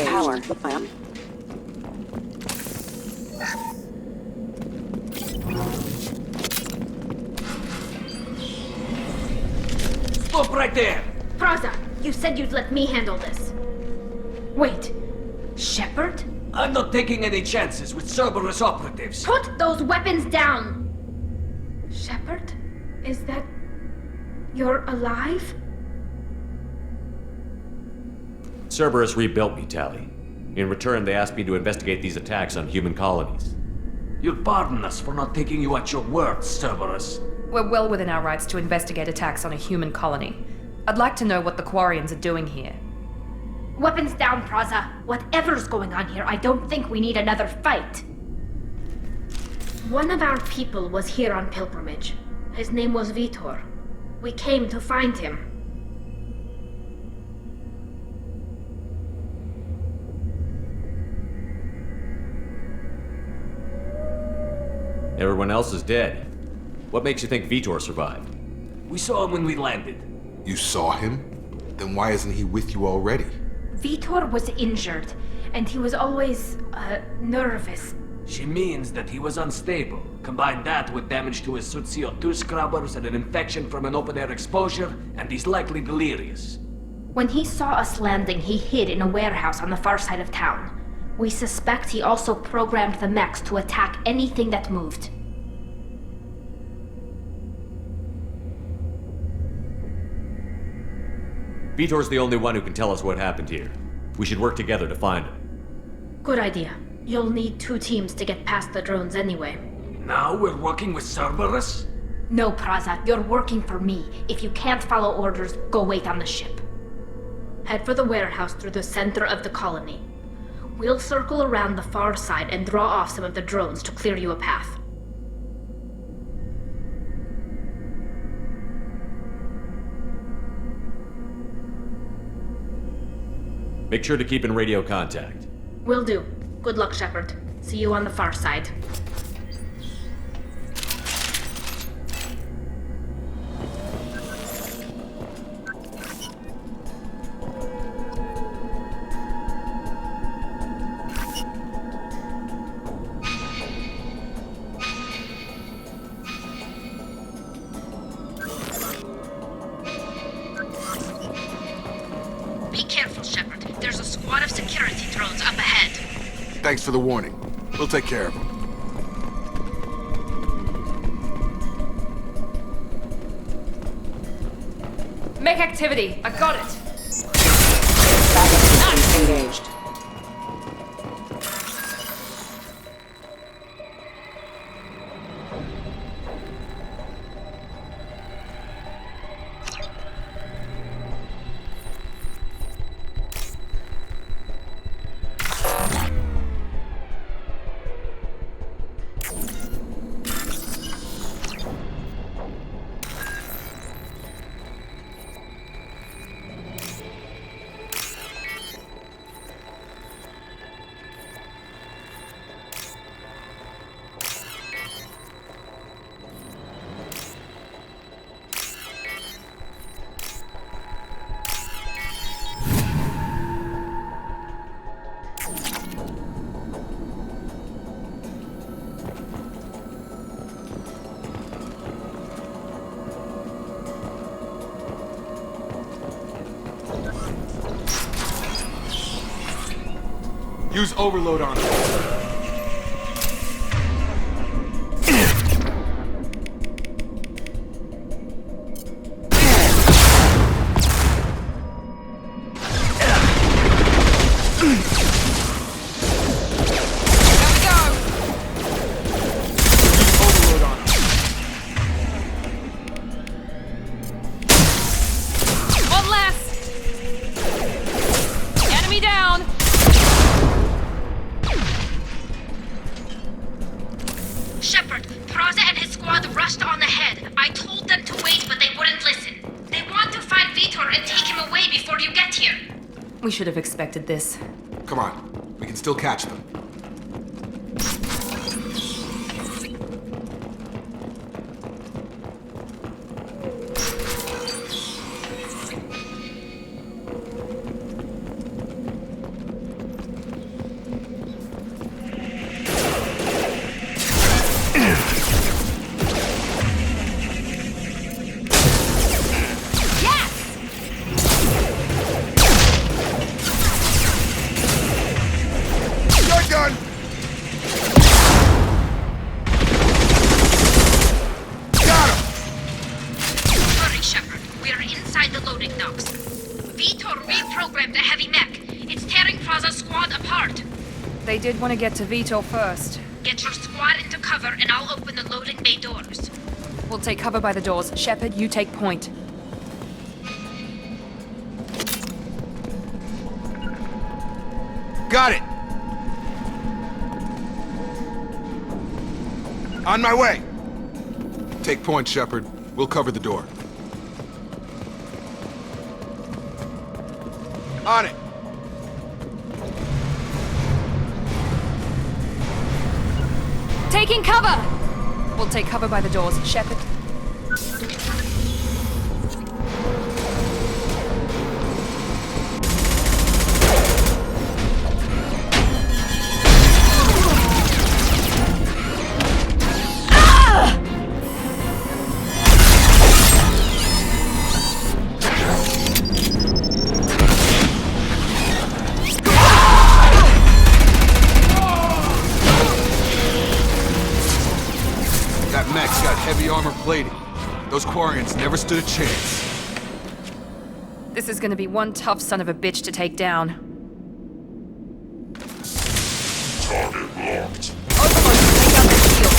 Power. Stop right there! Praza, you said you'd let me handle this. Wait, Shepard? I'm not taking any chances with Cerberus operatives. Put those weapons down! Shepard? Is that... you're alive? Cerberus rebuilt me, Tally. In return, they asked me to investigate these attacks on human colonies. You'll pardon us for not taking you at your word, Cerberus. We're well within our rights to investigate attacks on a human colony. I'd like to know what the Quarians are doing here. Weapons down, Praza. Whatever's going on here, I don't think we need another fight. One of our people was here on pilgrimage. His name was Vitor. We came to find him. Everyone else is dead. What makes you think Vitor survived? We saw him when we landed. You saw him? Then why isn't he with you already? Vitor was injured, and he was always, nervous. She means that he was unstable. Combine that with damage to his suit CO2 scrubbers and an infection from an open-air exposure, and he's likely delirious. When he saw us landing, he hid in a warehouse on the far side of town. We suspect he also programmed the mechs to attack anything that moved. Vitor's the only one who can tell us what happened here. We should work together to find him. Good idea. You'll need 2 teams to get past the drones anyway. Now we're working with Cerberus? No, Praza, you're working for me. If you can't follow orders, go wait on the ship. Head for the warehouse through the center of the colony. We'll circle around the far side and draw off some of the drones to clear you a path. Make sure to keep in radio contact. Will do. Good luck, Shepard. See you on the far side. Be careful, Shepard. There's a squad of security drones up ahead. Thanks for the warning. We'll take care of him. Make activity. I got it. Engaged. Use overload on him. We should have expected this. Come on, we can still catch them. They did want to get to Vito first. Get your squad into cover and I'll open the loading bay doors. We'll take cover by the doors. Shepard, you take point. Got it! On my way! Take point, Shepard. We'll cover the door. On it! Taking cover! We'll take cover by the doors. Shepard. Mech's got heavy armor plating. Those Quarians never stood a chance. This is gonna be one tough son of a bitch to take down. Target locked. Overlord, take out the shield.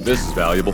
This is valuable.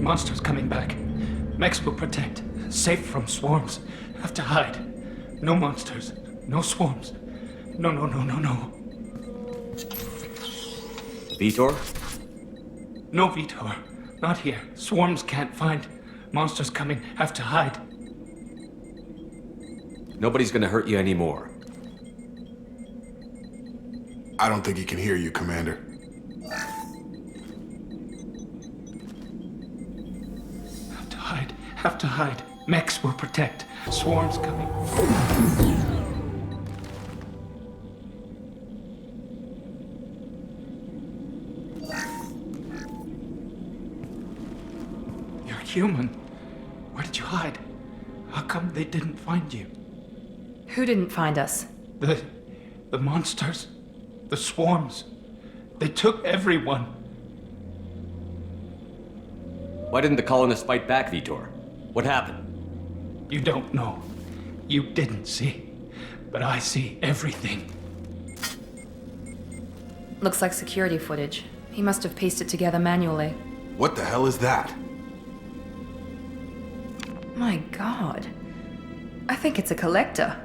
Monster's coming back. Mechs will protect. Safe from swarms. Have to hide. No monsters. No swarms. No. Vitor? No Vitor. Not here. Swarms can't find. Monsters coming. Have to hide. Nobody's gonna hurt you anymore. I don't think he can hear you, Commander. Have to hide. Mechs will protect. Swarms coming. You're human. Where did you hide? How come they didn't find you? Who didn't find us? The monsters. The swarms. They took everyone. Why didn't the colonists fight back, Vitor? What happened? You don't know. You didn't see. But I see everything. Looks like security footage. He must have pieced it together manually. What the hell is that? My God. I think it's a collector.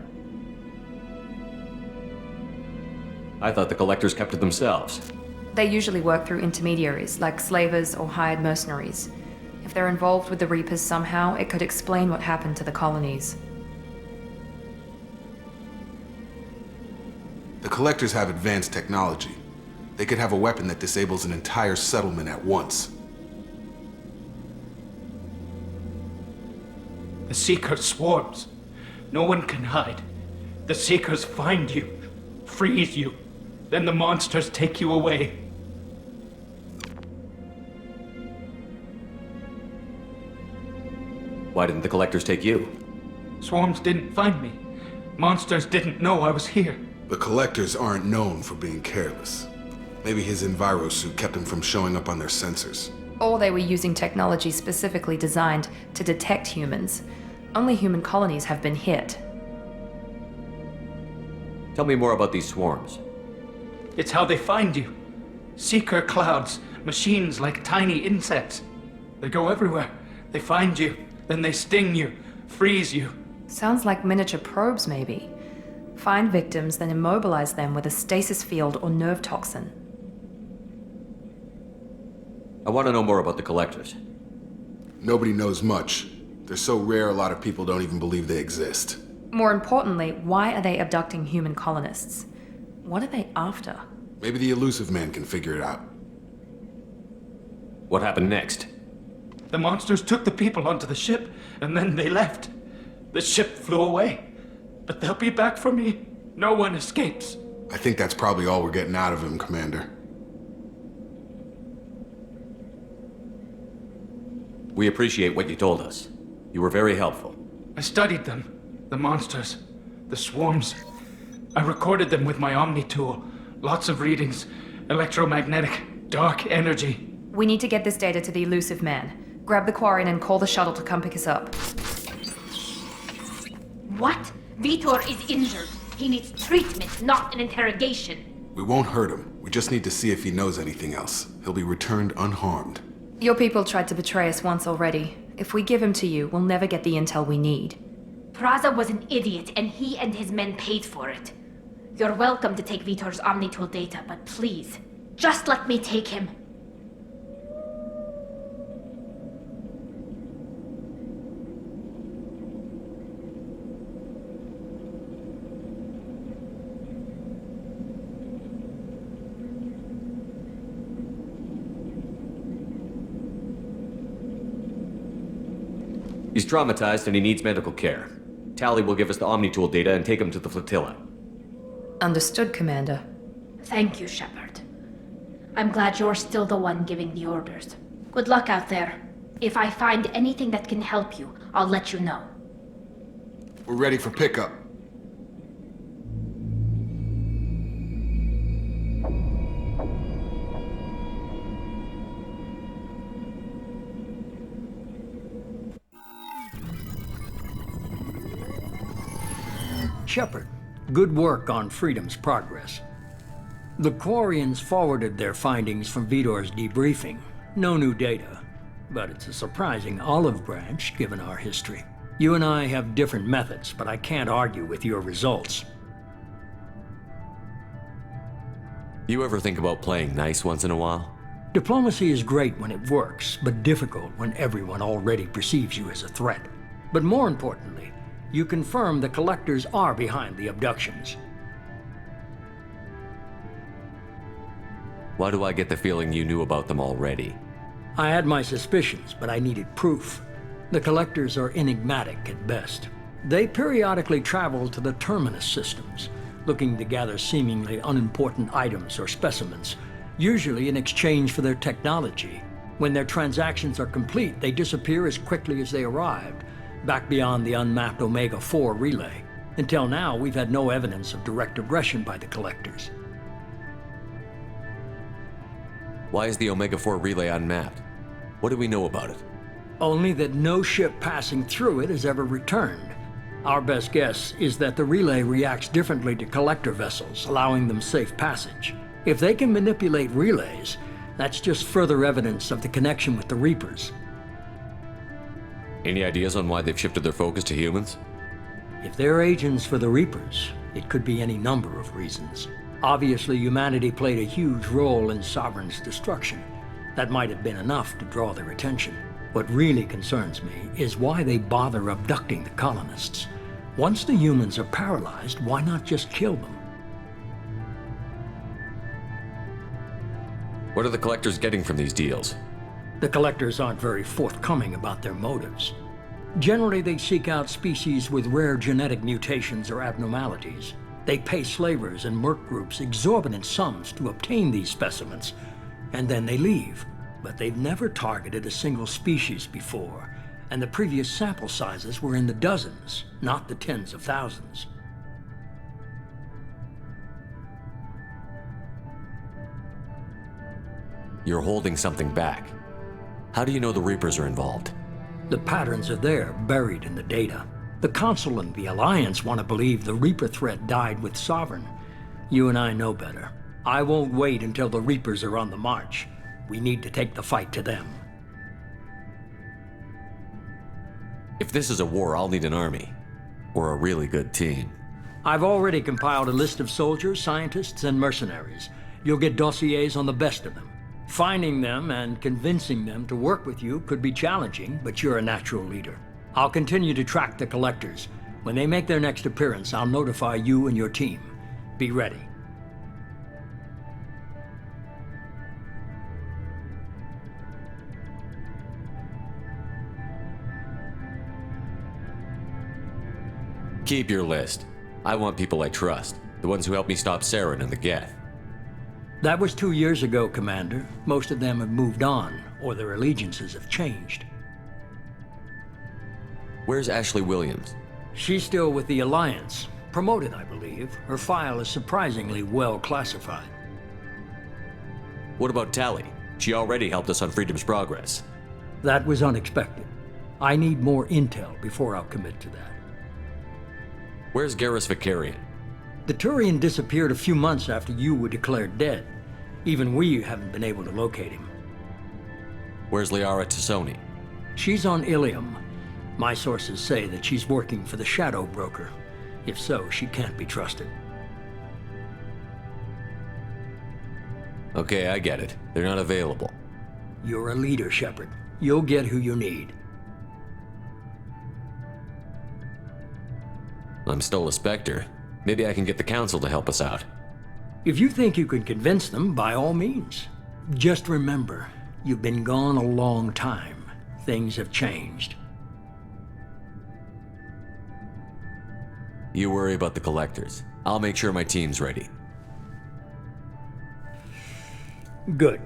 I thought the collectors kept to themselves. They usually work through intermediaries, like slavers or hired mercenaries. If they're involved with the Reapers somehow, it could explain what happened to the colonies. The Collectors have advanced technology. They could have a weapon that disables an entire settlement at once. The Seeker swarms. No one can hide. The Seekers find you, freeze you, then the monsters take you away. Why didn't the collectors take you? Swarms didn't find me. Monsters didn't know I was here. The Collectors aren't known for being careless. Maybe his Enviro suit kept him from showing up on their sensors. Or they were using technology specifically designed to detect humans. Only human colonies have been hit. Tell me more about these swarms. It's how they find you. Seeker clouds, machines like tiny insects. They go everywhere. They find you, then they sting you, freeze you. Sounds like miniature probes, maybe. Find victims, then immobilize them with a stasis field or nerve toxin. I want to know more about the collectors. Nobody knows much. They're so rare a lot of people don't even believe they exist. More importantly, why are they abducting human colonists? What are they after? Maybe the Elusive Man can figure it out. What happened next? The monsters took the people onto the ship, and then they left. The ship flew away. But they'll be back for me. No one escapes. I think that's probably all we're getting out of him, Commander. We appreciate what you told us. You were very helpful. I studied them. The monsters. The swarms. I recorded them with my Omni tool. Lots of readings. Electromagnetic. Dark energy. We need to get this data to the Elusive Man. Grab the Quarian and call the shuttle to come pick us up. What? Vitor is injured. He needs treatment, not an interrogation. We won't hurt him. We just need to see if he knows anything else. He'll be returned unharmed. Your people tried to betray us once already. If we give him to you, we'll never get the intel we need. Praza was an idiot, and he and his men paid for it. You're welcome to take Vitor's Omnitool data, but please, just let me take him. He's traumatized and he needs medical care. Tally will give us the Omnitool data and take him to the flotilla. Understood, Commander. Thank you, Shepard. I'm glad you're still the one giving the orders. Good luck out there. If I find anything that can help you, I'll let you know. We're ready for pickup. Shepard, good work on Freedom's progress. The Quarians forwarded their findings from Vitor's debriefing. No new data. but it's a surprising olive branch given our history. You and I have different methods, but I can't argue with your results. You ever think about playing nice once in a while? Diplomacy is great when it works, but difficult when everyone already perceives you as a threat. But more importantly, you confirm the collectors are behind the abductions. Why do I get the feeling you knew about them already? I had my suspicions, but I needed proof. The collectors are enigmatic at best. They periodically travel to the terminus systems, looking to gather seemingly unimportant items or specimens, usually in exchange for their technology. When their transactions are complete, they disappear as quickly as they arrived, back beyond the unmapped Omega-4 relay. Until now, we've had no evidence of direct aggression by the collectors. Why is the Omega-4 relay unmapped? What do we know about it? Only that no ship passing through it has ever returned. Our best guess is that the relay reacts differently to collector vessels, allowing them safe passage. If they can manipulate relays, that's just further evidence of the connection with the Reapers. Any ideas on why they've shifted their focus to humans? If they're agents for the Reapers, it could be any number of reasons. Obviously, humanity played a huge role in Sovereign's destruction. That might have been enough to draw their attention. What really concerns me is why they bother abducting the colonists. Once the humans are paralyzed, why not just kill them? What are the collectors getting from these deals? The collectors aren't very forthcoming about their motives. Generally, they seek out species with rare genetic mutations or abnormalities. They pay slavers and merc groups exorbitant sums to obtain these specimens, and then they leave. But they've never targeted a single species before, and the previous sample sizes were in the dozens, not the tens of thousands. You're holding something back. How do you know the Reapers are involved? The patterns are there, buried in the data. The Council and the Alliance want to believe the Reaper threat died with Sovereign. You and I know better. I won't wait until the Reapers are on the march. We need to take the fight to them. If this is a war, I'll need an army. Or a really good team. I've already compiled a list of soldiers, scientists, and mercenaries. You'll get dossiers on the best of them. Finding them and convincing them to work with you could be challenging, but you're a natural leader. I'll continue to track the collectors. When they make their next appearance, I'll notify you and your team. Be ready. Keep your list. I want people I trust. The ones who helped me stop Saren and the Geth. That was 2 years ago, Commander. Most of them have moved on, or their allegiances have changed. Where's Ashley Williams? She's still with the Alliance. Promoted, I believe. Her file is surprisingly well classified. What about Tally? She already helped us on Freedom's Progress. That was unexpected. I need more intel before I'll commit to that. Where's Garrus Vicarian? The Turian disappeared a few months after you were declared dead. Even we haven't been able to locate him. Where's Liara Tassoni? She's on Ilium. My sources say that she's working for the Shadow Broker. If so, she can't be trusted. Okay, I get it. They're not available. You're a leader, Shepard. You'll get who you need. I'm still a Spectre. Maybe I can get the Council to help us out. If you think you can convince them, by all means. Just remember, you've been gone a long time. Things have changed. You worry about the collectors. I'll make sure my team's ready. Good.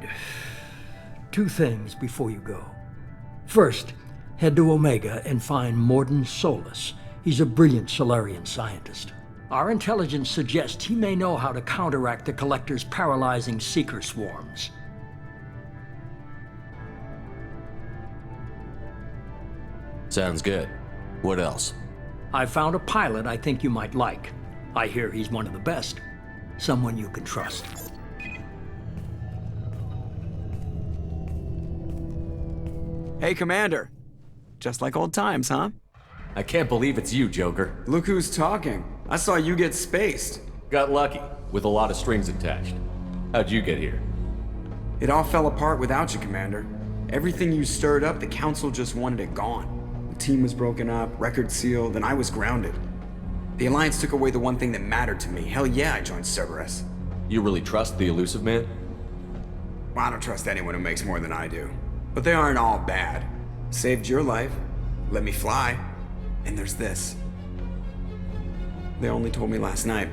2 things before you go. First, head to Omega and find Morden Solus. He's a brilliant Solarian scientist. Our intelligence suggests he may know how to counteract the Collector's paralyzing Seeker swarms. Sounds good. What else? I found a pilot I think you might like. I hear he's one of the best. Someone you can trust. Hey, Commander. Just like old times, huh? I can't believe it's you, Joker. Look who's talking. I saw you get spaced. Got lucky, with a lot of strings attached. How'd you get here? It all fell apart without you, Commander. Everything you stirred up, the Council just wanted it gone. The team was broken up, record sealed, and I was grounded. The Alliance took away the one thing that mattered to me. Hell yeah, I joined Cerberus. You really trust the Elusive Man? Well, I don't trust anyone who makes more than I do. But they aren't all bad. Saved your life, let me fly, and there's this. They only told me last night.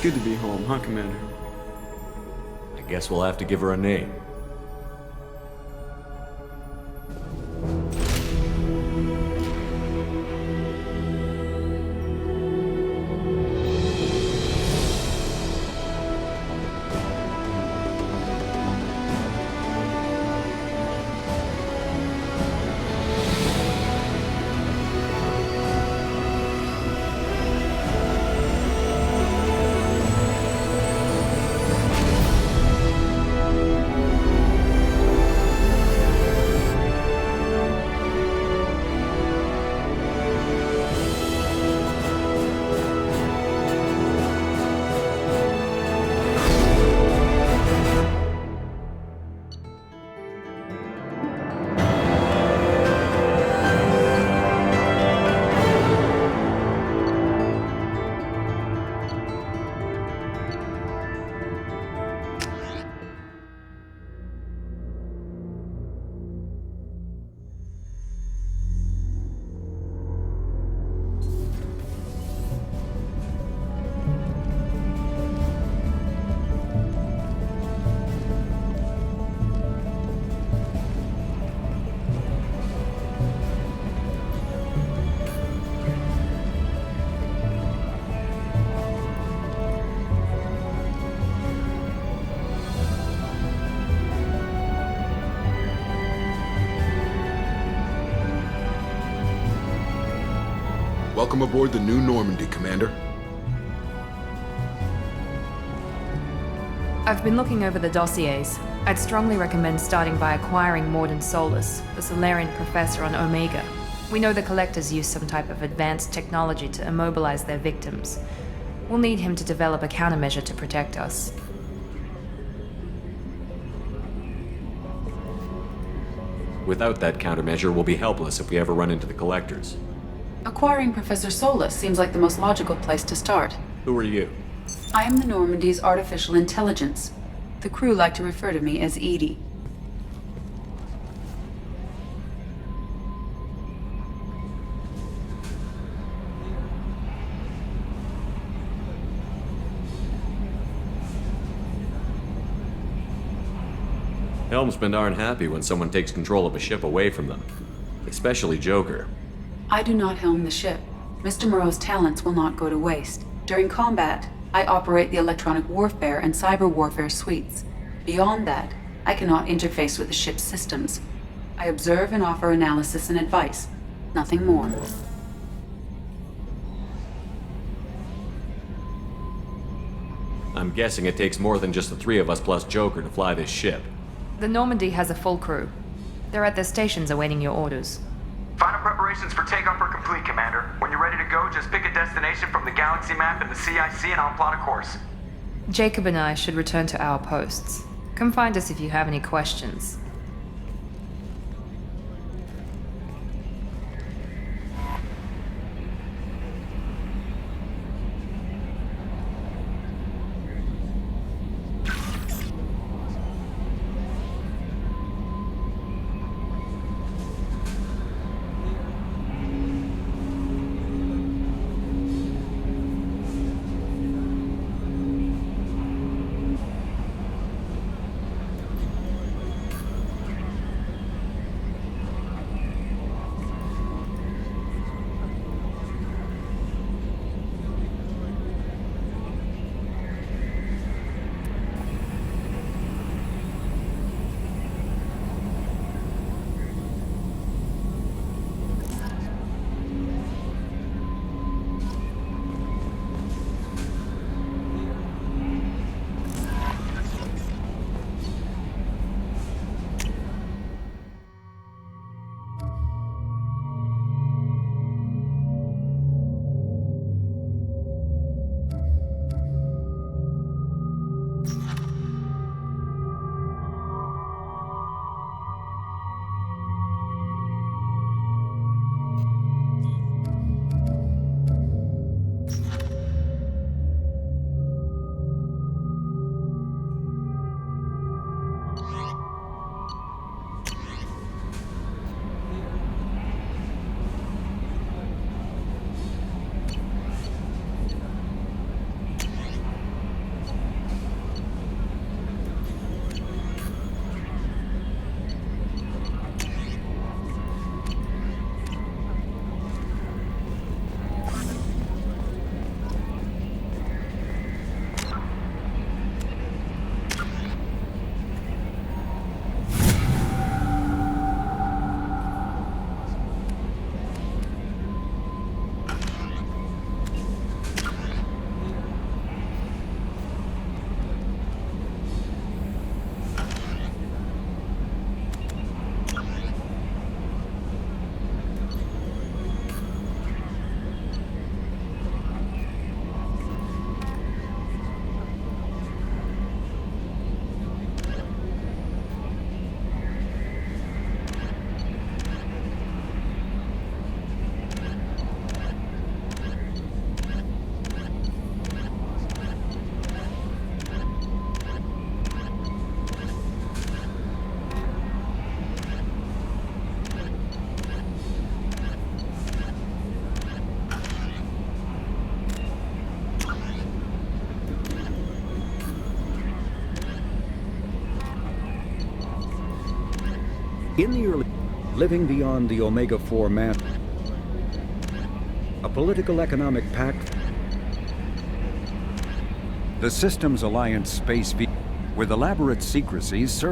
Good to be home, huh, Commander? I guess we'll have to give her a name. Welcome aboard the New Normandy, Commander. I've been looking over the dossiers. I'd strongly recommend starting by acquiring Morden Solus, the Solarian professor on Omega. We know the Collectors use some type of advanced technology to immobilize their victims. We'll need him to develop a countermeasure to protect us. Without that countermeasure, we'll be helpless if we ever run into the Collectors. Acquiring Professor Solus seems like the most logical place to start. Who are you? I am the Normandy's artificial intelligence. The crew like to refer to me as Edie. Helmsmen aren't happy when someone takes control of a ship away from them. Especially Joker. I do not helm the ship. Mr. Moreau's talents will not go to waste. During combat, I operate the electronic warfare and cyber warfare suites. Beyond that, I cannot interface with the ship's systems. I observe and offer analysis and advice. Nothing more. I'm guessing it takes more than just the three of us plus Joker to fly this ship. The Normandy has a full crew. They're at their stations awaiting your orders. Final preparations for takeoff are complete, Commander. When you're ready to go, just pick a destination from the galaxy map in the CIC and I'll plot a course. Jacob and I should return to our posts. Come find us if you have any questions. In the early... living beyond the Omega-4 mass... a political economic pact... the Systems Alliance space... with elaborate secrecies,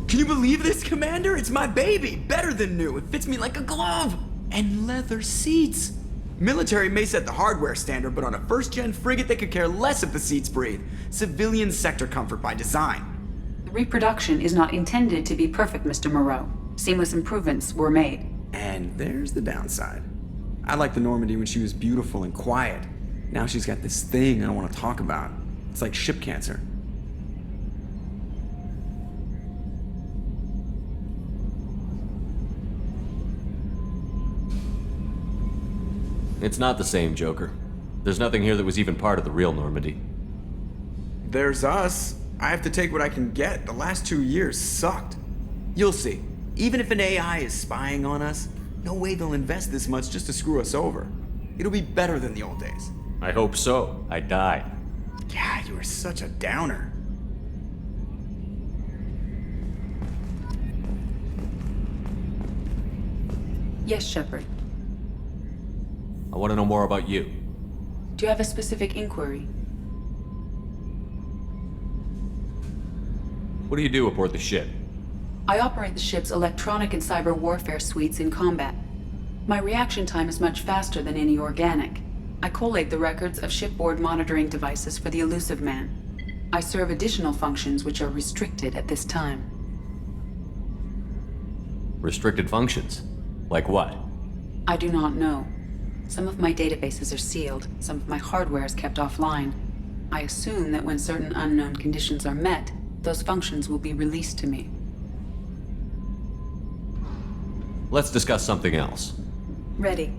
Can you believe this, Commander? It's my baby! Better than new. It fits me like a glove! And leather seats! Military may set the hardware standard, but on a first-gen frigate, they could care less if the seats breathe. Civilian sector comfort by design. The reproduction is not intended to be perfect, Mr. Moreau. Seamless improvements were made. And there's the downside. I liked the Normandy when she was beautiful and quiet. Now she's got this thing I don't want to talk about. It's like ship cancer. It's not the same, Joker. There's nothing here that was even part of the real Normandy. There's us. I have to take what I can get. The last 2 years sucked. You'll see. Even if an AI is spying on us, no way they'll invest this much just to screw us over. It'll be better than the old days. I hope so. I died. God, you are such a downer. Yes, Shepard. I want to know more about you. Do you have a specific inquiry? What do you do aboard the ship? I operate the ship's electronic and cyber warfare suites in combat. My reaction time is much faster than any organic. I collate the records of shipboard monitoring devices for the Elusive Man. I serve additional functions which are restricted at this time. Restricted functions? Like what? I do not know. Some of my databases are sealed, some of my hardware is kept offline. I assume that when certain unknown conditions are met, those functions will be released to me. Let's discuss something else. Ready.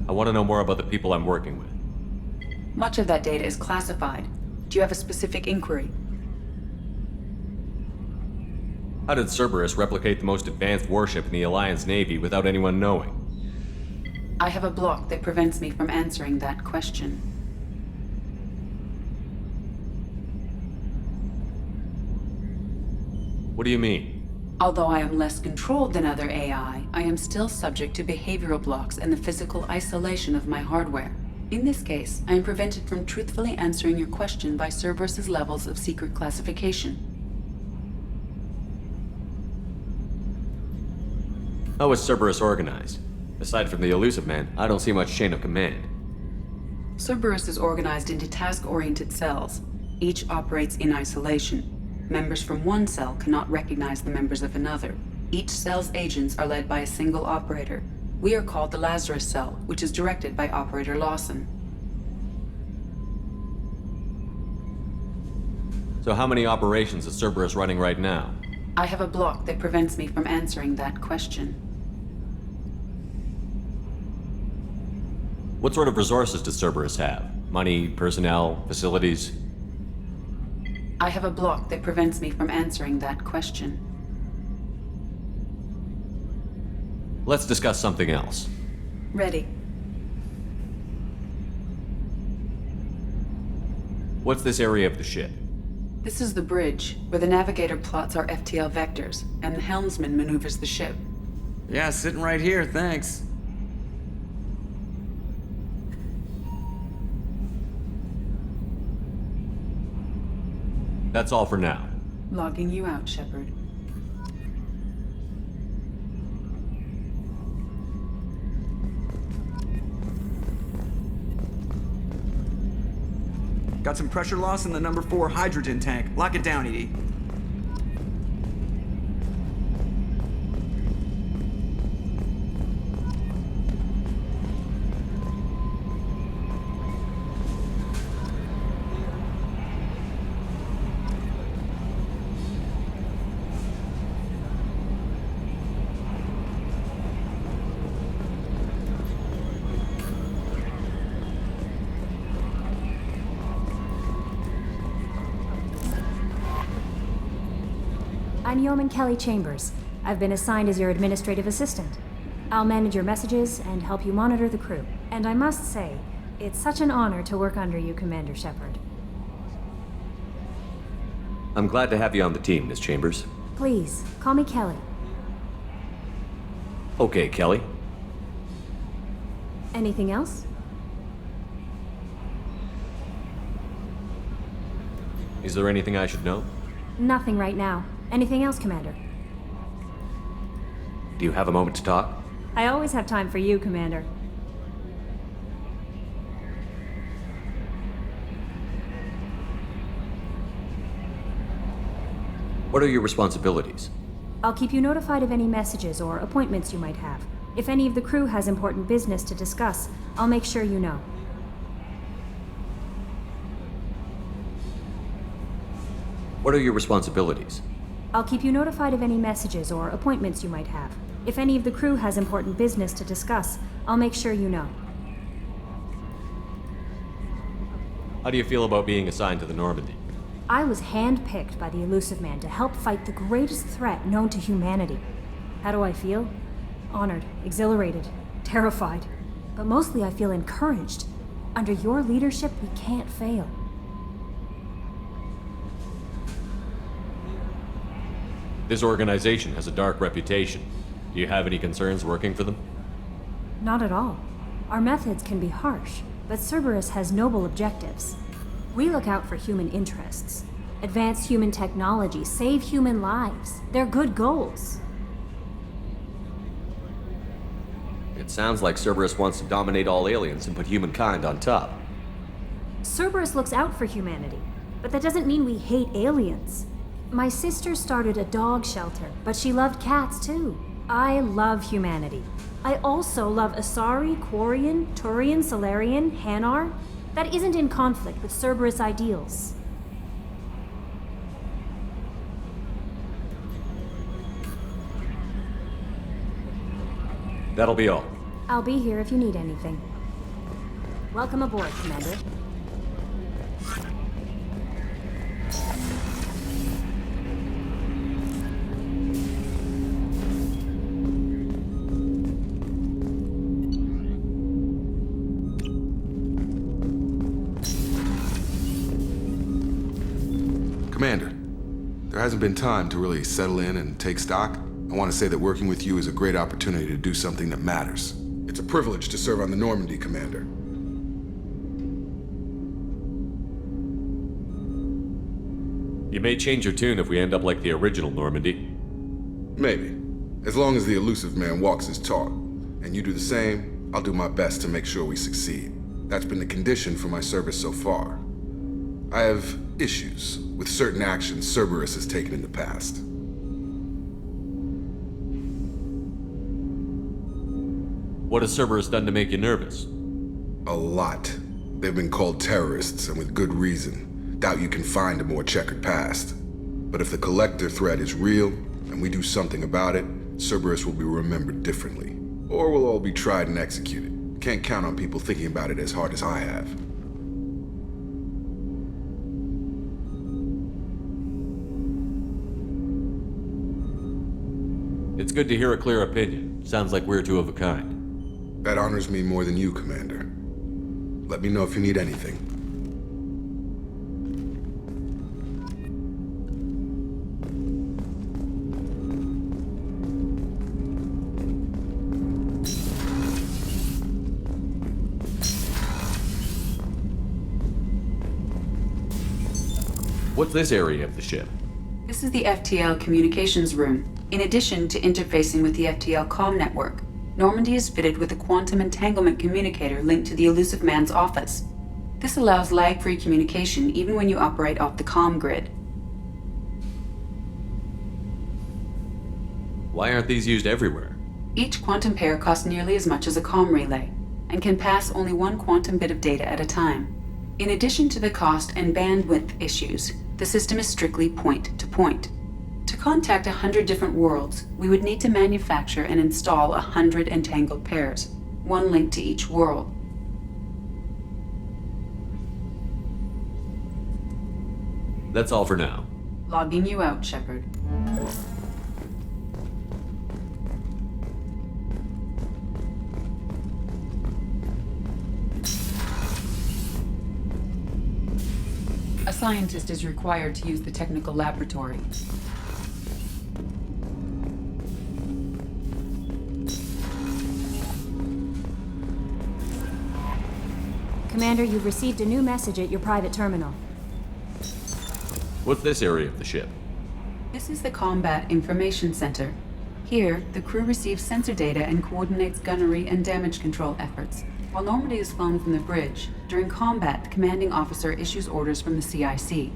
I want to know more about the people I'm working with. Much of that data is classified. Do you have a specific inquiry? How did Cerberus replicate the most advanced warship in the Alliance Navy without anyone knowing? I have a block that prevents me from answering that question. What do you mean? Although I am less controlled than other AI, I am still subject to behavioral blocks and the physical isolation of my hardware. In this case, I am prevented from truthfully answering your question by Cerberus's levels of secret classification. How is Cerberus organized? Aside from the Elusive Man, I don't see much chain of command. Cerberus is organized into task-oriented cells. Each operates in isolation. Members from one cell cannot recognize the members of another. Each cell's agents are led by a single operator. We are called the Lazarus Cell, which is directed by Operator Lawson. So how many operations is Cerberus running right now? I have a block that prevents me from answering that question. What sort of resources does Cerberus have? Money, personnel, facilities? I have a block that prevents me from answering that question. Let's discuss something else. Ready. What's this area of the ship? This is the bridge, where the navigator plots our FTL vectors, and the helmsman maneuvers the ship. Yeah, sitting right here, thanks. That's all for now. Logging you out, Shepard. Got some pressure loss in the number 4 hydrogen tank. Lock it down, ED. I'm Yeoman Kelly Chambers. I've been assigned as your administrative assistant. I'll manage your messages and help you monitor the crew. And I must say, it's such an honor to work under you, Commander Shepard. I'm glad to have you on the team, Miss Chambers. Please, call me Kelly. Okay, Kelly. Anything else? Is there anything I should know? Nothing right now. Anything else, Commander? Do you have a moment to talk? I always have time for you, Commander. What are your responsibilities? I'll keep you notified of any messages or appointments you might have. If any of the crew has important business to discuss, I'll make sure you know. What are your responsibilities? I'll keep you notified of any messages or appointments you might have. If any of the crew has important business to discuss, I'll make sure you know. How do you feel about being assigned to the Normandy? I was handpicked by the Elusive Man to help fight the greatest threat known to humanity. How do I feel? Honored, exhilarated, terrified. But mostly I feel encouraged. Under your leadership, we can't fail. This organization has a dark reputation. Do you have any concerns working for them? Not at all. Our methods can be harsh, but Cerberus has noble objectives. We look out for human interests. Advance human technology, save human lives. They're good goals. It sounds like Cerberus wants to dominate all aliens and put humankind on top. Cerberus looks out for humanity, but that doesn't mean we hate aliens. My sister started a dog shelter, but she loved cats too. I love humanity. I also love Asari, Quarian, Turian, Solarian, Hanar. That isn't in conflict with Cerberus ideals. That'll be all. I'll be here if you need anything. Welcome aboard, Commander. Commander, there hasn't been time to really settle in and take stock. I want to say that working with you is a great opportunity to do something that matters. It's a privilege to serve on the Normandy, Commander. You may change your tune if we end up like the original Normandy. Maybe. As long as the Elusive Man walks his talk, and you do the same, I'll do my best to make sure we succeed. That's been the condition for my service so far. I have issues with certain actions Cerberus has taken in the past. What has Cerberus done to make you nervous? A lot. They've been called terrorists, and with good reason. Doubt you can find a more checkered past. But if the Collector threat is real, and we do something about it, Cerberus will be remembered differently. Or we'll all be tried and executed. Can't count on people thinking about it as hard as I have. It's good to hear a clear opinion. Sounds like we're two of a kind. That honors me more than you, Commander. Let me know if you need anything. What's this area of the ship? This is the FTL communications room. In addition to interfacing with the FTL comm network, Normandy is fitted with a quantum entanglement communicator linked to the Elusive Man's office. This allows lag-free communication even when you operate off the comm grid. Why aren't these used everywhere? Each quantum pair costs nearly as much as a comm relay, and can pass only one quantum bit of data at a time. In addition to the cost and bandwidth issues, the system is strictly point-to-point. To contact 100 different worlds, we would need to manufacture and install 100 entangled pairs, one linked to each world. That's all for now. Logging you out, Shepard. scientist is required to use the technical laboratory. Commander, you've received a new message at your private terminal. What's this area of the ship? This is the Combat Information Center. Here, the crew receives sensor data and coordinates gunnery and damage control efforts. While Normandy is flown from the bridge, during combat, the commanding officer issues orders from the CIC.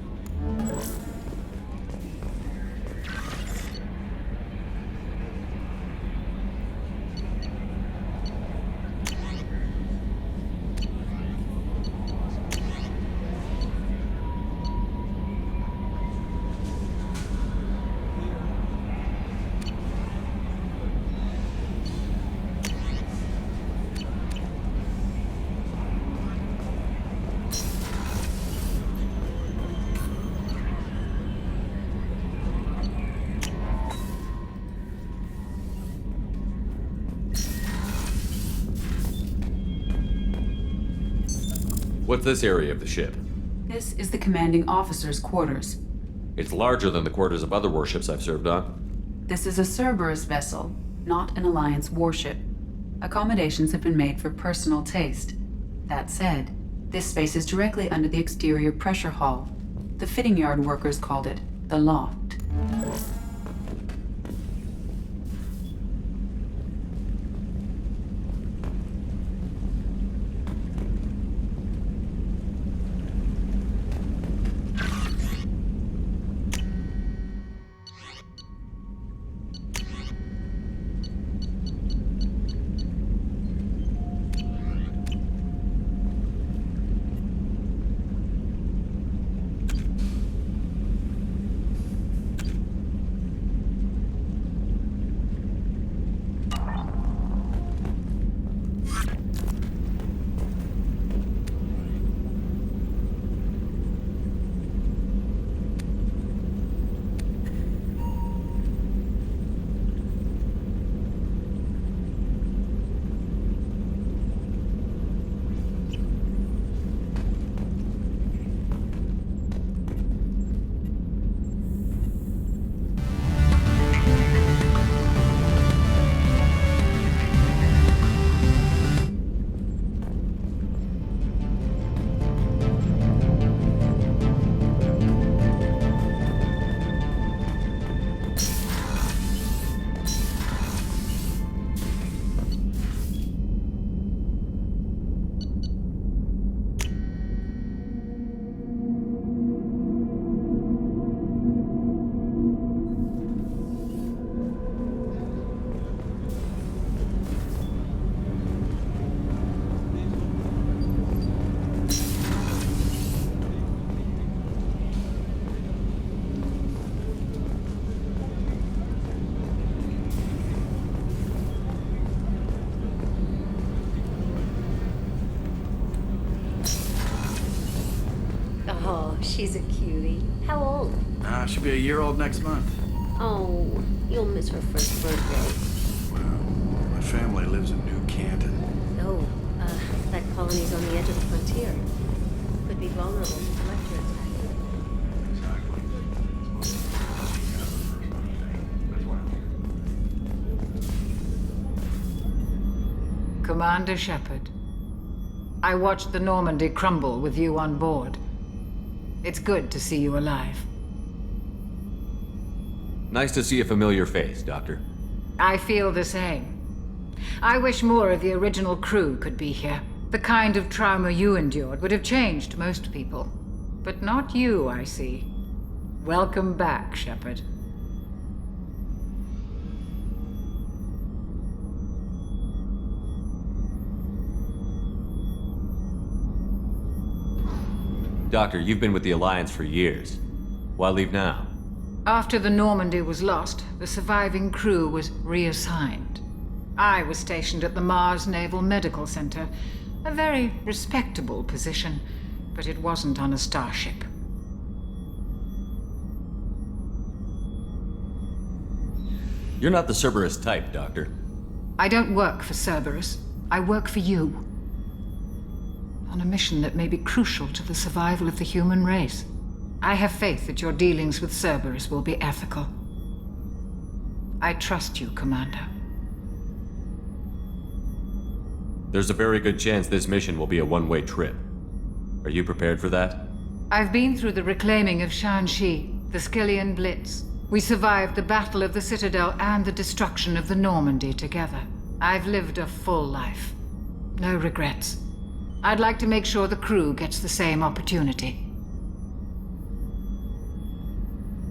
What's this area of the ship? This is the commanding officer's quarters. It's larger than the quarters of other warships I've served on. This is a Cerberus vessel, not an Alliance warship. Accommodations have been made for personal taste. That said, this space is directly under the exterior pressure hull. The fitting yard workers called it the loft. Oh, she's a cutie. How old? She'll be a year old next month. Oh, you'll miss her first birthday. Well, my family lives in New Canton. No, that colony's on the edge of the frontier. Could be vulnerable to collector attack. Commander Shepard, I watched the Normandy crumble with you on board. It's good to see you alive. Nice to see a familiar face, Doctor. I feel the same. I wish more of the original crew could be here. The kind of trauma you endured would have changed most people. But not you, I see. Welcome back, Shepard. Doctor, you've been with the Alliance for years. Why leave now? After the Normandy was lost, the surviving crew was reassigned. I was stationed at the Mars Naval Medical Center, a very respectable position, but it wasn't on a starship. You're not the Cerberus type, Doctor. I don't work for Cerberus. I work for you. On a mission that may be crucial to the survival of the human race. I have faith that your dealings with Cerberus will be ethical. I trust you, Commander. There's a very good chance this mission will be a one-way trip. Are you prepared for that? I've been through the reclaiming of Shanxi, the Skillian Blitz. We survived the Battle of the Citadel and the destruction of the Normandy together. I've lived a full life. No regrets. I'd like to make sure the crew gets the same opportunity.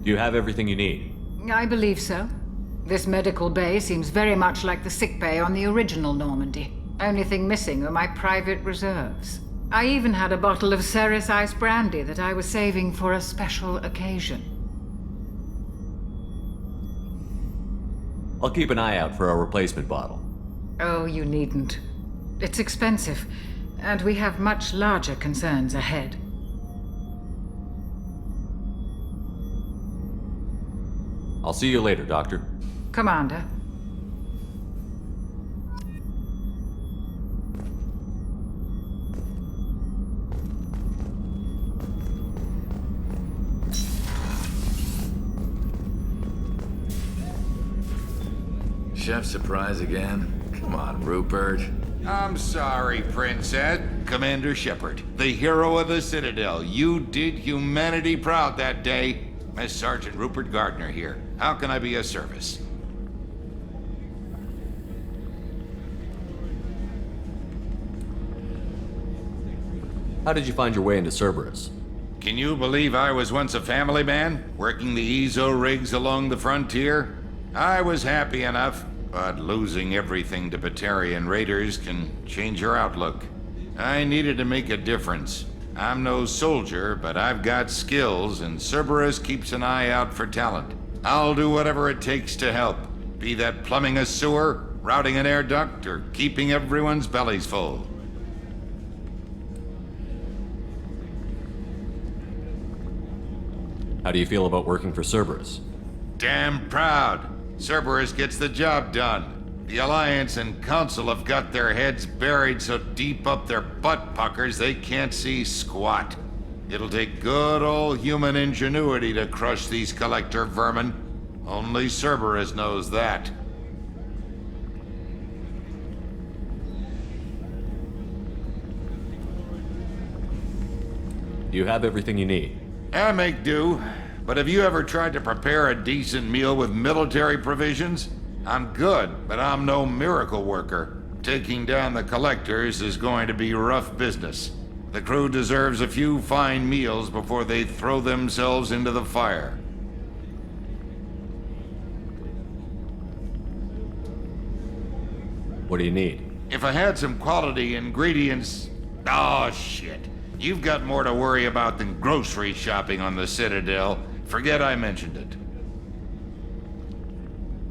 Do you have everything you need? I believe so. This medical bay seems very much like the sick bay on the original Normandy. Only thing missing are my private reserves. I even had a bottle of Ceres Ice brandy that I was saving for a special occasion. I'll keep an eye out for a replacement bottle. Oh, you needn't. It's expensive, and we have much larger concerns ahead. I'll see you later, Doctor. Commander. Chef surprise again? Come on, Rupert. I'm sorry, Princess. Commander Shepard, the hero of the Citadel. You did humanity proud that day. Miss Sergeant Rupert Gardner here. How can I be of service? How did you find your way into Cerberus? Can you believe I was once a family man, working the EZO rigs along the frontier? I was happy enough, but losing everything to Batarian raiders can change your outlook. I needed to make a difference. I'm no soldier, but I've got skills, and Cerberus keeps an eye out for talent. I'll do whatever it takes to help, be that plumbing a sewer, routing an air duct, or keeping everyone's bellies full. How do you feel about working for Cerberus? Damn proud. Cerberus gets the job done. The Alliance and Council have got their heads buried so deep up their butt puckers they can't see squat. It'll take good old human ingenuity to crush these collector vermin. Only Cerberus knows that. Do you have everything you need? I make do. But have you ever tried to prepare a decent meal with military provisions? I'm good, but I'm no miracle worker. Taking down the collectors is going to be rough business. The crew deserves a few fine meals before they throw themselves into the fire. What do you need? If I had some quality ingredients... Oh, shit. You've got more to worry about than grocery shopping on the Citadel. Forget I mentioned it.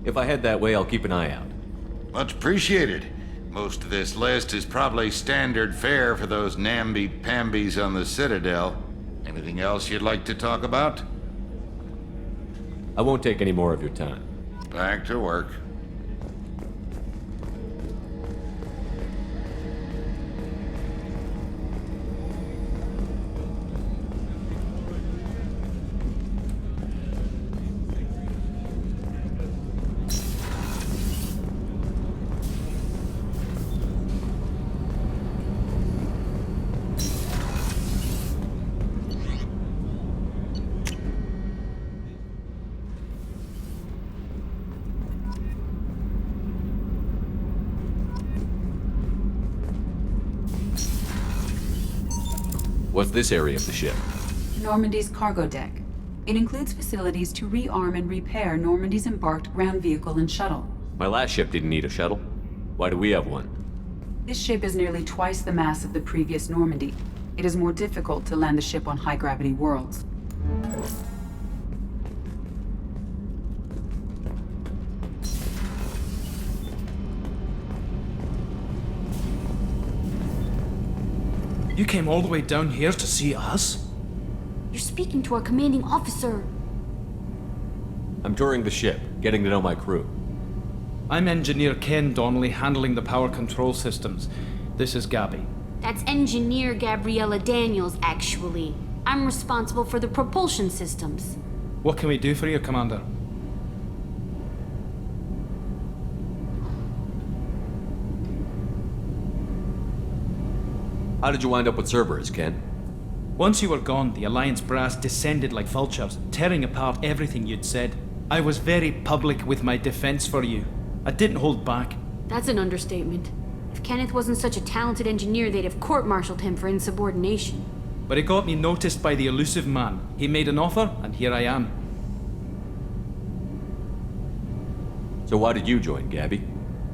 If I head that way, I'll keep an eye out. Much appreciated. Most of this list is probably standard fare for those namby-pambies on the Citadel. Anything else you'd like to talk about? I won't take any more of your time. Back to work. What's this area of the ship? Normandy's cargo deck. It includes facilities to rearm and repair Normandy's embarked ground vehicle and shuttle. My last ship didn't need a shuttle. Why do we have one? This ship is nearly twice the mass of the previous Normandy. It is more difficult to land the ship on high-gravity worlds. You came all the way down here to see us? You're speaking to our commanding officer. I'm touring the ship, getting to know my crew. I'm Engineer Ken Donnelly, handling the power control systems. This is Gabby. That's Engineer Gabriella Daniels, actually. I'm responsible for the propulsion systems. What can we do for you, Commander? How did you wind up with Cerberus, Ken? Once you were gone, the Alliance brass descended like vultures, tearing apart everything you'd said. I was very public with my defense for you. I didn't hold back. That's an understatement. If Kenneth wasn't such a talented engineer, they'd have court-martialed him for insubordination. But it got me noticed by the elusive man. He made an offer, and here I am. So why did you join, Gabby?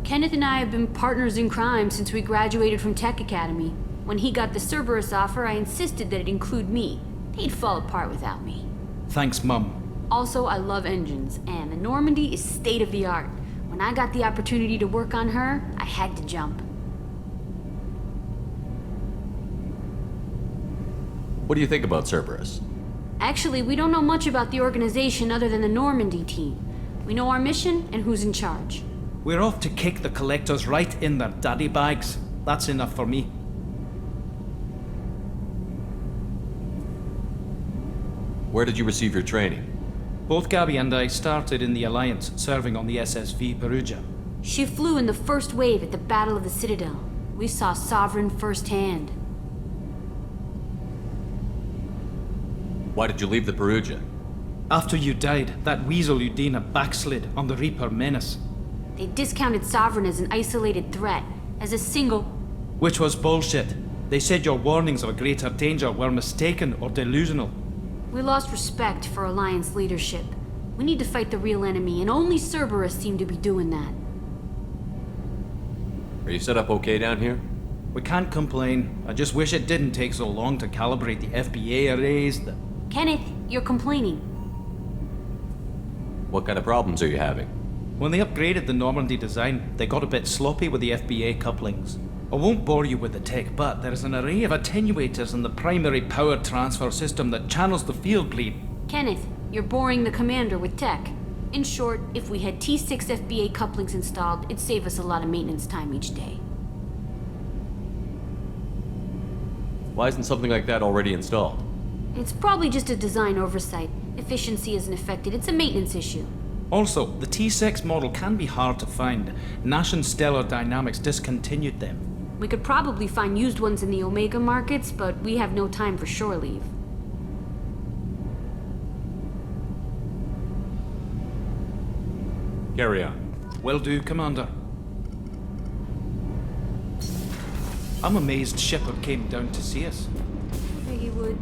Kenneth and I have been partners in crime since we graduated from Tech Academy. When he got the Cerberus offer, I insisted that it include me. He'd fall apart without me. Thanks, Mum. Also, I love engines, and the Normandy is state-of-the-art. When I got the opportunity to work on her, I had to jump. What do you think about Cerberus? Actually, we don't know much about the organization other than the Normandy team. We know our mission and who's in charge. We're off to kick the collectors right in their daddy bags. That's enough for me. Where did you receive your training? Both Gabby and I started in the Alliance, serving on the SSV Perugia. She flew in the first wave at the Battle of the Citadel. We saw Sovereign firsthand. Why did you leave the Perugia? After you died, that weasel Udina backslid on the Reaper menace. They discounted Sovereign as an isolated threat, as a single... Which was bullshit. They said your warnings of a greater danger were mistaken or delusional. We lost respect for Alliance leadership. We need to fight the real enemy, and only Cerberus seemed to be doing that. Are you set up okay down here? We can't complain. I just wish it didn't take so long to calibrate the FBA arrays. Kenneth, you're complaining. What kind of problems are you having? When they upgraded the Normandy design, they got a bit sloppy with the FBA couplings. I won't bore you with the tech, but there is an array of attenuators in the primary power transfer system that channels the field bleed. Kenneth, you're boring the commander with tech. In short, if we had T6 FBA couplings installed, it'd save us a lot of maintenance time each day. Why isn't something like that already installed? It's probably just a design oversight. Efficiency isn't affected, it's a maintenance issue. Also, the T6 model can be hard to find. Nash and Stellar Dynamics discontinued them. We could probably find used ones in the Omega markets, but we have no time for shore leave. Carry on. Will do, Commander. I'm amazed Shepard came down to see us. I think he would.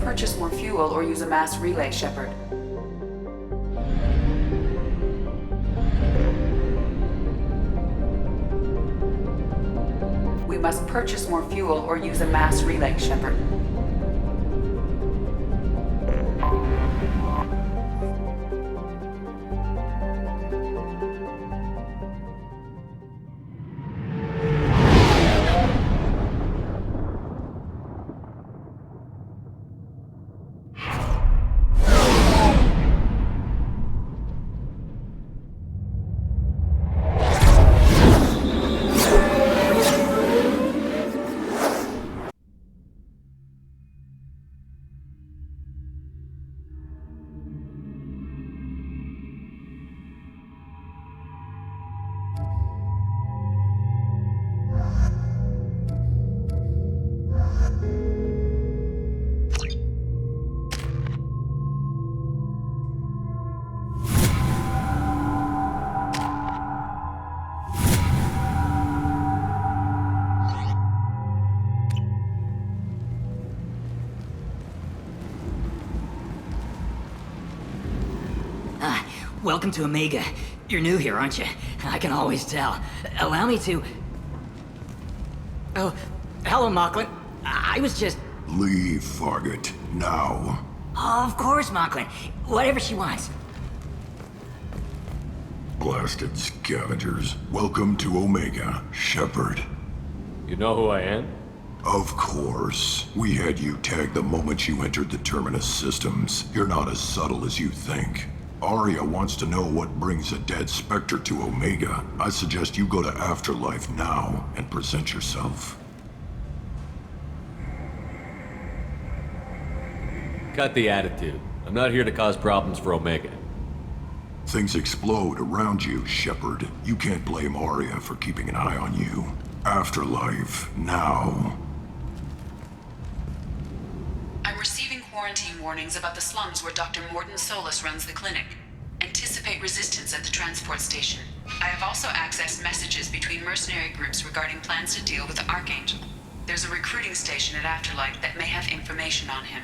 Purchase more fuel or use a mass relay, Shepard. We must purchase more fuel or use a mass relay, Shepard. Welcome to Omega. You're new here, aren't you? I can always tell. Allow me to... Oh, hello, Mocklin. I was just... Leave, Fargate. Now. Of course, Mocklin. Whatever she wants. Blasted scavengers. Welcome to Omega, Shepard. You know who I am? Of course. We had you tagged the moment you entered the Terminus systems. You're not as subtle as you think. Arya wants to know what brings a dead Spectre to Omega. I suggest you go to Afterlife now and present yourself. Cut the attitude. I'm not here to cause problems for Omega. Things explode around you, Shepard. You can't blame Arya for keeping an eye on you. Afterlife, now. I'm receiving quarantine warnings about the slums where Dr. Mordin Solus runs the clinic. Anticipate resistance at the transport station. I have also accessed messages between mercenary groups regarding plans to deal with the Archangel. There's a recruiting station at Afterlife that may have information on him.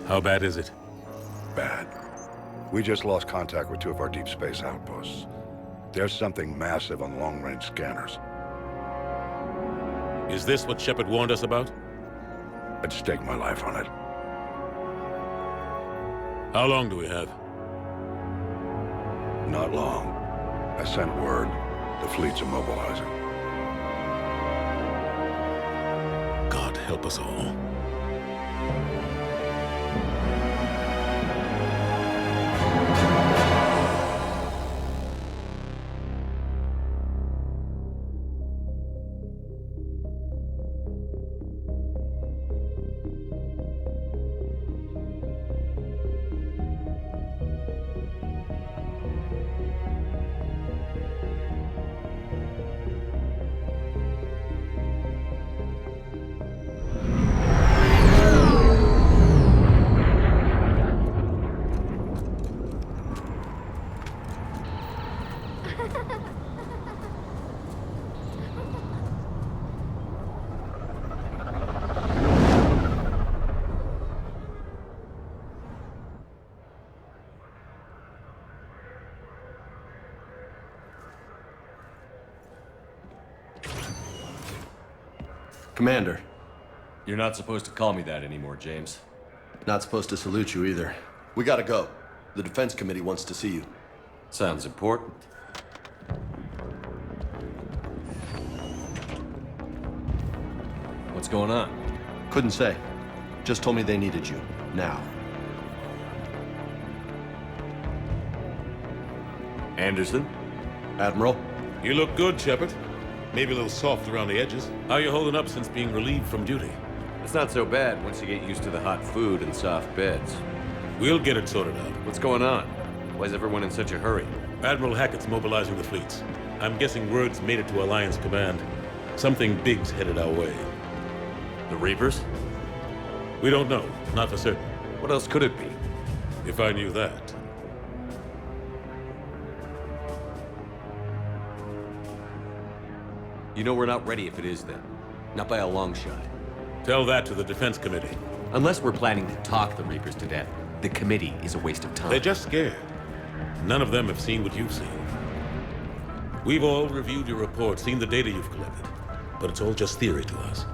How bad is it? Bad. We just lost contact with two of our deep space outposts. There's something massive on long-range scanners. Is this what Shepard warned us about? I'd stake my life on it. How long do we have? Not long. I sent word. The fleet's immobilizing. God help us all. Commander. You're not supposed to call me that anymore, James. Not supposed to salute you either. We gotta go. The Defense Committee wants to see you. Sounds important. What's going on? Couldn't say. Just told me they needed you. Now. Anderson? Admiral? You look good, Shepard. Maybe a little soft around the edges. How you holding up since being relieved from duty? It's not so bad once you get used to the hot food and soft beds. We'll get it sorted out. What's going on? Why is everyone in such a hurry? Admiral Hackett's mobilizing the fleets. I'm guessing word's made it to Alliance Command. Something big's headed our way. The Reapers? We don't know. Not for certain. What else could it be? If I knew that. You know we're not ready if it is then. Not by a long shot. Tell that to the Defense Committee. Unless we're planning to talk the Reapers to death, the committee is a waste of time. They're just scared. None of them have seen what you've seen. We've all reviewed your report, seen the data you've collected. But it's all just theory to us.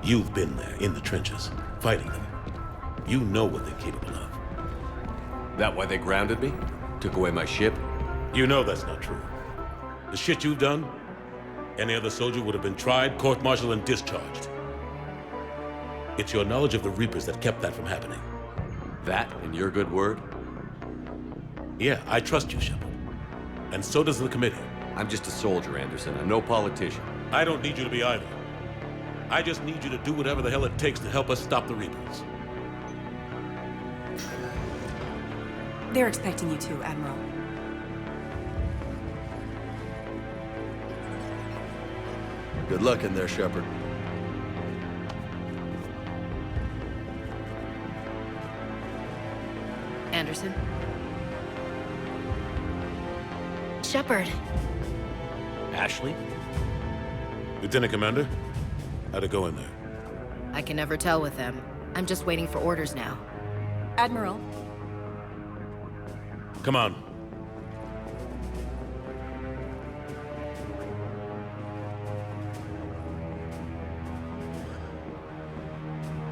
You've been there, in the trenches, fighting them. You know what they're capable of. That why they grounded me? Took away my ship? You know that's not true. The shit you've done, any other soldier would have been tried, court-martialed, and discharged. It's your knowledge of the Reapers that kept that from happening. That and your good word? Yeah, I trust you, Shepard. And so does the committee. I'm just a soldier, Anderson. I'm no politician. I don't need you to be either. I just need you to do whatever the hell it takes to help us stop the Reapers. They're expecting you to, Admiral. Good luck in there, Shepard. Anderson? Shepard. Ashley? Lieutenant Commander, how'd it go in there? I can never tell with them. I'm just waiting for orders now. Admiral. Come on.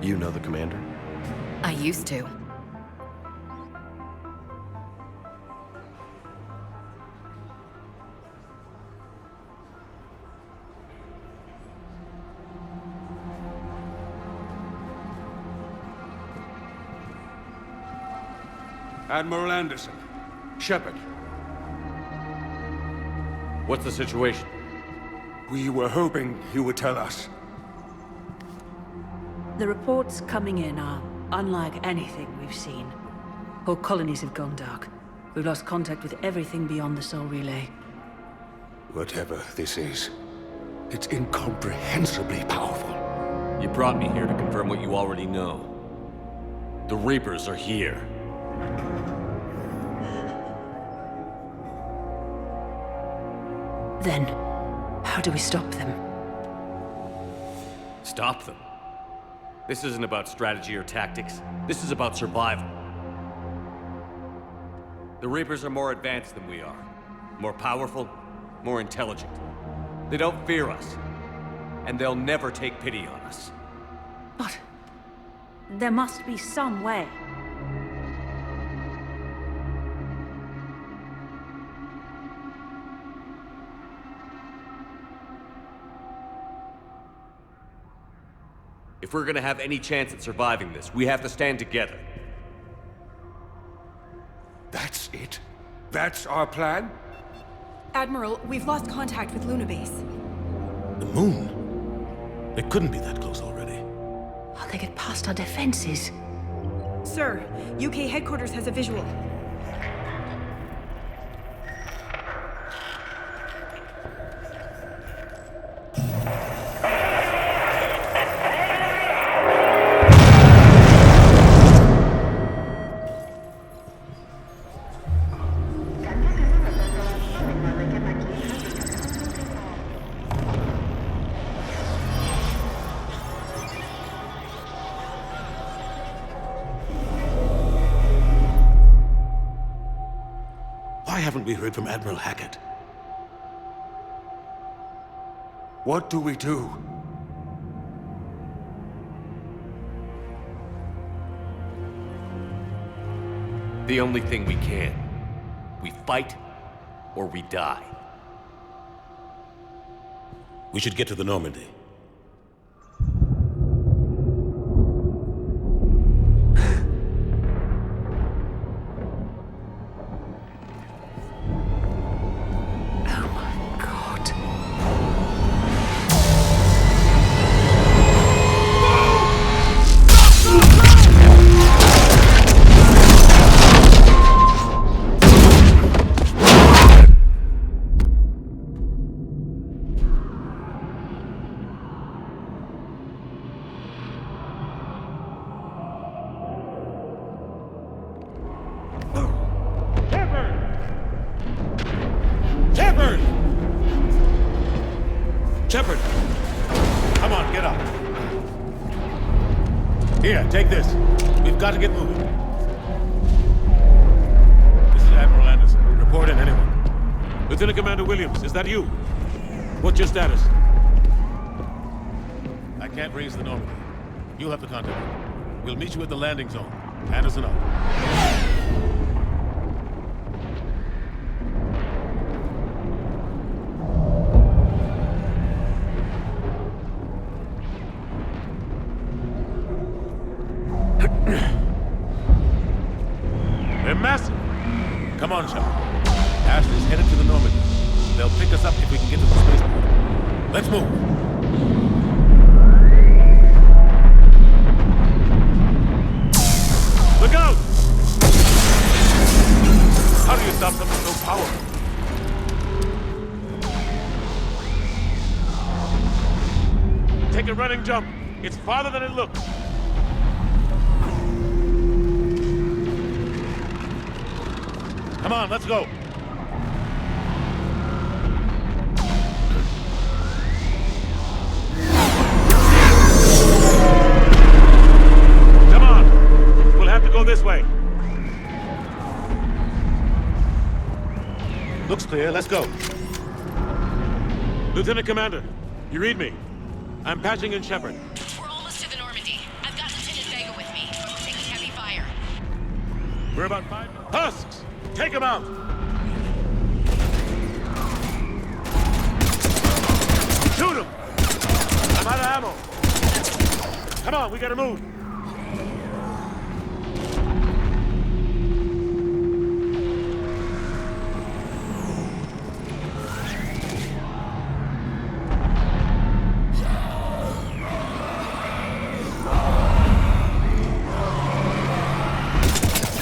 You know the commander? I used to. Admiral Anderson. Shepard. What's the situation? We were hoping you would tell us. The reports coming in are unlike anything we've seen. Whole colonies have gone dark. We've lost contact with everything beyond the Sol Relay. Whatever this is, it's incomprehensibly powerful. You brought me here to confirm what you already know. The Reapers are here. Then, how do we stop them? Stop them? This isn't about strategy or tactics. This is about survival. The Reapers are more advanced than we are. More powerful, more intelligent. They don't fear us. And they'll never take pity on us. But there must be some way. If we're gonna have any chance at surviving this, we have to stand together. That's it? That's our plan? Admiral, we've lost contact with Luna Base. The moon? It couldn't be that close already. How'd they get past our defenses? Sir, UK headquarters has a visual. haven't we heard from Admiral Hackett? What do we do? The only thing we can. We fight, or we die. We should get to the Normandy. Shepard! Come on, get up. Here, take this. We've got to get moving. This is Admiral Anderson. Report in, anyone. Lieutenant Commander Williams, is that you? What's your status? I can't raise the Normandy. You'll have to contact me. We'll meet you at the landing zone. Anderson out. They're massive. Come on, Shepard. Ashley's headed to the Normandy. They'll pick us up if we can get to the spaceport. Let's move. Look out! How do you stop something so powerful? Take a running jump. It's farther than it looks. Come on, let's go. Come on. We'll have to go this way. Looks clear. Let's go. Lieutenant Commander, you read me? I'm patching in Shepard. We're almost to the Normandy. I've got Lieutenant Vega with me. Taking heavy fire. We're about 5 husks! Take him out! Shoot him! I'm out of ammo. Come on, we gotta move.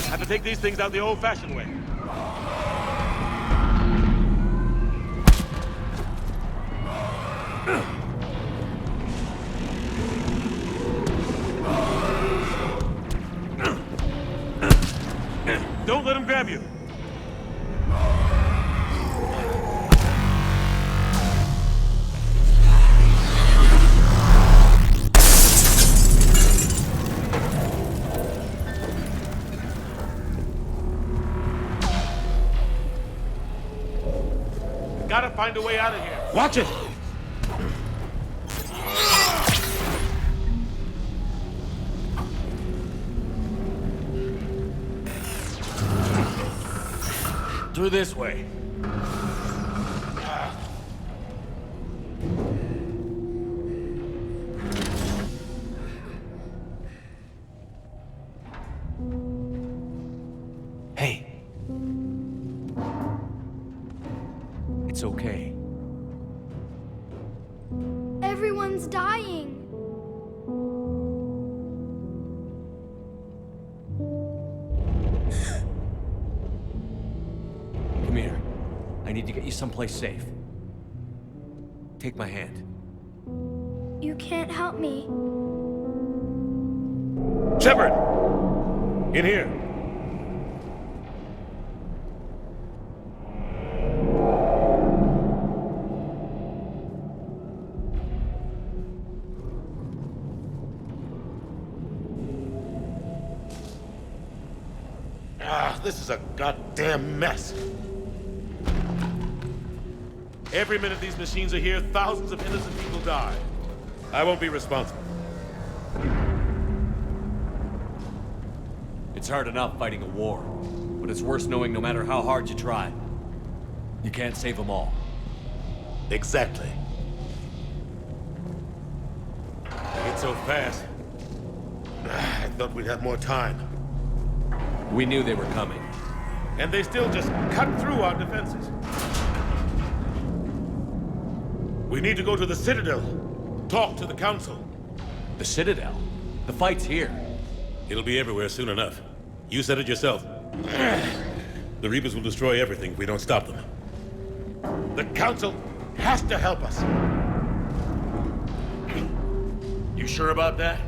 Have to take these things out the old-fashioned way. Don't let him grab you. Gotta find a way out of here. Watch it! Through this way. Hey. It's okay. Everyone's dying. Come here. I need to get you someplace safe. Take my hand. You can't help me. Shepard! In here. This is a goddamn mess. Every minute these machines are here, thousands of innocent people die. I won't be responsible. It's hard enough fighting a war, but it's worse knowing no matter how hard you try, you can't save them all. Exactly. It's so fast. I thought we'd have more time. We knew they were coming. And they still just cut through our defenses. We need to go to the Citadel. Talk to the Council. The Citadel? The fight's here. It'll be everywhere soon enough. You said it yourself. The Reapers will destroy everything if we don't stop them. The Council has to help us. You sure about that?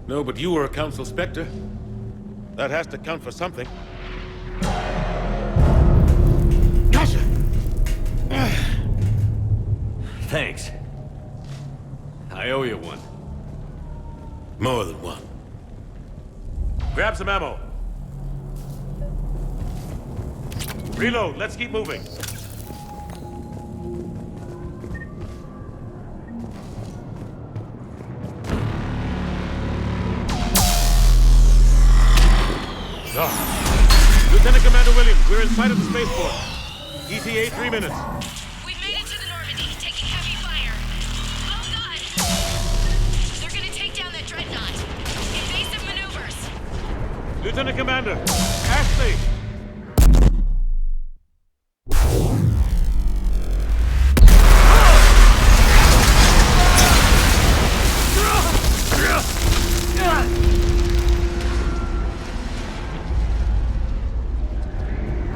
No, but you were a Council Spectre. That has to count for something. Gotcha! Thanks. I owe you one. More than one. Grab some ammo. Reload, let's keep moving. Lieutenant Commander Williams, we're in sight of the spaceport. ETA 3 minutes. We've made it to the Normandy, taking heavy fire. Oh god! They're gonna take down that dreadnought. Invasive maneuvers. Lieutenant Commander, Ashley!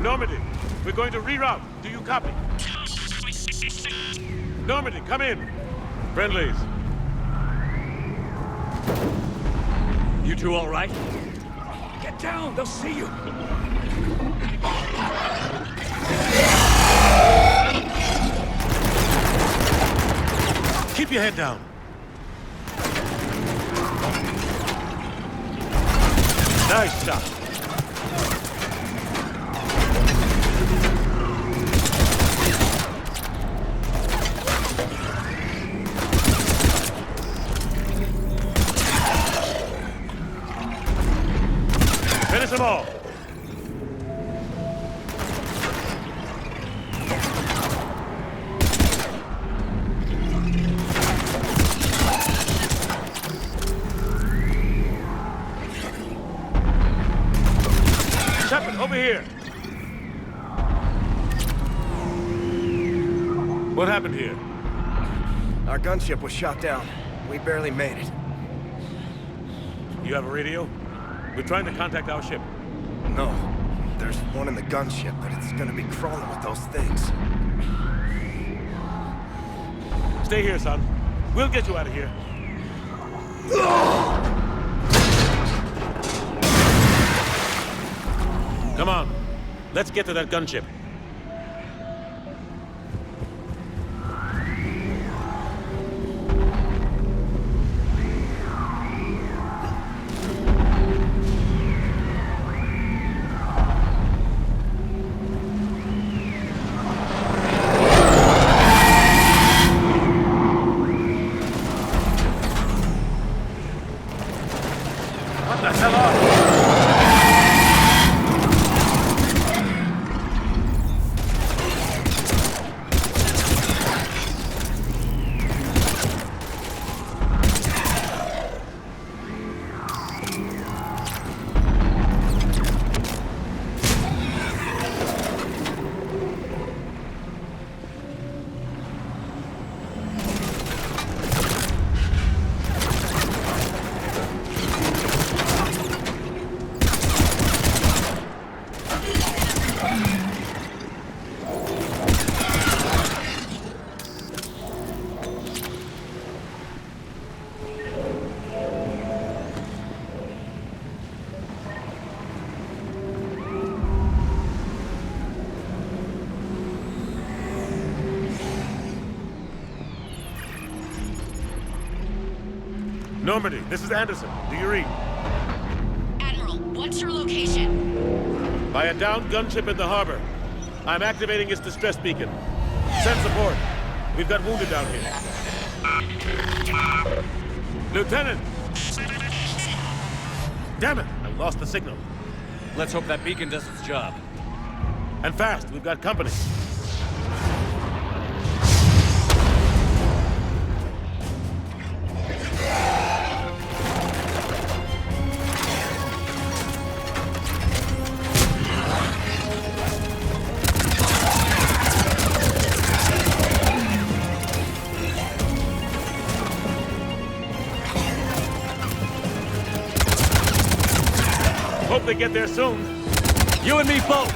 Normandy, we're going to reroute. Do you copy? Normandy, come in. Friendlies. You two all right? Get down, they'll see you. Keep your head down. Nice shot. Finish them all. Shepard, over here. What happened here? Our gunship was shot down. We barely made it. You have a radio? We're trying to contact our ship. No. There's one in the gunship, but it's gonna be crawling with those things. Stay here, son. We'll get you out of here. Come on. Let's get to that gunship. What the hell are you? Normandy, this is Anderson. Do you read? Admiral, what's your location? By a downed gunship in the harbor. I'm activating its distress beacon. Send support. We've got wounded down here. Lieutenant! Damn it! I lost the signal. Let's hope that beacon does its job. And fast, we've got company. Hope they get there soon. You and me both!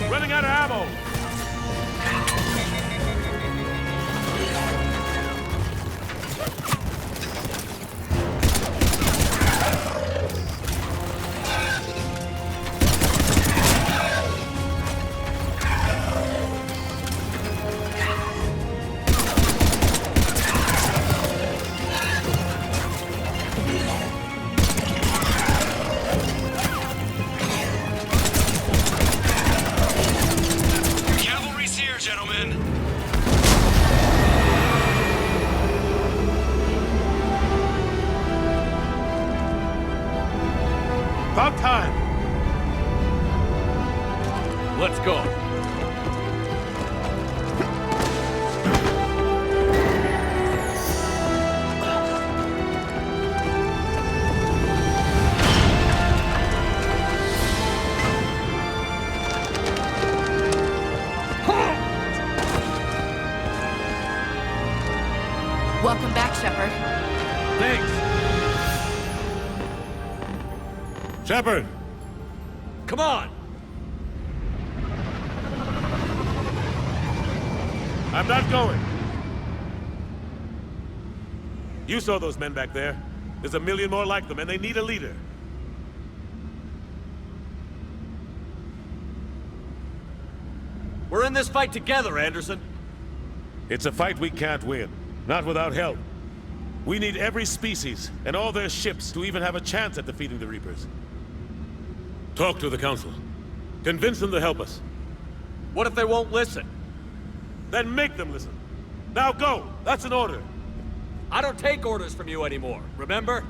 Running out of ammo! Cavalry's here, gentlemen. About time! Let's go. Welcome back, Shepard. Thanks. Shepard! Come on! I'm not going. You saw those men back there. There's a million more like them, and they need a leader. We're in this fight together, Anderson. It's a fight we can't win. Not without help. We need every species and all their ships to even have a chance at defeating the Reapers. Talk to the Council. Convince them to help us. What if they won't listen? Then make them listen. Now go! That's an order. I don't take orders from you anymore, remember?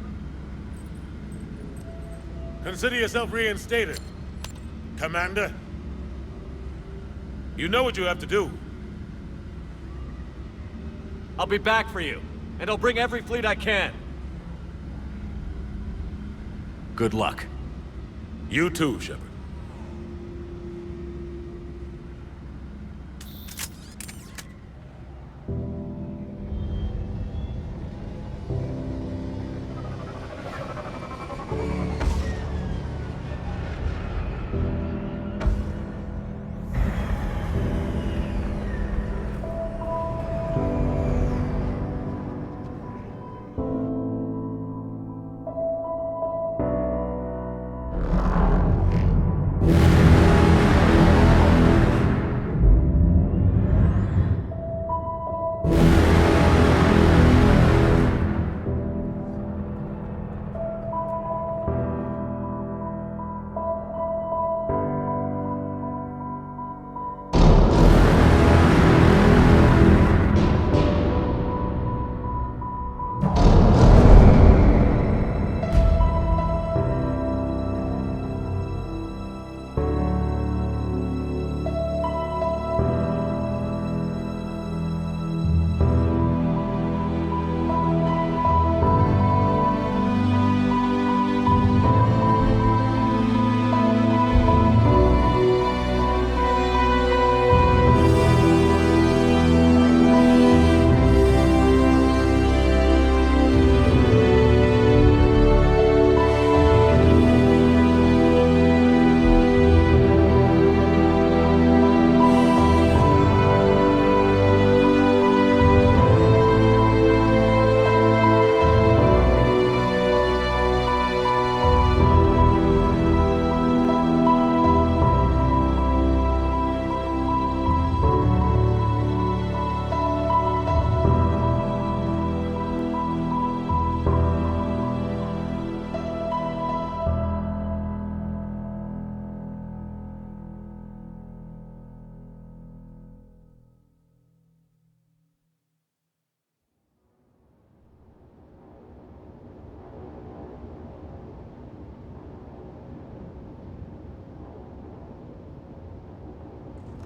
Consider yourself reinstated, Commander. You know what you have to do. I'll be back for you, and I'll bring every fleet I can. Good luck. You too, Shepard.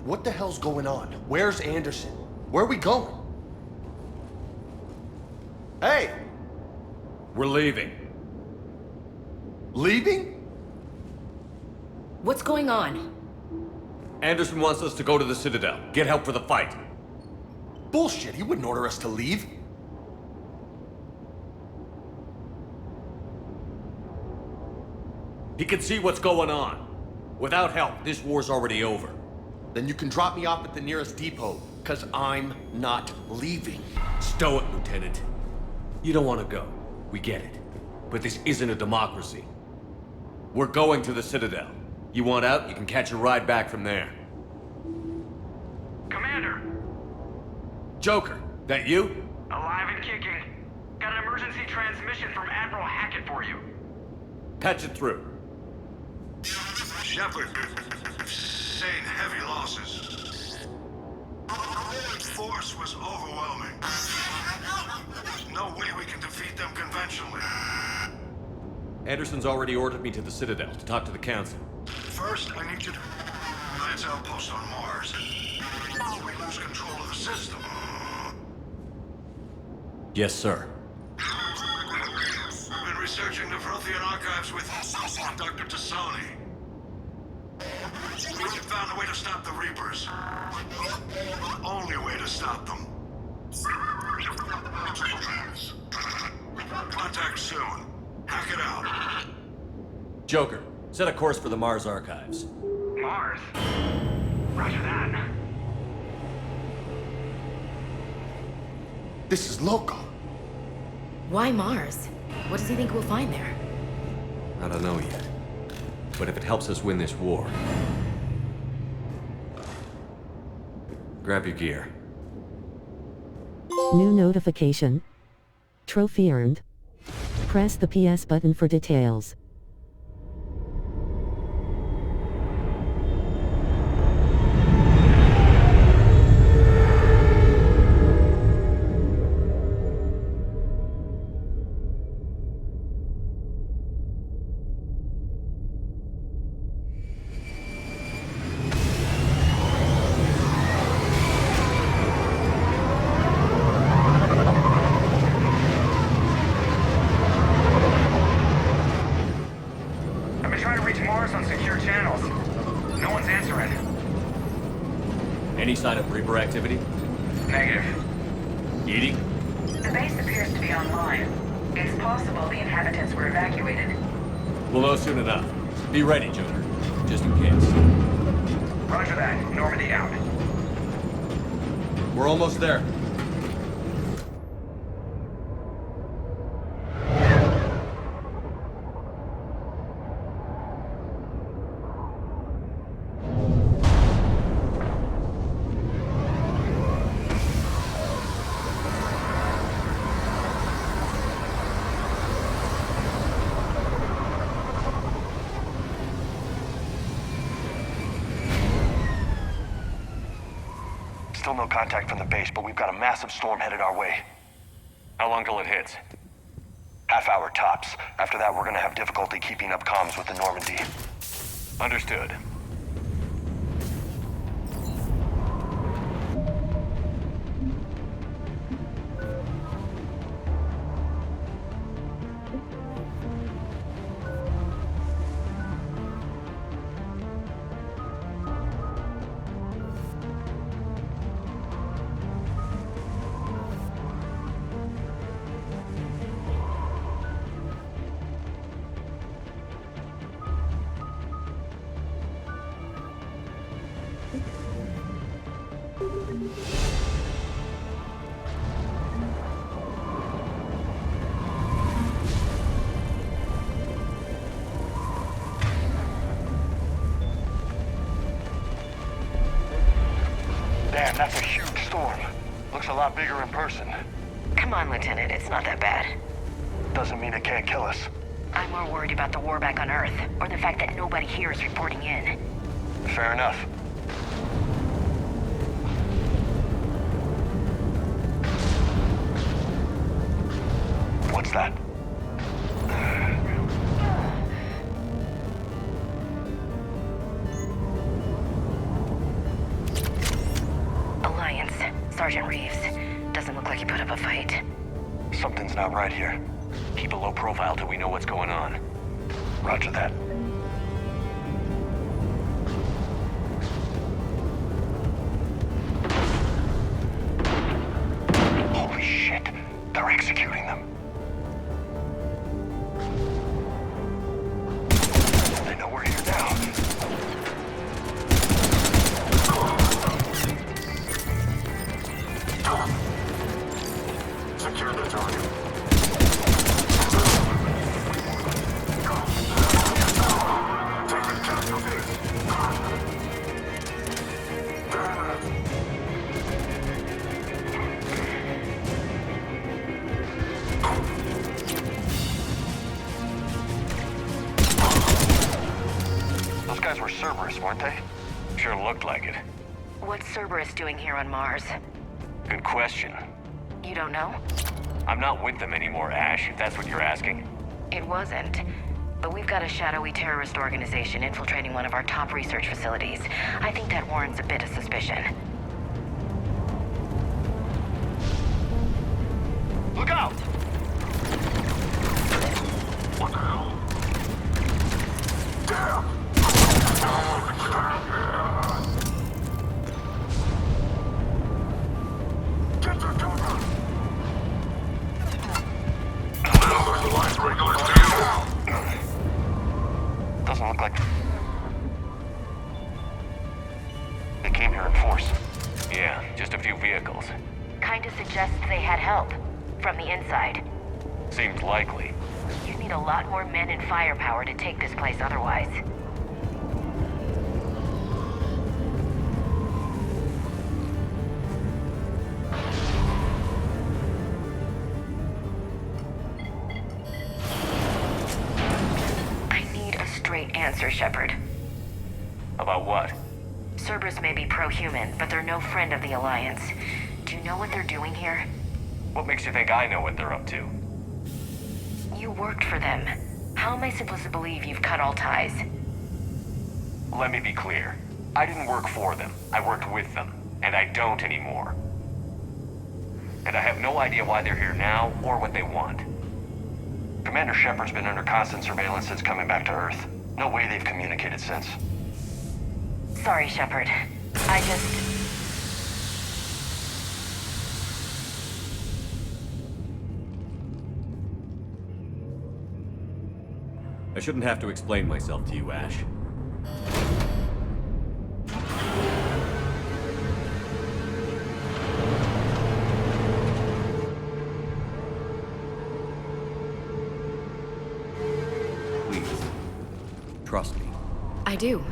What the hell's going on? Where's Anderson? Where are we going? Hey! We're leaving. Leaving? What's going on? Anderson wants us to go to the Citadel. Get help for the fight. Bullshit, he wouldn't order us to leave. He can see what's going on. Without help, this war's already over. Then you can drop me off at the nearest depot, because I'm not leaving. Stow it, Lieutenant. You don't want to go. We get it. But this isn't a democracy. We're going to the Citadel. You want out, you can catch a ride back from there. Commander! Joker, that you? Alive and kicking. Got an emergency transmission from Admiral Hackett for you. Patch it through. Shepard, sustained heavy losses. Force was overwhelming. There's no way we can defeat them conventionally. Anderson's already ordered me to the Citadel to talk to the Council. First, I need you to lance outpost on Mars. We lose control of the system. Yes, sir. We've been researching the Vrothian archives with Dr. Tassoni. We found a way to stop the Reapers. Only way to stop them. Contact soon. Hack it out. Joker, set a course for the Mars archives. Mars? Roger that. This is loco. Why Mars? What does he think we'll find there? I don't know yet. But if it helps us win this war... Grab your gear. New notification. Trophy earned. Press the PS button for details. Any sign of Reaper activity? Negative. Edie? The base appears to be online. It's possible the inhabitants were evacuated. We'll know soon enough. Be ready, Joker. Just in case. Roger that. Normandy out. We're almost there. Still no contact from the base, but we've got a massive storm headed our way. How long till it hits? Half hour tops. After that, we're gonna have difficulty keeping up comms with the Normandy. Understood. Damn, that's a huge storm. Looks a lot bigger in person. Come on, Lieutenant. It's not that bad. Doesn't mean it can't kill us. I'm more worried about the war back on Earth, or the fact that nobody here is reporting in. Fair enough. What's that? Sergeant Reeves. Doesn't look like he put up a fight. Something's not right here. Keep a low profile till we know what's going on. Roger that. Holy shit. They're executing them. They know we're here now. Secure the target. Those guys were Cerberus, weren't they? Sure looked like it. What's Cerberus doing here on Mars? Good question. You don't know? I'm not with them anymore, Ash, if that's what you're asking. It wasn't. But we've got a shadowy terrorist organization infiltrating one of our top research facilities. I think that warrants a bit of suspicion. Look out! What the hell? Damn! Get to cover! Doesn't look like they came here in force. Yeah, just a few vehicles. Kinda suggests they had help. From the inside. Seems likely. You need a lot more men and firepower to take this place otherwise. I need a straight answer, Shepard. About what? Cerberus may be pro-human, but they're no friend of the Alliance. Do you know what they're doing here? What makes you think I know what they're up to? You worked for them. How am I supposed to believe you've cut all ties? Let me be clear. I didn't work for them. I worked with them. And I don't anymore. And I have no idea why they're here now, or what they want. Commander Shepard's been under constant surveillance since coming back to Earth. No way they've communicated since. Sorry, Shepard. I just... I shouldn't have to explain myself to you, Ash. Please, trust me. I do.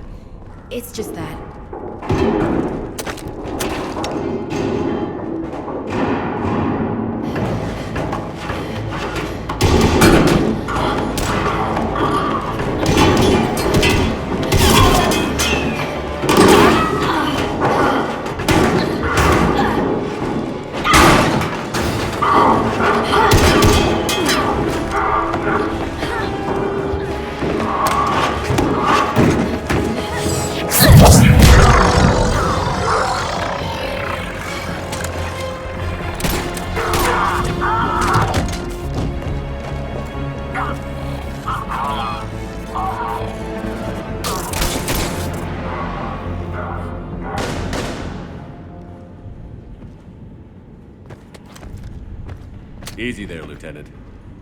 It's just that. Easy there, Lieutenant.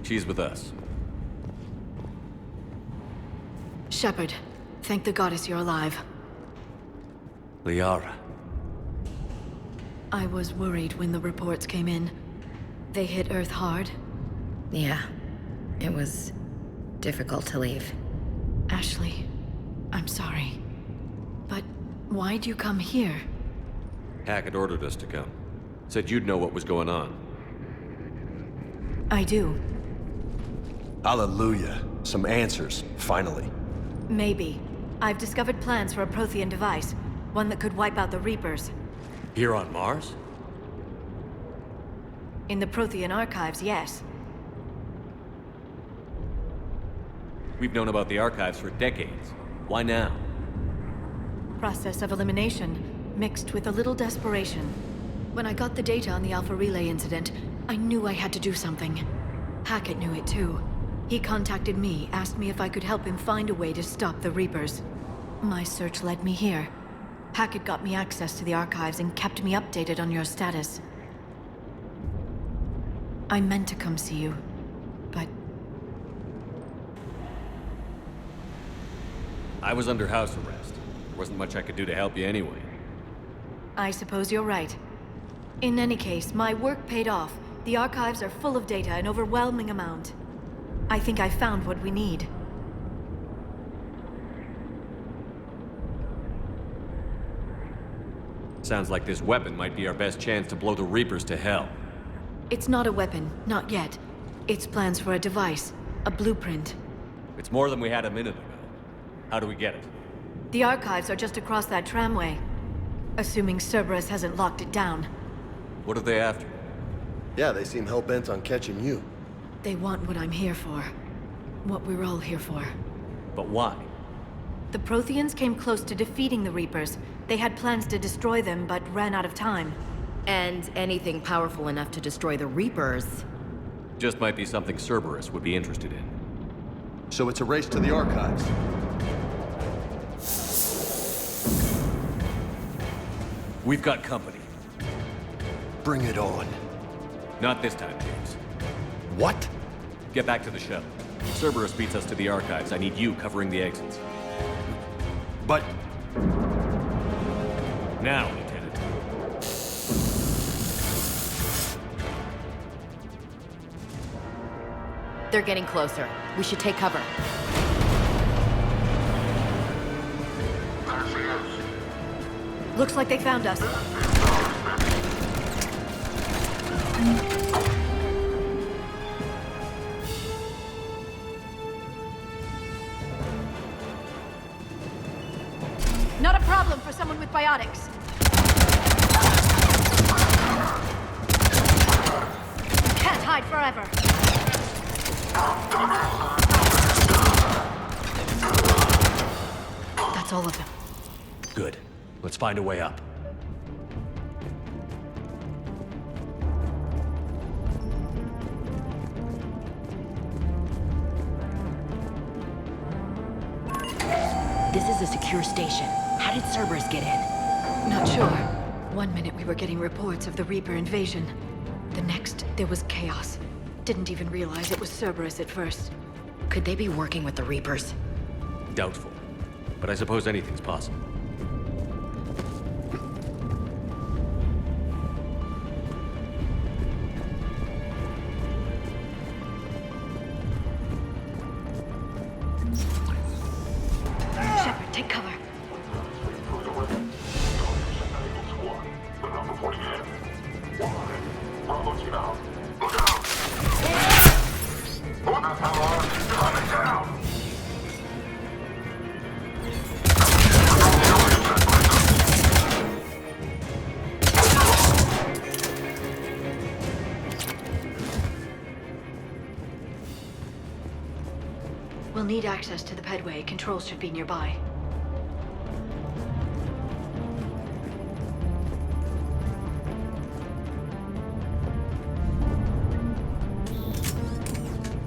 She's with us. Shepard, thank the goddess you're alive. Liara. I was worried when the reports came in. They hit Earth hard. Yeah. It was difficult to leave. Ashley, I'm sorry. But why'd you come here? Hackett ordered us to come. Said you'd know what was going on. I do. Hallelujah. Some answers, finally. Maybe. I've discovered plans for a Prothean device. One that could wipe out the Reapers. Here on Mars? In the Prothean archives, yes. We've known about the archives for decades. Why now? Process of elimination, mixed with a little desperation. When I got the data on the Alpha Relay incident, I knew I had to do something. Hackett knew it too. He contacted me, asked me if I could help him find a way to stop the Reapers. My search led me here. Hackett got me access to the archives and kept me updated on your status. I meant to come see you, but... I was under house arrest. There wasn't much I could do to help you anyway. I suppose you're right. In any case, my work paid off. The archives are full of data, an overwhelming amount. I think I found what we need. Sounds like this weapon might be our best chance to blow the Reapers to hell. It's not a weapon, not yet. It's plans for a device, a blueprint. It's more than we had a minute ago. How do we get it? The archives are just across that tramway. Assuming Cerberus hasn't locked it down. What are they after? Yeah, they seem hell-bent on catching you. They want what I'm here for. What we're all here for. But why? The Protheans came close to defeating the Reapers. They had plans to destroy them, but ran out of time. And anything powerful enough to destroy the Reapers. Just might be something Cerberus would be interested in. So it's a race to the archives. We've got company. Bring it on. Not this time, James. What? Get back to the shuttle. If Cerberus beats us to the archives, I need you covering the exits. But... Now, Lieutenant. They're getting closer. We should take cover. Looks like they found us. Not a problem for someone with biotics. Can't hide forever. That's all of them. Good. Let's find a way up. This is a secure station. How did Cerberus get in? Not sure. One minute we were getting reports of the Reaper invasion. The next, there was chaos. Didn't even realize it was Cerberus at first. Could they be working with the Reapers? Doubtful. But I suppose anything's possible. Shepard, take cover. We'll need access to the pedway. Controls should be nearby.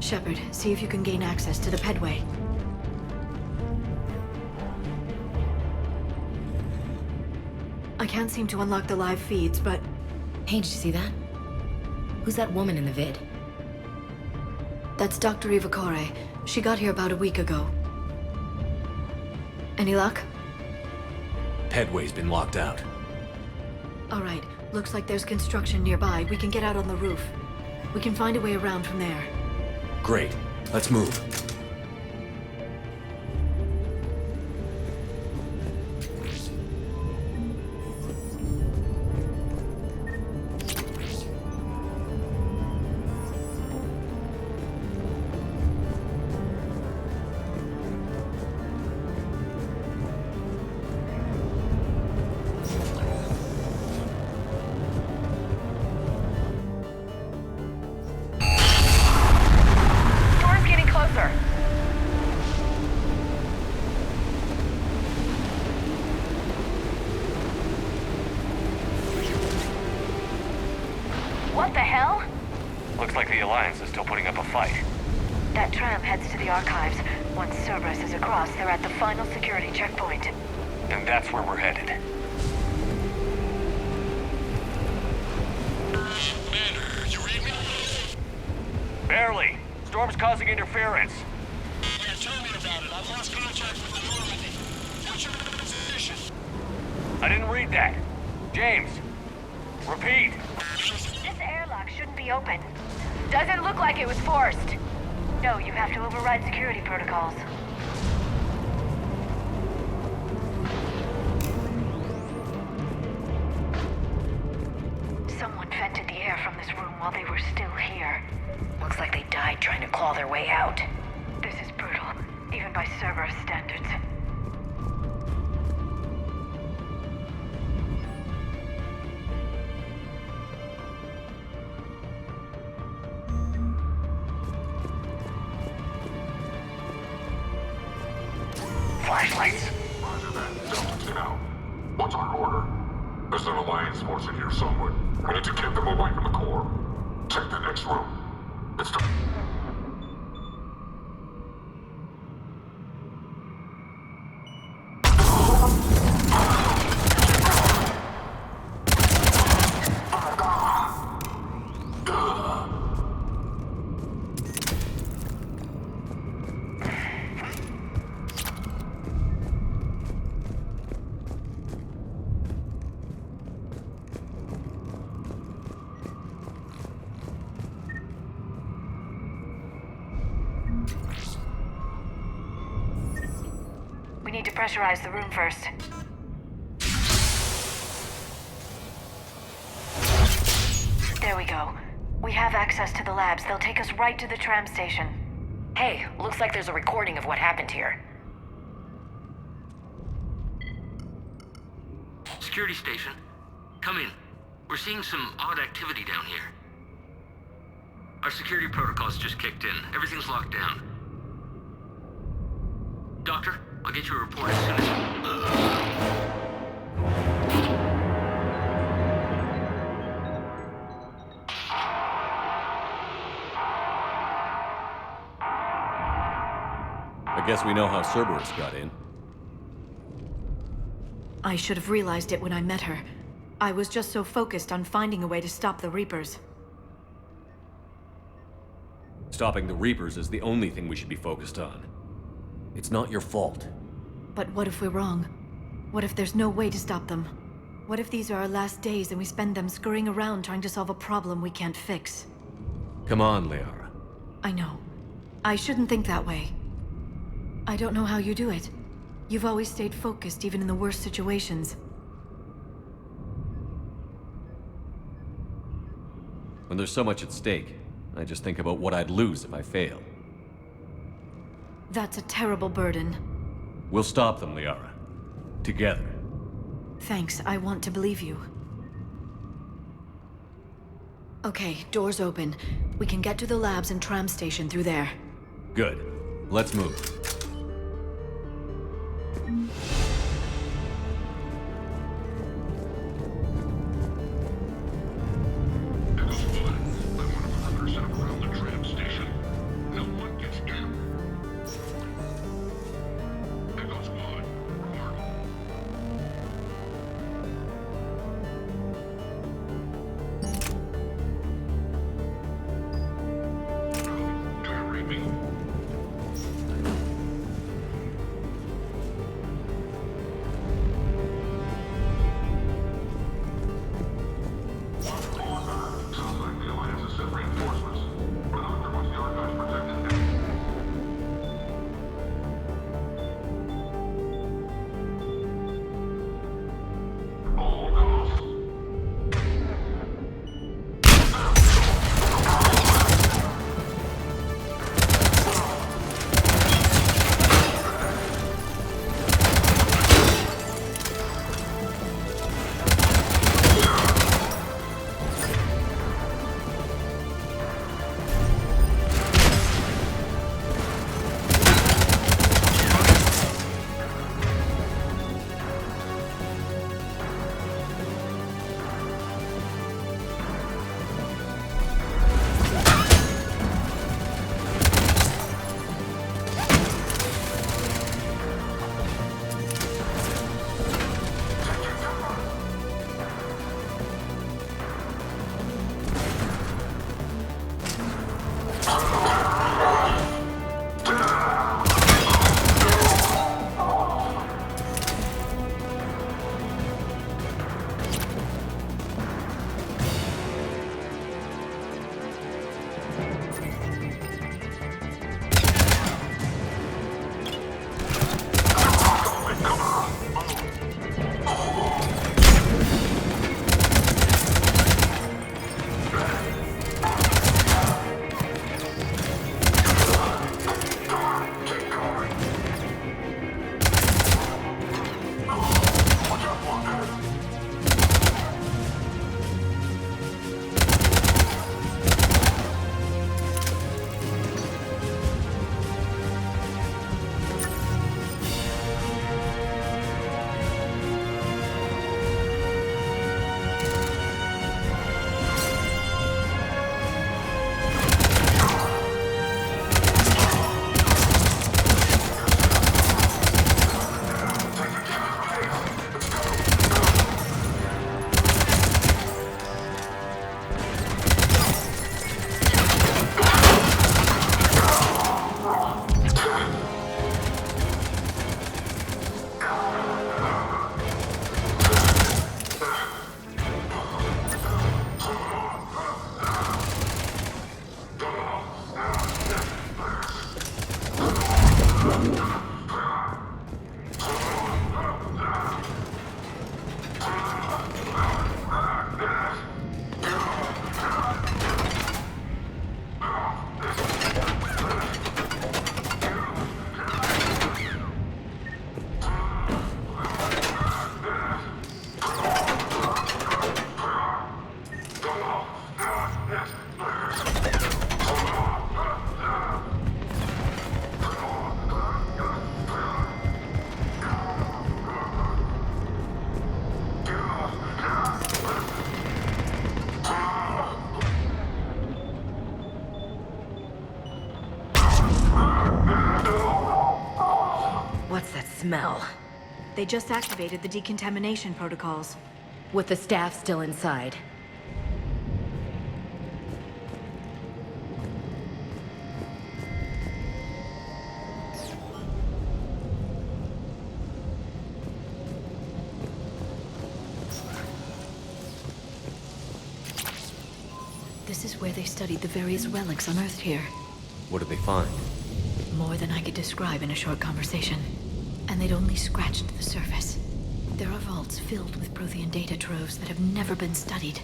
Shepard, see if you can gain access to the pedway. I can't seem to unlock the live feeds, but... Hey, did you see that? Who's that woman in the vid? That's Dr. Ivakore. She got here about a week ago. Any luck? Pedway's been locked out. All right. Looks like there's construction nearby. We can get out on the roof. We can find a way around from there. Great. Let's move. Storm's getting closer. heads to the archives. Once Cerberus is across, they're at the final security checkpoint. And that's where we're headed. Commander, you read me? Barely. Storm's causing interference. Yeah, tell me about it. I've lost contact with the Normandy. What's your position? I didn't read that. James, repeat. This airlock shouldn't be open. Doesn't look like it was forced. No, you have to override security protocols. Someone vented the air from this room while they were still here. Looks like they died trying to claw their way out. This is brutal, even by Cerberus standards. Flashlights. Roger that. Delta team out. What's our order? There's an Alliance force in here somewhere. We need to get them away from the core. Check the next room. It's the... We need to pressurize the room first. There we go. We have access to the labs. They'll take us right to the tram station. Hey, looks like there's a recording of what happened here. Security station. Come in. We're seeing some odd activity down here. Our security protocols just kicked in. Everything's locked down. Doctor, I'll get you a report as soon as... I guess we know how Cerberus got in. I should have realized it when I met her. I was just so focused on finding a way to stop the Reapers. Stopping the Reapers is the only thing we should be focused on. It's not your fault. But what if we're wrong? What if there's no way to stop them? What if these are our last days and we spend them scurrying around trying to solve a problem we can't fix? Come on, Liara. I know. I shouldn't think that way. I don't know how you do it. You've always stayed focused even in the worst situations. When there's so much at stake, I just think about what I'd lose if I fail. That's a terrible burden. We'll stop them, Liara. Together. Thanks, I want to believe you. Okay, doors open. We can get to the labs and tram station through there. Good. Let's move. smell. They just activated the decontamination protocols. With the staff still inside. This is where they studied the various relics unearthed here. What did they find? More than I could describe in a short conversation. And they'd only scratched the surface. There are vaults filled with Prothean data troves that have never been studied.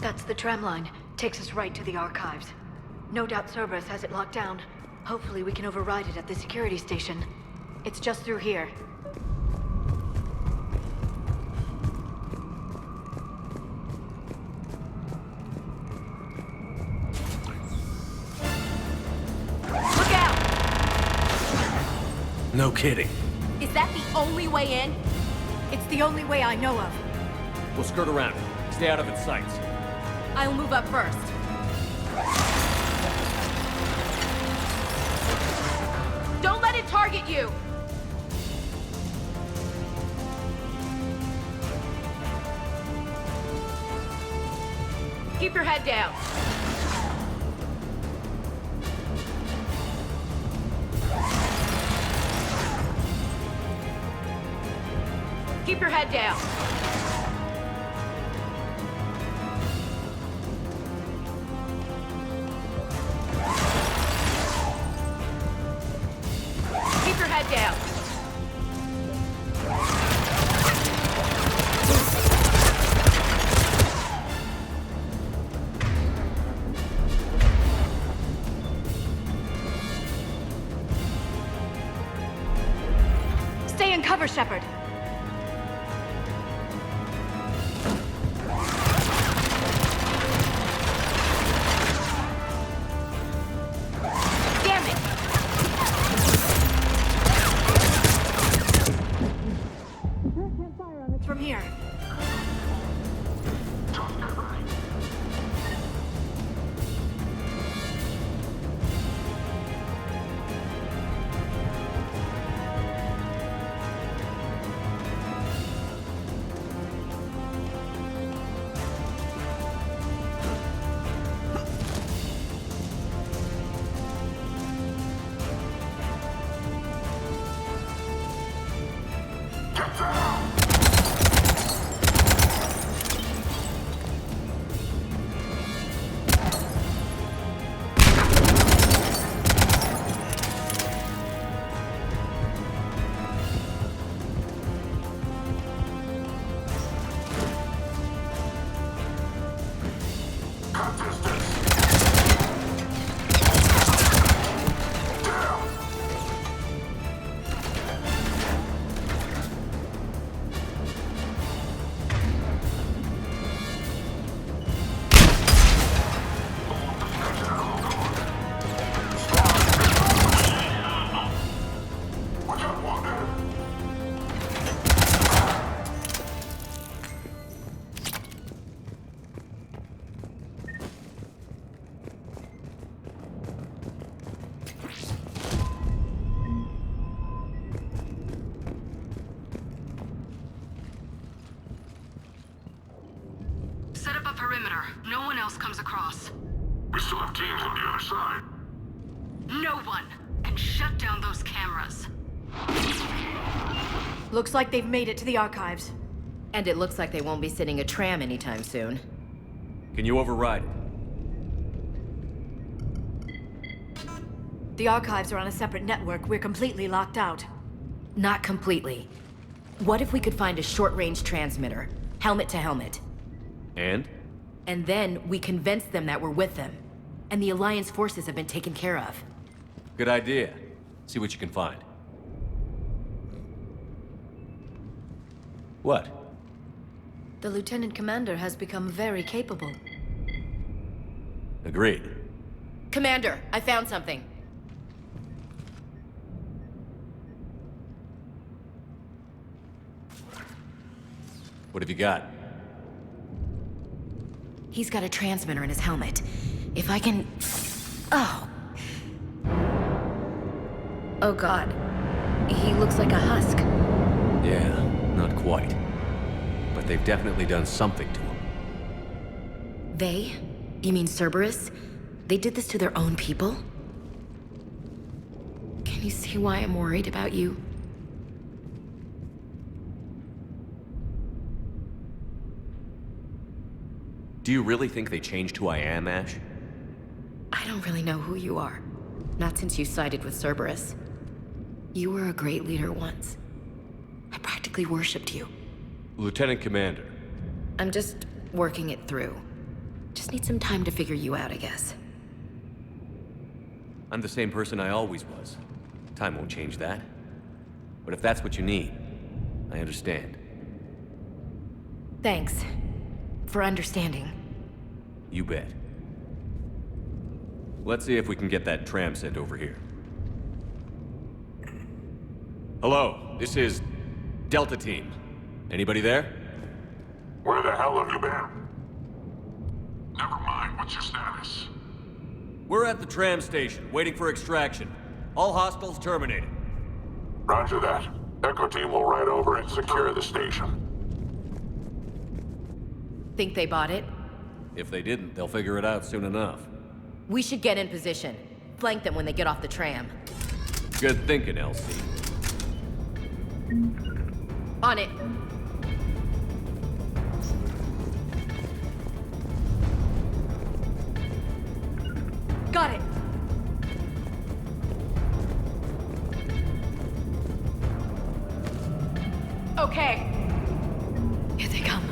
That's the tram line. Takes us right to the archives. No doubt Cerberus has it locked down. Hopefully we can override it at the security station. It's just through here. Look out! No kidding. Is that the only way in? It's the only way I know of. We'll skirt around it. Stay out of its sights. I'll move up first. Don't let it target you! Keep your head down. Keep your head down. Keep your head down. Stay in cover, Shepard. Damn it! From here. Cut distance. Damn. Set up a perimeter. No one else comes across. We still have teams on the other side. No one can shut down those cameras. Looks like they've made it to the archives. And it looks like they won't be sitting a tram anytime soon. Can you override it? The archives are on a separate network. We're completely locked out. Not completely. What if we could find a short-range transmitter? Helmet to helmet. And? And then we convince them that we're with them. And the Alliance forces have been taken care of. Good idea. See what you can find. What? The Lieutenant Commander has become very capable. Agreed. Commander, I found something. What have you got? He's got a transmitter in his helmet. If I can... Oh. Oh God. He looks like a husk. Yeah, not quite. But they've definitely done something to him. They? You mean Cerberus? They did this to their own people? Can you see why I'm worried about you? Do you really think they changed who I am, Ash? I don't really know who you are. Not since you sided with Cerberus. You were a great leader once. I practically worshipped you. Lieutenant Commander. I'm just working it through. Just need some time to figure you out, I guess. I'm the same person I always was. Time won't change that. But if that's what you need, I understand. Thanks. For understanding. You bet. Let's see if we can get that tram sent over here. Hello, this is Delta Team. Anybody there? Where the hell have you been? Never mind, what's your status? We're at the tram station, waiting for extraction. All hostiles terminated. Roger that. Echo Team will ride over and secure the station. Think they bought it? If they didn't, they'll figure it out soon enough. We should get in position. Flank them when they get off the tram. Good thinking, LC. On it. Got it. Okay. Here they come.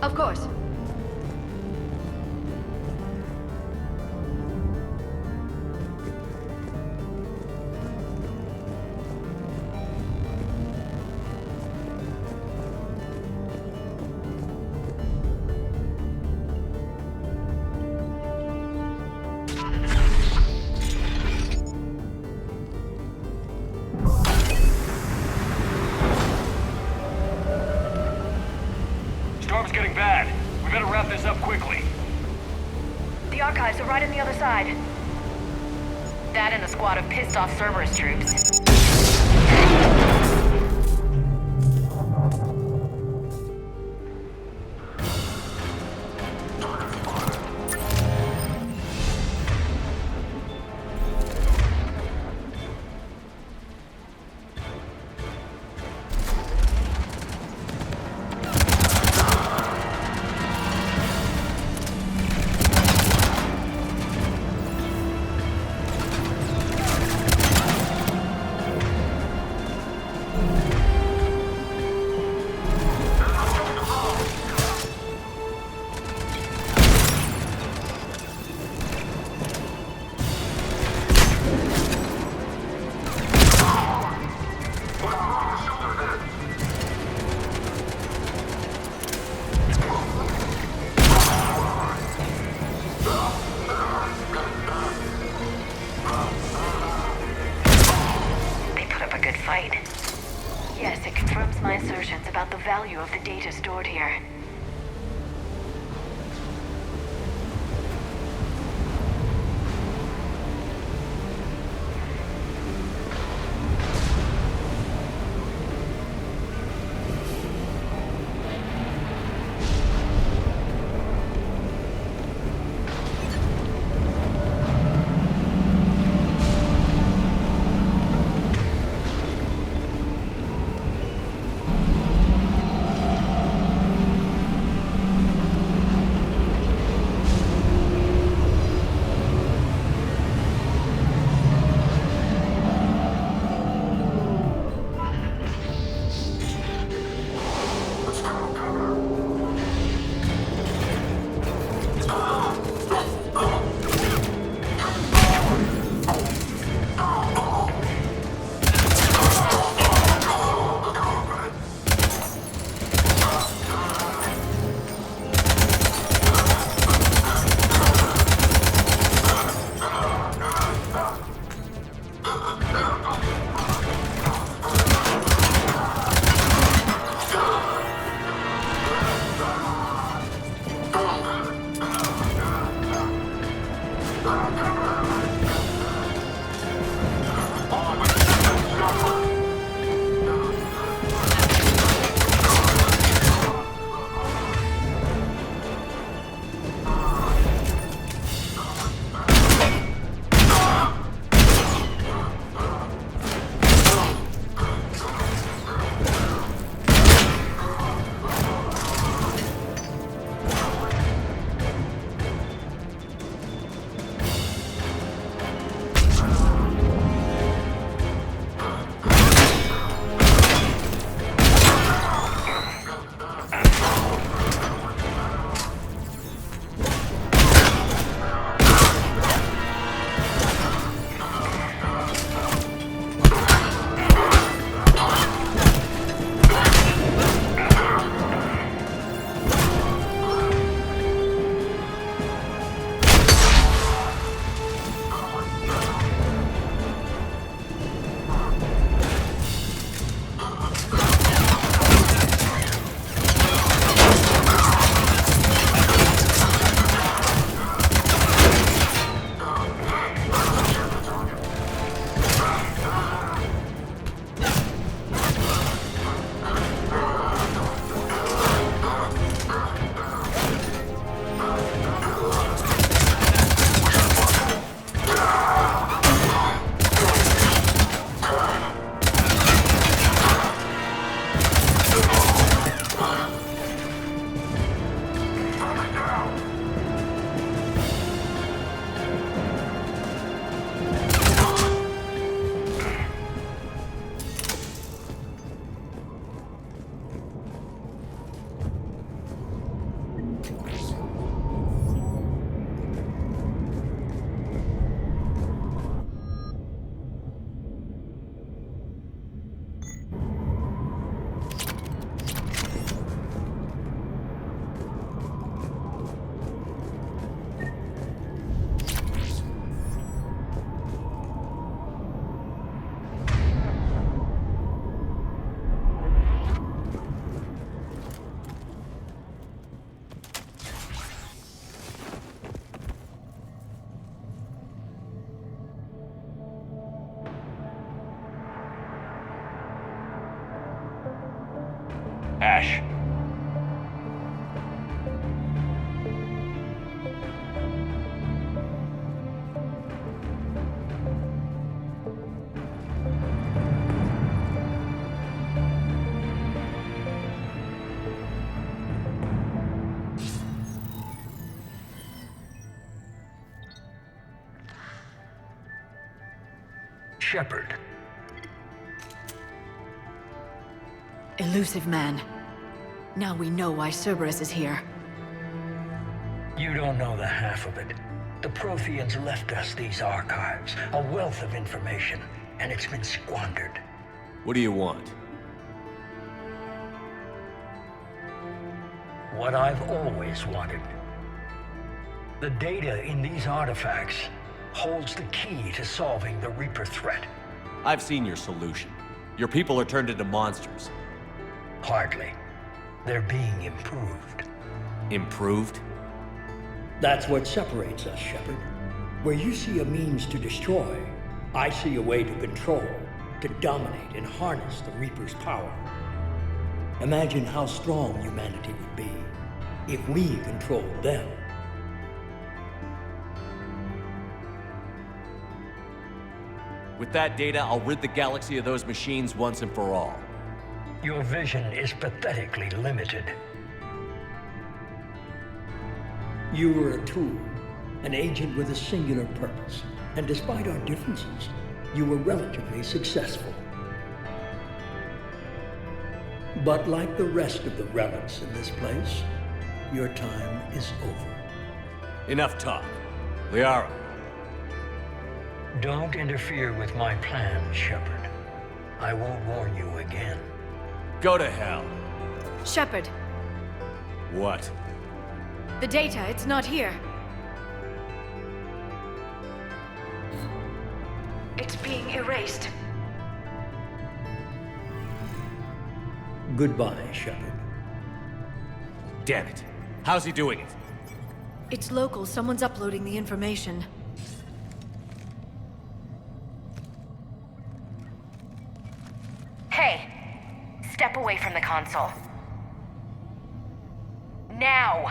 Of course. Storm's getting bad. We better wrap this up quickly. The archives are right on the other side. That and a squad of pissed off Cerberus troops. Ash. Shepard. Elusive man. Now we know why Cerberus is here. You don't know the half of it. The Protheans left us these archives, a wealth of information, and it's been squandered. What do you want? What I've always wanted. The data in these artifacts holds the key to solving the Reaper threat. I've seen your solution. Your people are turned into monsters. Hardly. They're being improved. Improved? That's what separates us, Shepard. Where you see a means to destroy, I see a way to control, to dominate and harness the Reaper's power. Imagine how strong humanity would be if we controlled them. With that data, I'll rid the galaxy of those machines once and for all. Your vision is pathetically limited. You were a tool, an agent with a singular purpose, and despite our differences, you were relatively successful. But like the rest of the relics in this place, your time is over. Enough talk. Liara. Don't interfere with my plan, Shepard. I won't warn you again. Go to hell. Shepard, What? the data, it's not here. It's being erased. Goodbye, Shepard. Damn it. How's he doing it? It's local. Someone's uploading the information. Hey, step away from the console. Now!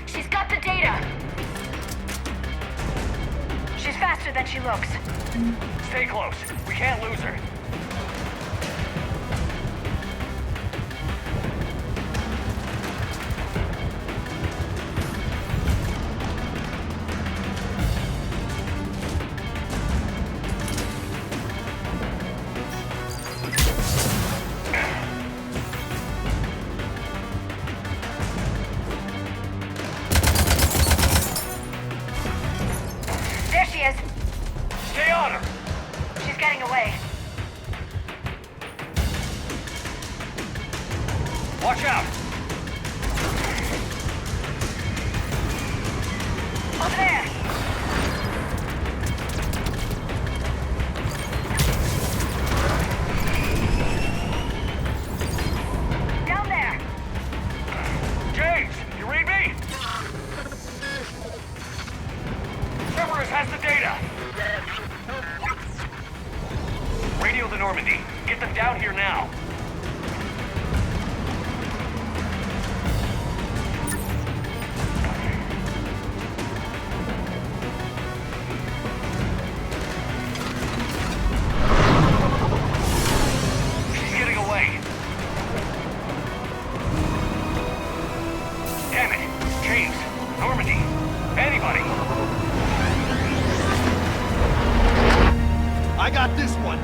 She's got the data! She's faster than she looks. Stay close. We can't lose her. There she is! Stay on her! She's getting away. Watch out! Over there! Down there! James, you read me? Cerberus has the data! Radio the Normandy. Get them down here now. She's getting away. Damn it. James, Normandy, anybody. I got this one.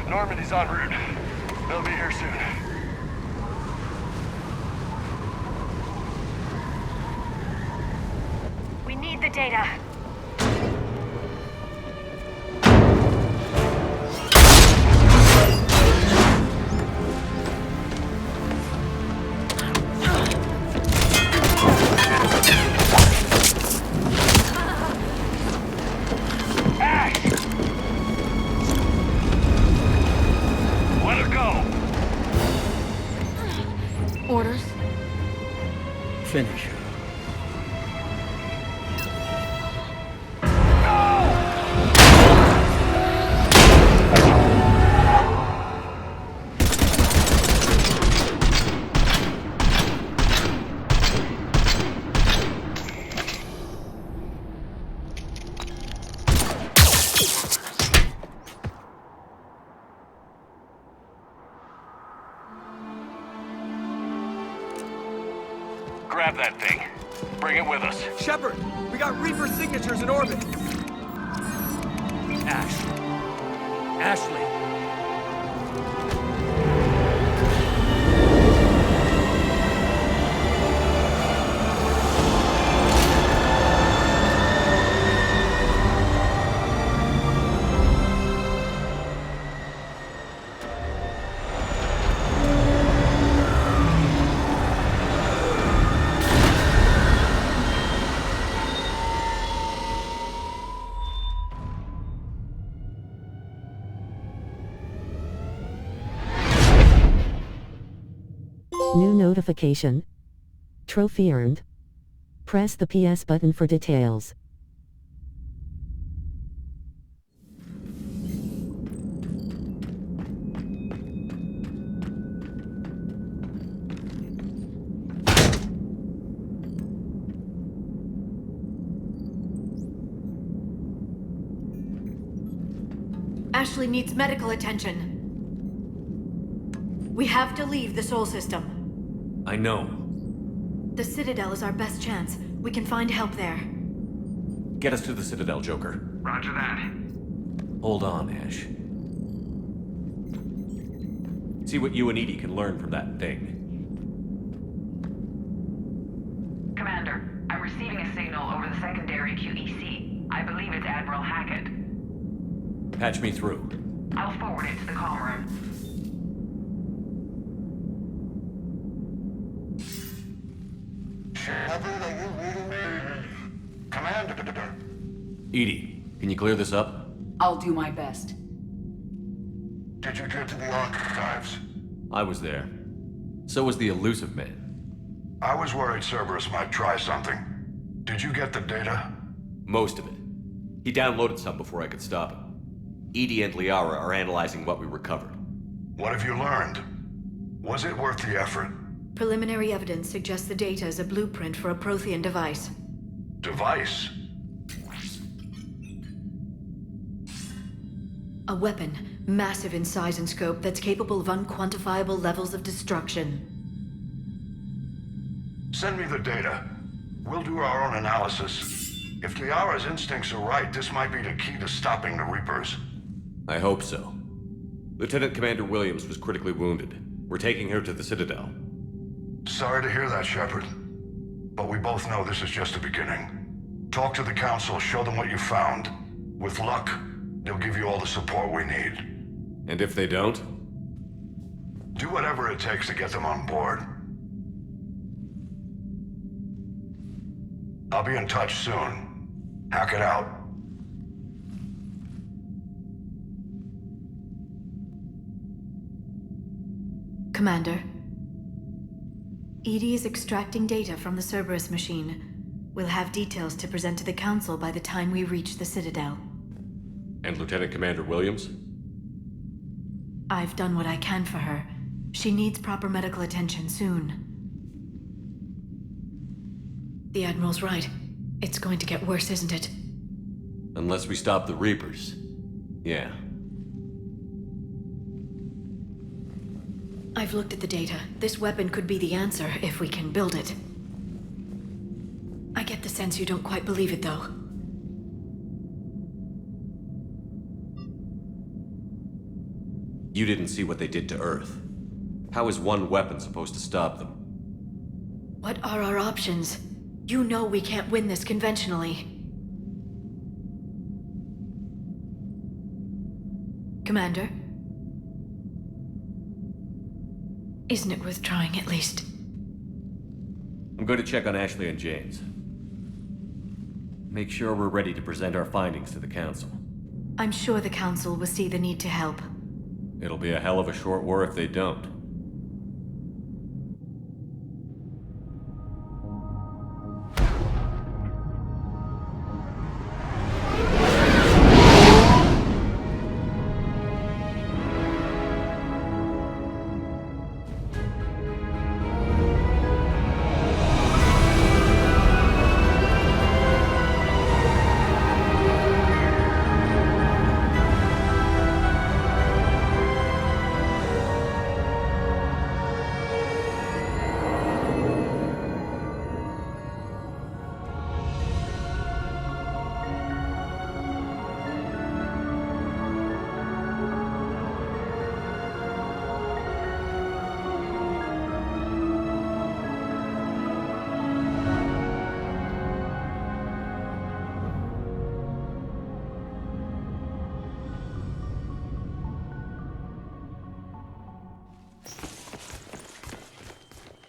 Normandy's en route. They'll be here soon. the data. Orders? Finish her. Grab that thing. Bring it with us. Shepard, we got Reaper signatures in orbit. Ashley. New notification. Trophy earned. Press the PS button for details. Ashley needs medical attention. We have to leave the Sol system. I know. The Citadel is our best chance. We can find help there. Get us to the Citadel, Joker. Roger that. Hold on, Ash. See what you and Edie can learn from that thing. Commander, I'm receiving a signal over the secondary QEC. I believe it's Admiral Hackett. Patch me through. I'll forward it to the comm room. Shepard, are you reading me? Commander. Edie, can you clear this up? I'll do my best. Did you get to the archives? I was there. So was the elusive man. I was worried Cerberus might try something. Did you get the data? Most of it. He downloaded some before I could stop him. Edie and Liara are analyzing what we recovered. What have you learned? Was it worth the effort? Preliminary evidence suggests the data is a blueprint for a Prothean device. Device? A weapon, massive in size and scope, that's capable of unquantifiable levels of destruction. Send me the data. We'll do our own analysis. If Liara's instincts are right, this might be the key to stopping the Reapers. I hope so. Lieutenant Commander Williams was critically wounded. We're taking her to the Citadel. Sorry to hear that, Shepard. But we both know this is just the beginning. Talk to the Council, show them what you found. With luck, they'll give you all the support we need. And if they don't? Do whatever it takes to get them on board. I'll be in touch soon. Hack it out. Commander. Edie is extracting data from the Cerberus machine. We'll have details to present to the Council by the time we reach the Citadel. And Lieutenant Commander Williams? I've done what I can for her. She needs proper medical attention soon. The Admiral's right. It's going to get worse, isn't it? Unless we stop the Reapers. Yeah. I've looked at the data. This weapon could be the answer if we can build it. I get the sense you don't quite believe it, though. You didn't see what they did to Earth. How is one weapon supposed to stop them? What are our options? You know we can't win this conventionally. Commander? Isn't it worth trying at least? I'm going to check on Ashley and James. Make sure we're ready to present our findings to the Council. I'm sure the Council will see the need to help. It'll be a hell of a short war if they don't.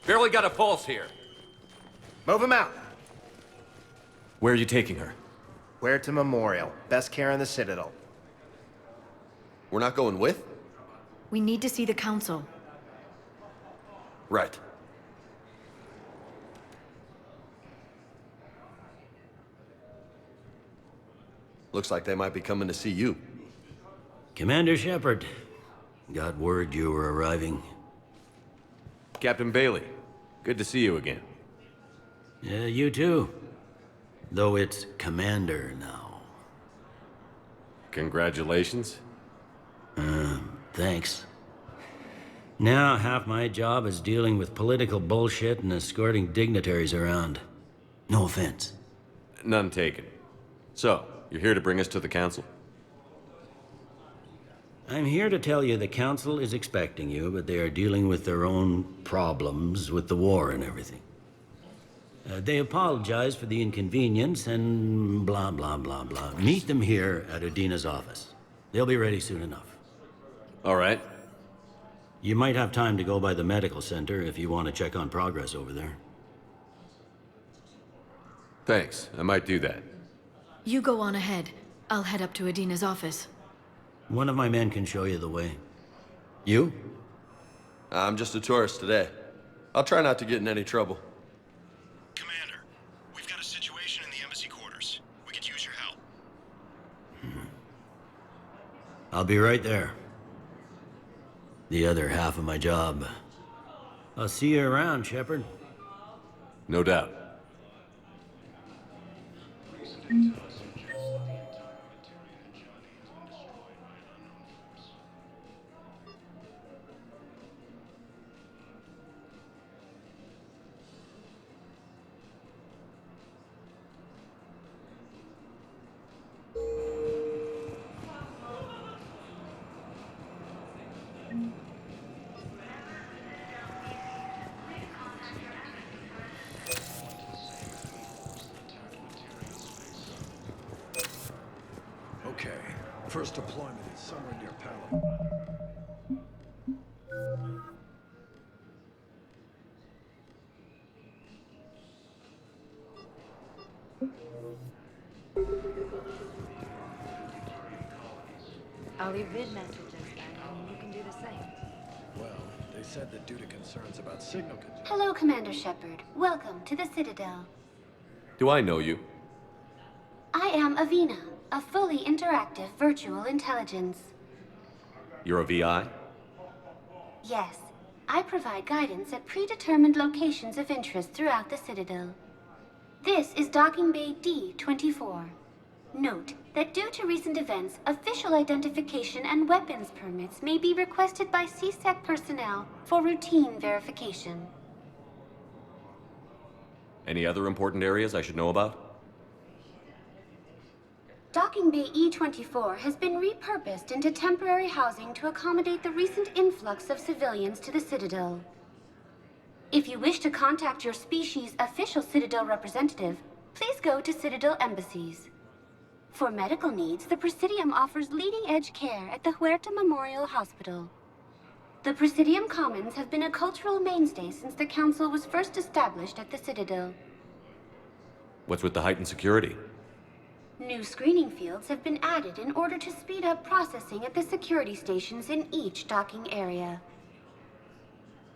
Barely got a pulse here. Move him out. Where are you taking her? Where to Memorial. Best care in the Citadel. We're not going with? We need to see the Council. Right. Looks like they might be coming to see you. Commander Shepard, got word you were arriving. Captain Bailey, good to see you again. Yeah, you too. Though it's Commander now. Congratulations. Thanks. Now, half my job is dealing with political bullshit and escorting dignitaries around. No offense. None taken. So, you're here to bring us to the Council? I'm here to tell you the Council is expecting you, but they are dealing with their own problems with the war and everything. They apologize for the inconvenience and blah, blah, blah, blah. Meet them here at Adina's office. They'll be ready soon enough. All right. You might have time to go by the medical center if you want to check on progress over there. Thanks. I might do that. You go on ahead. I'll head up to Adina's office. One of my men can show you the way. You? I'm just a tourist today. I'll try not to get in any trouble. Commander, we've got a situation in the embassy quarters. We could use your help. I'll be right there. The other half of my job. I'll see you around, Shepard. No doubt. Okay, first deployment is somewhere near Palo. I'll leave vid messages and you can do the same. Well, they said that due to concerns about signal congestion... Hello, Commander Shepard. Welcome to the Citadel. Do I know you? I am Avina, a fully interactive virtual intelligence. You're a VI? Yes, I provide guidance at predetermined locations of interest throughout the Citadel. This is Docking Bay D-24. Note that due to recent events, official identification and weapons permits may be requested by CSEC personnel for routine verification. Any other important areas I should know about? Docking Bay E-24 has been repurposed into temporary housing to accommodate the recent influx of civilians to the Citadel. If you wish to contact your species' official Citadel representative, please go to Citadel embassies. For medical needs, the Presidium offers leading-edge care at the Huerta Memorial Hospital. The Presidium Commons have been a cultural mainstay since the Council was first established at the Citadel. What's with the heightened security? New screening fields have been added in order to speed up processing at the security stations in each docking area.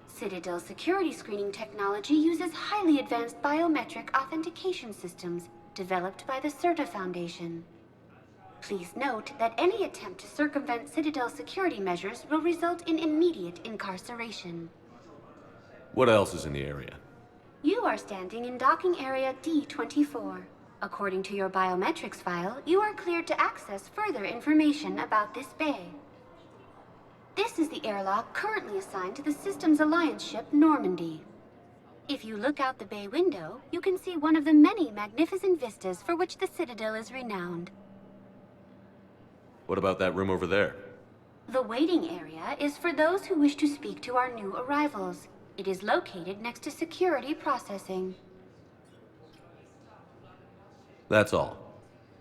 Citadel security screening technology uses highly advanced biometric authentication systems developed by the CERTA Foundation. Please note that any attempt to circumvent Citadel security measures will result in immediate incarceration. What else is in the area? You are standing in docking area D24. According to your biometrics file, you are cleared to access further information about this bay. This is the airlock currently assigned to the Systems Alliance ship Normandy. If you look out the bay window, you can see one of the many magnificent vistas for which the Citadel is renowned. What about that room over there? The waiting area is for those who wish to speak to our new arrivals. It is located next to security processing. That's all.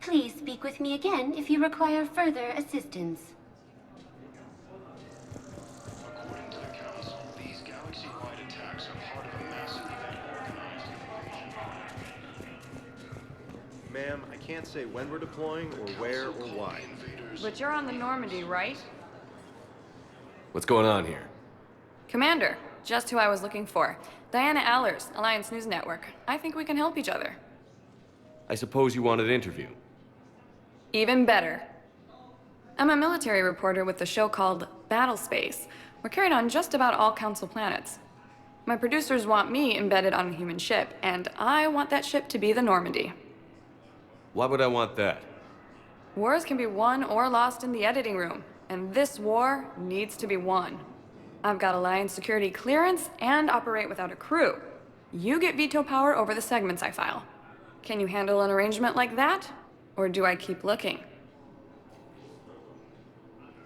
Please speak with me again if you require further assistance. According to the Council, these galaxy-wide attacks are part of a massive and organized invasion. Ma'am, I can't say when we're deploying, or where, or why. But you're on the Normandy, right? What's going on here? Commander, just who I was looking for. Diana Allers, Alliance News Network. I think we can help each other. I suppose you want an interview. Even better. I'm a military reporter with the show called Battle Space. We're carried on just about all Council planets. My producers want me embedded on a human ship, and I want that ship to be the Normandy. Why would I want that? Wars can be won or lost in the editing room, and this war needs to be won. I've got Alliance security clearance and operate without a crew. You get veto power over the segments I file. Can you handle an arrangement like that? Or do I keep looking?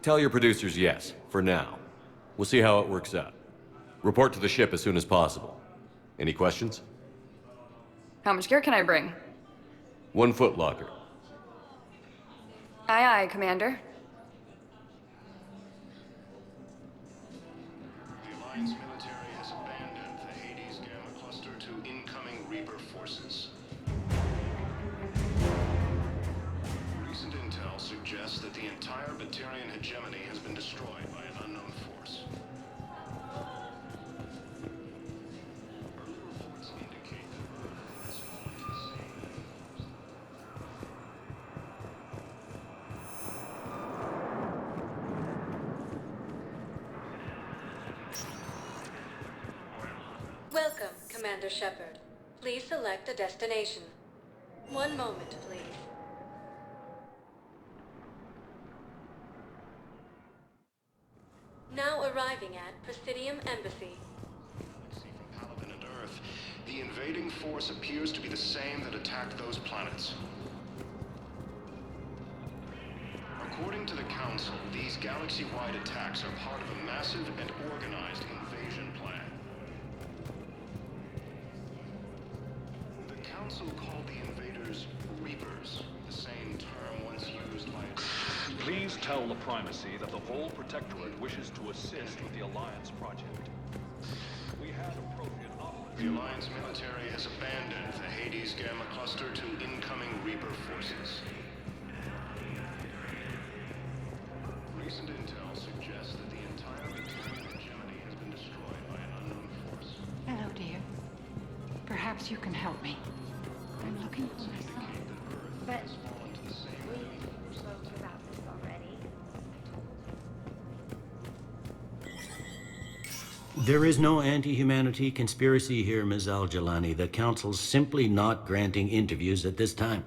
Tell your producers yes, for now. We'll see how it works out. Report to the ship as soon as possible. Any questions? How much gear can I bring? 1 foot locker. Aye, aye, Commander. The Alliance military has abandoned the Hades Gamma cluster to incoming Reaper forces. Recent intel suggests that the entire Batarian hegemony has been destroyed by an unknown force. Early reports indicate that Earth has fallen to the sea. Welcome, Commander Shepard. Please select a destination. One moment, please. Now arriving at Presidium Embassy. Galaxy from Paladin and Earth, the invading force appears to be the same that attacked those planets. According to the Council, these galaxy-wide attacks are part of a massive and organized invasion plan. The Council called the invaders Reapers, the same term once used by... Please tell the Primacy that the whole Protectorate wishes to assist with the Alliance project. We have appropriate knowledge. The Alliance military has abandoned the Hades Gamma cluster to incoming Reaper forces. Recent intel suggests that the entire Batarian hegemony has been destroyed by an unknown force. Hello, dear. Perhaps you can help me. I'm looking for my son. But we spoke about this already. There is no anti-humanity conspiracy here, Ms. Al-Jalani. The Council's simply not granting interviews at this time.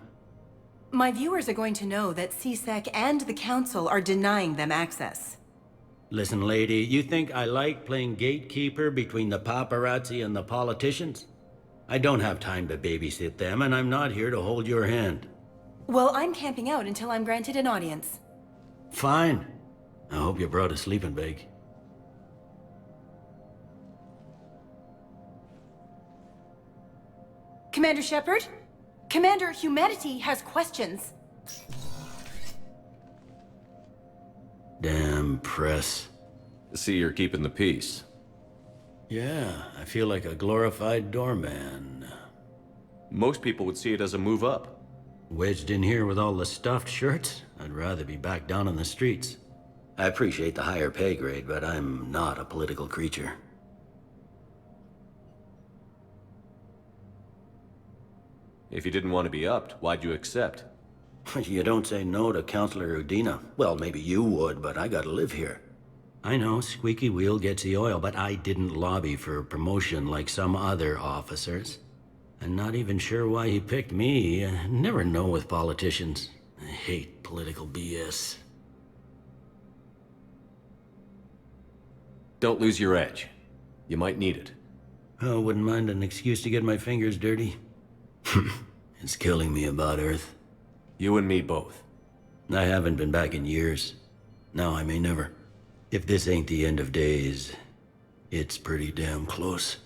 My viewers are going to know that CSEC and the Council are denying them access. Listen, lady, you think I like playing gatekeeper between the paparazzi and the politicians? I don't have time to babysit them, and I'm not here to hold your hand. Well, I'm camping out until I'm granted an audience. Fine. I hope you brought a sleeping bag. Commander Shepard? Commander, humanity has questions. Damn press. See, you're keeping the peace. Yeah, I feel like a glorified doorman. Most people would see it as a move up. Wedged in here with all the stuffed shirts? I'd rather be back down on the streets. I appreciate the higher pay grade, but I'm not a political creature. If you didn't want to be upped, why'd you accept? You don't say no to Counselor Udina. Well, maybe you would, but I gotta live here. I know, squeaky wheel gets the oil, but I didn't lobby for promotion like some other officers. I'm not even sure why he picked me. I never know with politicians. I hate political BS. Don't lose your edge. You might need it. Oh, wouldn't mind an excuse to get my fingers dirty. It's killing me about Earth. You and me both. I haven't been back in years. Now I may never. If this ain't the end of days, it's pretty damn close.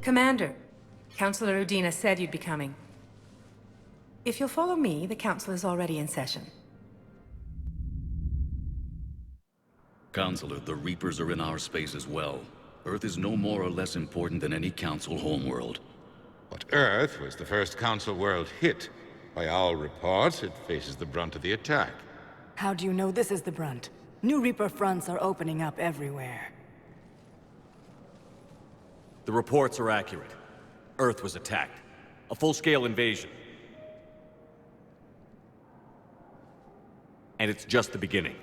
Commander, Councilor Udina said you'd be coming. If you'll follow me, the council is already in session. Counselor, the Reapers are in our space as well. Earth is no more or less important than any Council homeworld. But Earth was the first Council world hit. By all reports, it faces the brunt of the attack. How do you know this is the brunt? New Reaper fronts are opening up everywhere. The reports are accurate. Earth was attacked. A full-scale invasion. And it's just the beginning.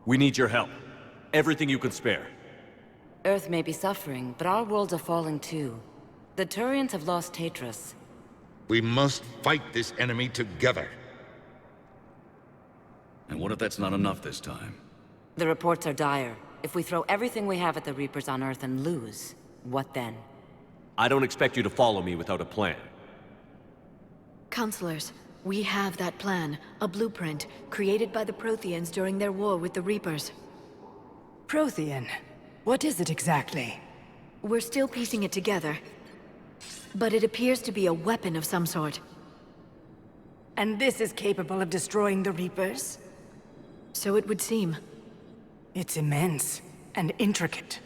We need your help. Everything you can spare. Earth may be suffering, but our worlds are falling too. The Turians have lost Tatris. We must fight this enemy together. And what if that's not enough this time? The reports are dire. If we throw everything we have at the Reapers on Earth and lose, what then? I don't expect you to follow me without a plan. Counselors, we have that plan. A blueprint, created by the Protheans during their war with the Reapers. Prothean? What is it exactly? We're still piecing it together. But it appears to be a weapon of some sort. And this is capable of destroying the Reapers? So it would seem. It's immense and intricate.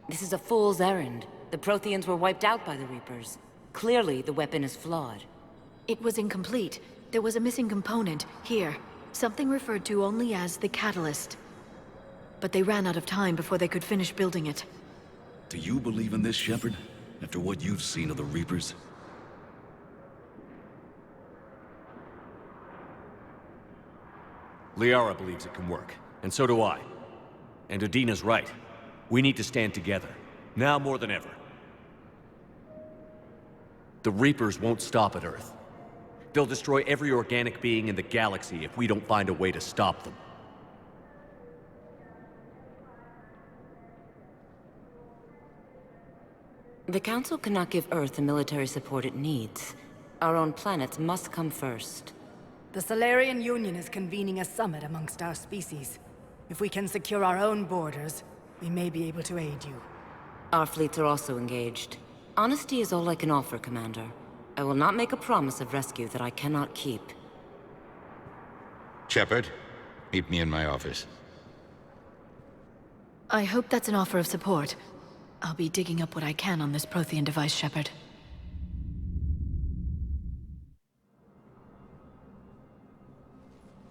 This is a fool's errand. The Protheans were wiped out by the Reapers. Clearly, the weapon is flawed. It was incomplete. There was a missing component, here. Something referred to only as the catalyst. But they ran out of time before they could finish building it. Do you believe in this, Shepard? After what you've seen of the Reapers? Liara believes it can work, and so do I. And Udina's right. We need to stand together, now more than ever. The Reapers won't stop at Earth. They'll destroy every organic being in the galaxy if we don't find a way to stop them. The Council cannot give Earth the military support it needs. Our own planets must come first. The Solarian Union is convening a summit amongst our species. If we can secure our own borders, we may be able to aid you. Our fleets are also engaged. Honesty is all I can offer, Commander. I will not make a promise of rescue that I cannot keep. Shepard, meet me in my office. I hope that's an offer of support. I'll be digging up what I can on this Prothean device, Shepard.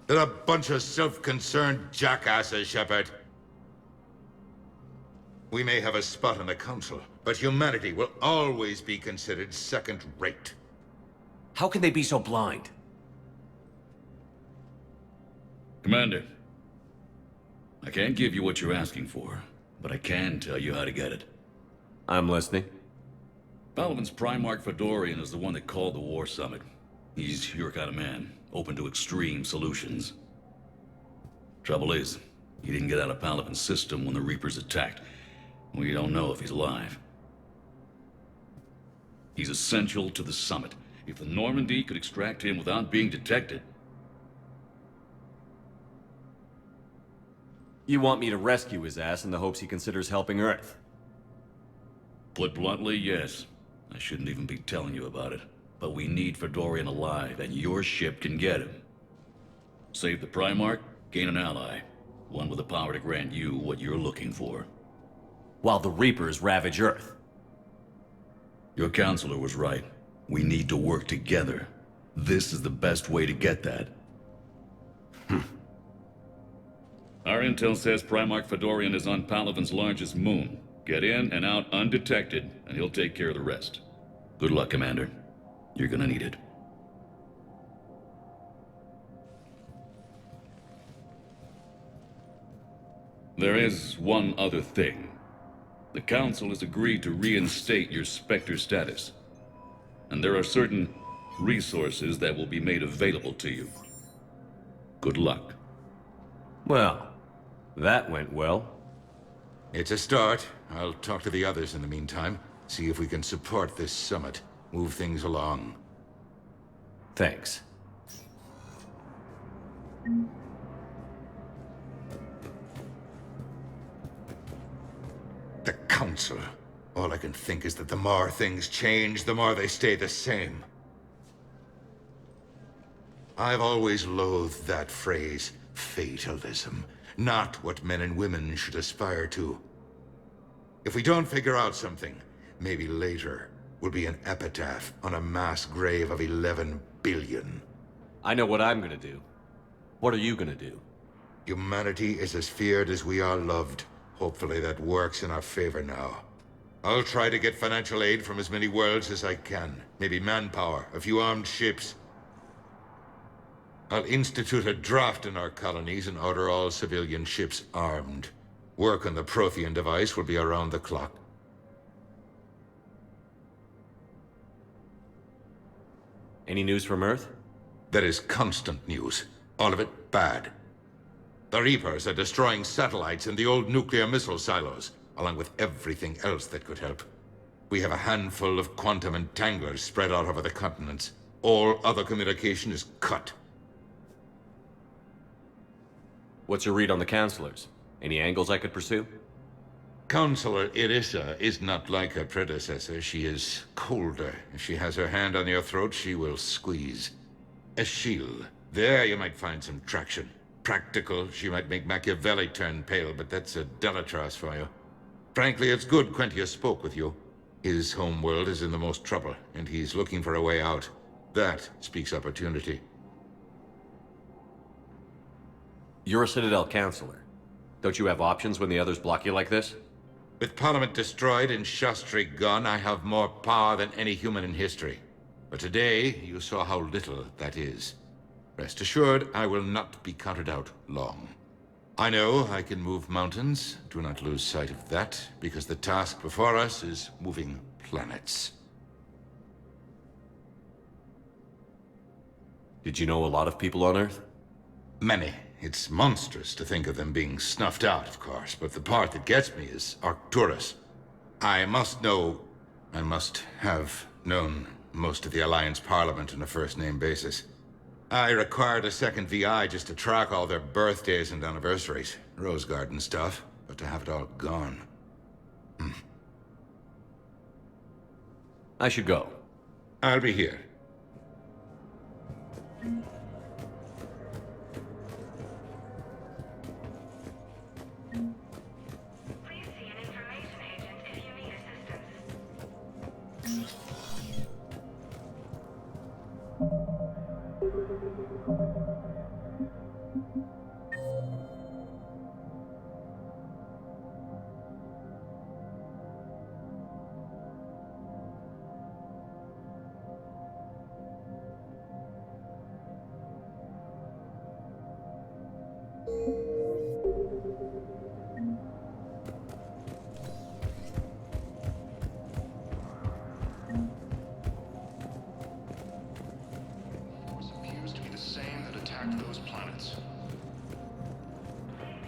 They're a bunch of self-concerned jackasses, Shepard. We may have a spot on the Council, but humanity will always be considered second-rate. How can they be so blind? Commander, I can't give you what you're asking for, but I can tell you how to get it. I'm listening. Palaven's Primarch Fedorian is the one that called the War Summit. He's your kind of man, open to extreme solutions. Trouble is, he didn't get out of Palaven's system when the Reapers attacked. We don't know if he's alive. He's essential to the summit. If the Normandy could extract him without being detected, You want me to rescue his ass in the hopes he considers helping Earth? Put bluntly, yes. I shouldn't even be telling you about it. But we need Fedorian alive, and your ship can get him. Save the Primarch, gain an ally. One with the power to grant you what you're looking for. While the Reapers ravage Earth. Your counselor was right. We need to work together. This is the best way to get that. Our intel says Primarch Fedorian is on Palaven's largest moon. Get in and out undetected, and he'll take care of the rest. Good luck, Commander. You're gonna need it. There is one other thing. The Council has agreed to reinstate your Spectre status. And there are certain resources that will be made available to you. Good luck. Well, that went well. It's a start. I'll talk to the others in the meantime. See if we can support this summit. Move things along. Thanks. The Council. All I can think is that the more things change, the more they stay the same. I've always loathed that phrase, fatalism. Not what men and women should aspire to. If we don't figure out something, maybe later will be an epitaph on a mass grave of 11 billion. I know what I'm gonna do. What are you gonna do? Humanity is as feared as we are loved. Hopefully that works in our favor now. I'll try to get financial aid from as many worlds as I can. Maybe manpower, a few armed ships. I'll institute a draft in our colonies and order all civilian ships armed. Work on the Prothean device will be around the clock. Any news from Earth? There is constant news. All of it bad. The Reapers are destroying satellites and the old nuclear missile silos, along with everything else that could help. We have a handful of quantum entanglers spread out over the continents. All other communication is cut. What's your read on the counselors? Any angles I could pursue? Counselor Irissa is not like her predecessor. She is colder. If she has her hand on your throat, she will squeeze. Achille. There you might find some traction. Practical, she might make Machiavelli turn pale, but that's a Delatras for you. Frankly, it's good Quentius spoke with you. His home world is in the most trouble, and he's looking for a way out. That speaks opportunity. You're a Citadel counselor. Don't you have options when the others block you like this? With Parliament destroyed and Shastri gone, I have more power than any human in history. But today, you saw how little that is. Rest assured, I will not be counted out long. I know I can move mountains. Do not lose sight of that, because the task before us is moving planets. Did you know a lot of people on Earth? Many. It's monstrous to think of them being snuffed out, of course, but the part that gets me is Arcturus. I must have known most of the Alliance Parliament on a first-name basis. I required a second VI just to track all their birthdays and anniversaries. Rose Garden stuff, but to have it all gone. I should go. I'll be here.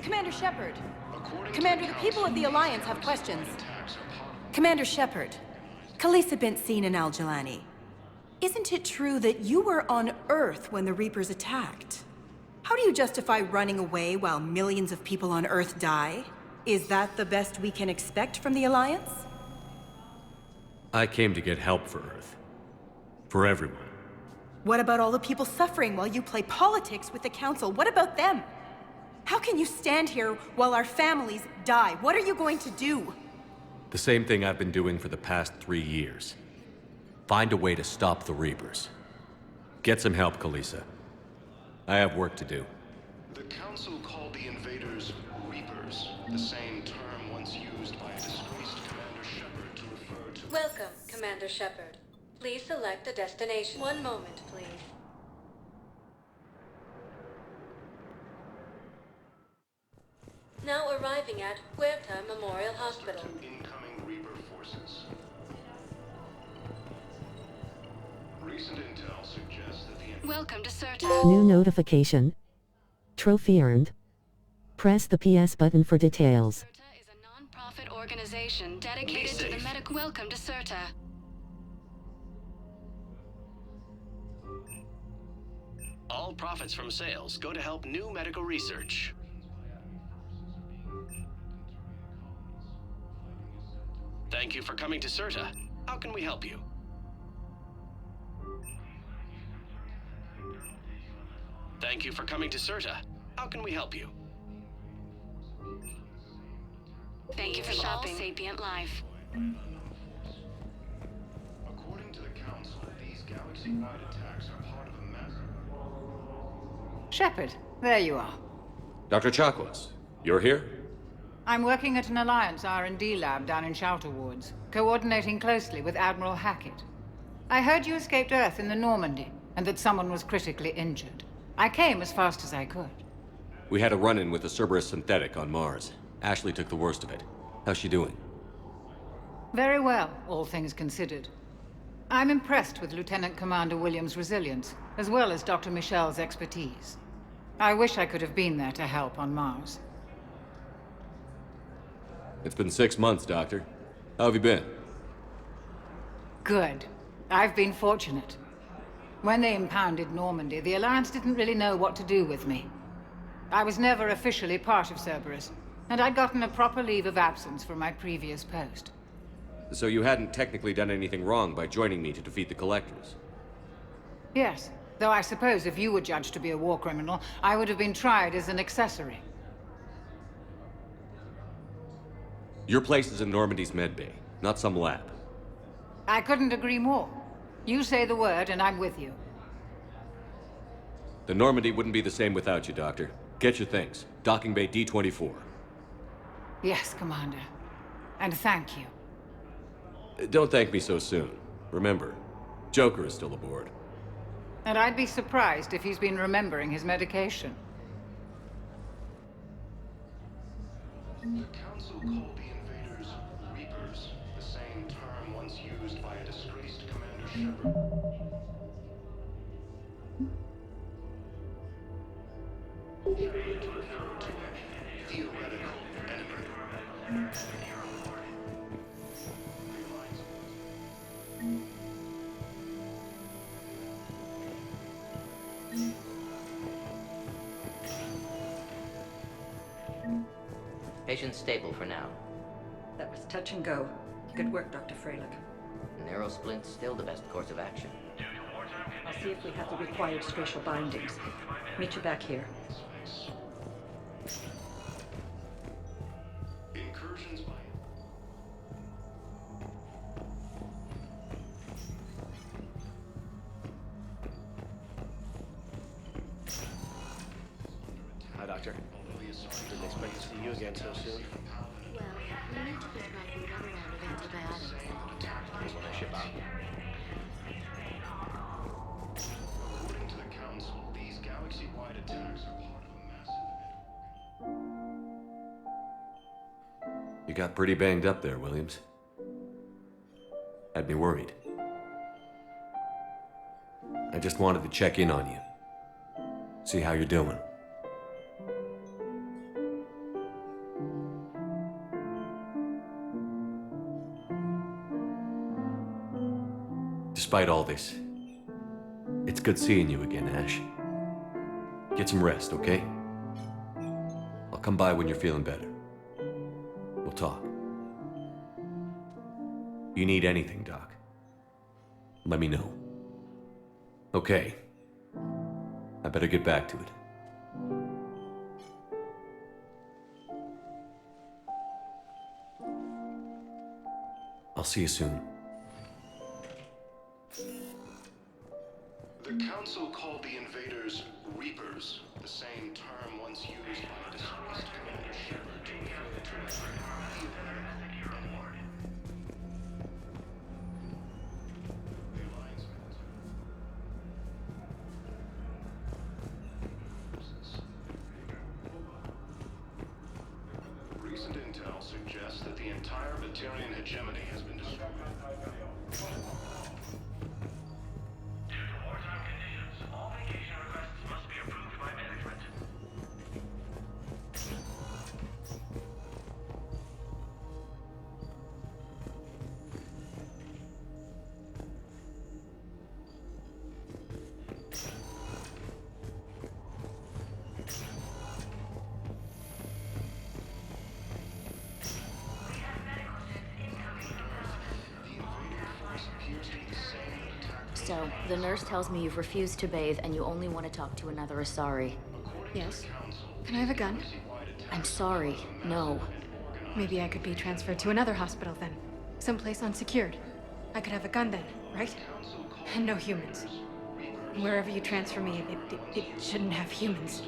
Commander Shepard. Commander, the people of the Alliance have questions. Commander Shepard. Khaleesi bint seen in Al-Jalani. Isn't it true that you were on Earth when the Reapers attacked? How do you justify running away while millions of people on Earth die? Is that the best we can expect from the Alliance? I came to get help for Earth. For everyone. What about all the people suffering while you play politics with the Council? What about them? How can you stand here while our families die? What are you going to do? The same thing I've been doing for the past 3 years. Find a way to stop the Reapers. Get some help, Kalisa. I have work to do. The Council called the invaders Reapers, the same term once used by a disgraced Commander Shepard to refer to... Welcome, Commander Shepard. Please select a destination. One moment, please. Now arriving at Huerta Memorial Hospital. Incoming Reaper forces. Recent intel suggests that the... Welcome to Certa. New notification. Trophy earned. Press the PS button for details. Certa is a non-profit organization dedicated to the medical... Welcome to Certa. All profits from sales go to help new medical research. Thank you for coming to Certa. How can we help you? Thank you for coming to Certa. How can we help you? Thank you for shopping. Sapient life. According to the Council, these galaxy-wide attacks are part of a massive... Shepard, there you are. Dr. Chakwas, you're here? I'm working at an Alliance R&D lab down in Shelter Wards, coordinating closely with Admiral Hackett. I heard you escaped Earth in the Normandy, and that someone was critically injured. I came as fast as I could. We had a run-in with the Cerberus synthetic on Mars. Ashley took the worst of it. How's she doing? Very well, all things considered. I'm impressed with Lieutenant Commander Williams' resilience, as well as Dr. Michel's expertise. I wish I could have been there to help on Mars. It's been 6 months, Doctor. How have you been? Good. I've been fortunate. When they impounded Normandy, the Alliance didn't really know what to do with me. I was never officially part of Cerberus, and I'd gotten a proper leave of absence from my previous post. So you hadn't technically done anything wrong by joining me to defeat the Collectors? Yes, though I suppose if you were judged to be a war criminal, I would have been tried as an accessory. Your place is in Normandy's medbay, not some lab. I couldn't agree more. You say the word, and I'm with you. The Normandy wouldn't be the same without you, Doctor. Get your things. Docking Bay D-24. Yes, Commander. And thank you. Don't thank me so soon. Remember, Joker is still aboard. And I'd be surprised if he's been remembering his medication. The Council called the invaders Reapers, the same term once used by a disgraced Commander Shepard. To refer to a theoretical enemy. Patient's stable for now. That was touch and go. Good work, Dr. Freilich. Narrow splint's still the best course of action. I'll see if we have the required spatial bindings. Meet you back here. Incursions by... Hi, Doctor. Didn't expect to see you again so soon. Well, we need to prescribe you another round of antibiotics. Here's when I ship out. According to the Council, these galaxy-wide attacks are part of a massive... You got pretty banged up there, Williams. Had me worried. I just wanted to check in on you. See how you're doing. Despite all this, it's good seeing you again, Ash. Get some rest, okay? I'll come by when you're feeling better. We'll talk. You need anything, Doc, let me know. Okay. I better get back to it. I'll see you soon. The Council called the invaders Reapers, the same term once used by a disgraced Commander Shepard to refer to Recent intel suggests that the entire Batarian hegemony has been destroyed. So, the nurse tells me you've refused to bathe and you only want to talk to another Asari. Yes. Can I have a gun? I'm sorry, no. Maybe I could be transferred to another hospital then. Someplace unsecured. I could have a gun then, right? And no humans. Wherever you transfer me, it shouldn't have humans.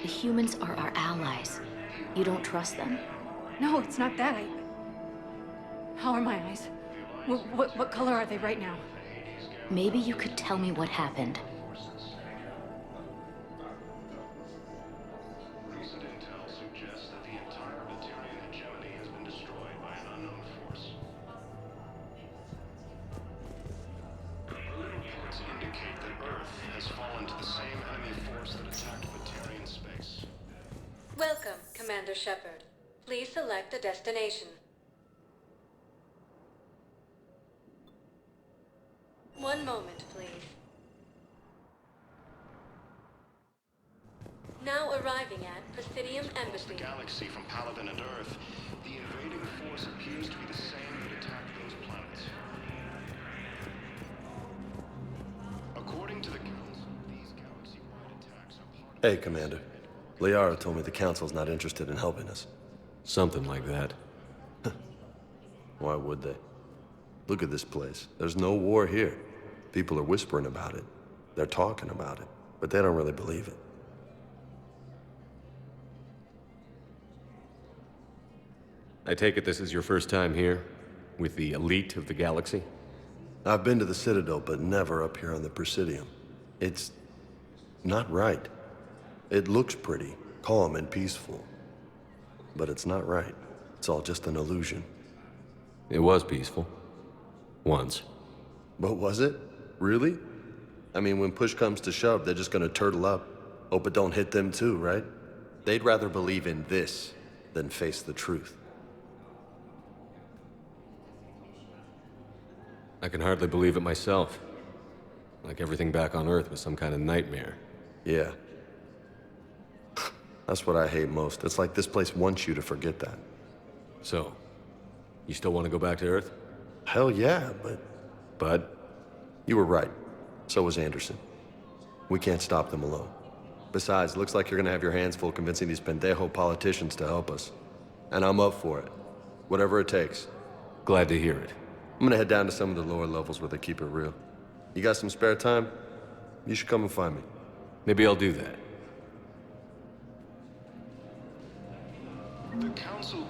The humans are our allies. You don't trust them? No, it's not that. How are my eyes? What color are they right now? Maybe you could tell me what happened. Recent intel suggests that the entire Batarian hegemony has been destroyed by an unknown force. Early reports indicate that Earth has fallen to the same enemy force that attacked Batarian space. Welcome, Commander Shepard. Please select a destination. One moment, please. Now arriving at Presidium Embassy. The galaxy from Paladin and Earth, the invading force appears to be the same that attacked those planets. According to the Council, these galaxy-wide attacks are part Hey, Commander. Liara told me the Council's not interested in helping us. Something like that. Why would they? Look at this place. There's no war here. People are whispering about it. They're talking about it, but they don't really believe it. I take it this is your first time here? With the elite of the galaxy? I've been to the Citadel, but never up here on the Presidium. It's not right. It looks pretty, calm and peaceful. But it's not right. It's all just an illusion. It was peaceful. Once. But was it? Really? I mean, when push comes to shove, they're just gonna turtle up. Hope it don't hit them too, right? They'd rather believe in this than face the truth. I can hardly believe it myself. Like everything back on Earth was some kind of nightmare. Yeah. That's what I hate most. It's like this place wants you to forget that. So, you still want to go back to Earth? Hell yeah, but... Bud? You were right. So was Anderson. We can't stop them alone. Besides, looks like you're gonna have your hands full convincing these pendejo politicians to help us. And I'm up for it. Whatever it takes. Glad to hear it. I'm gonna head down to some of the lower levels where they keep it real. You got some spare time? You should come and find me. Maybe I'll do that. The Council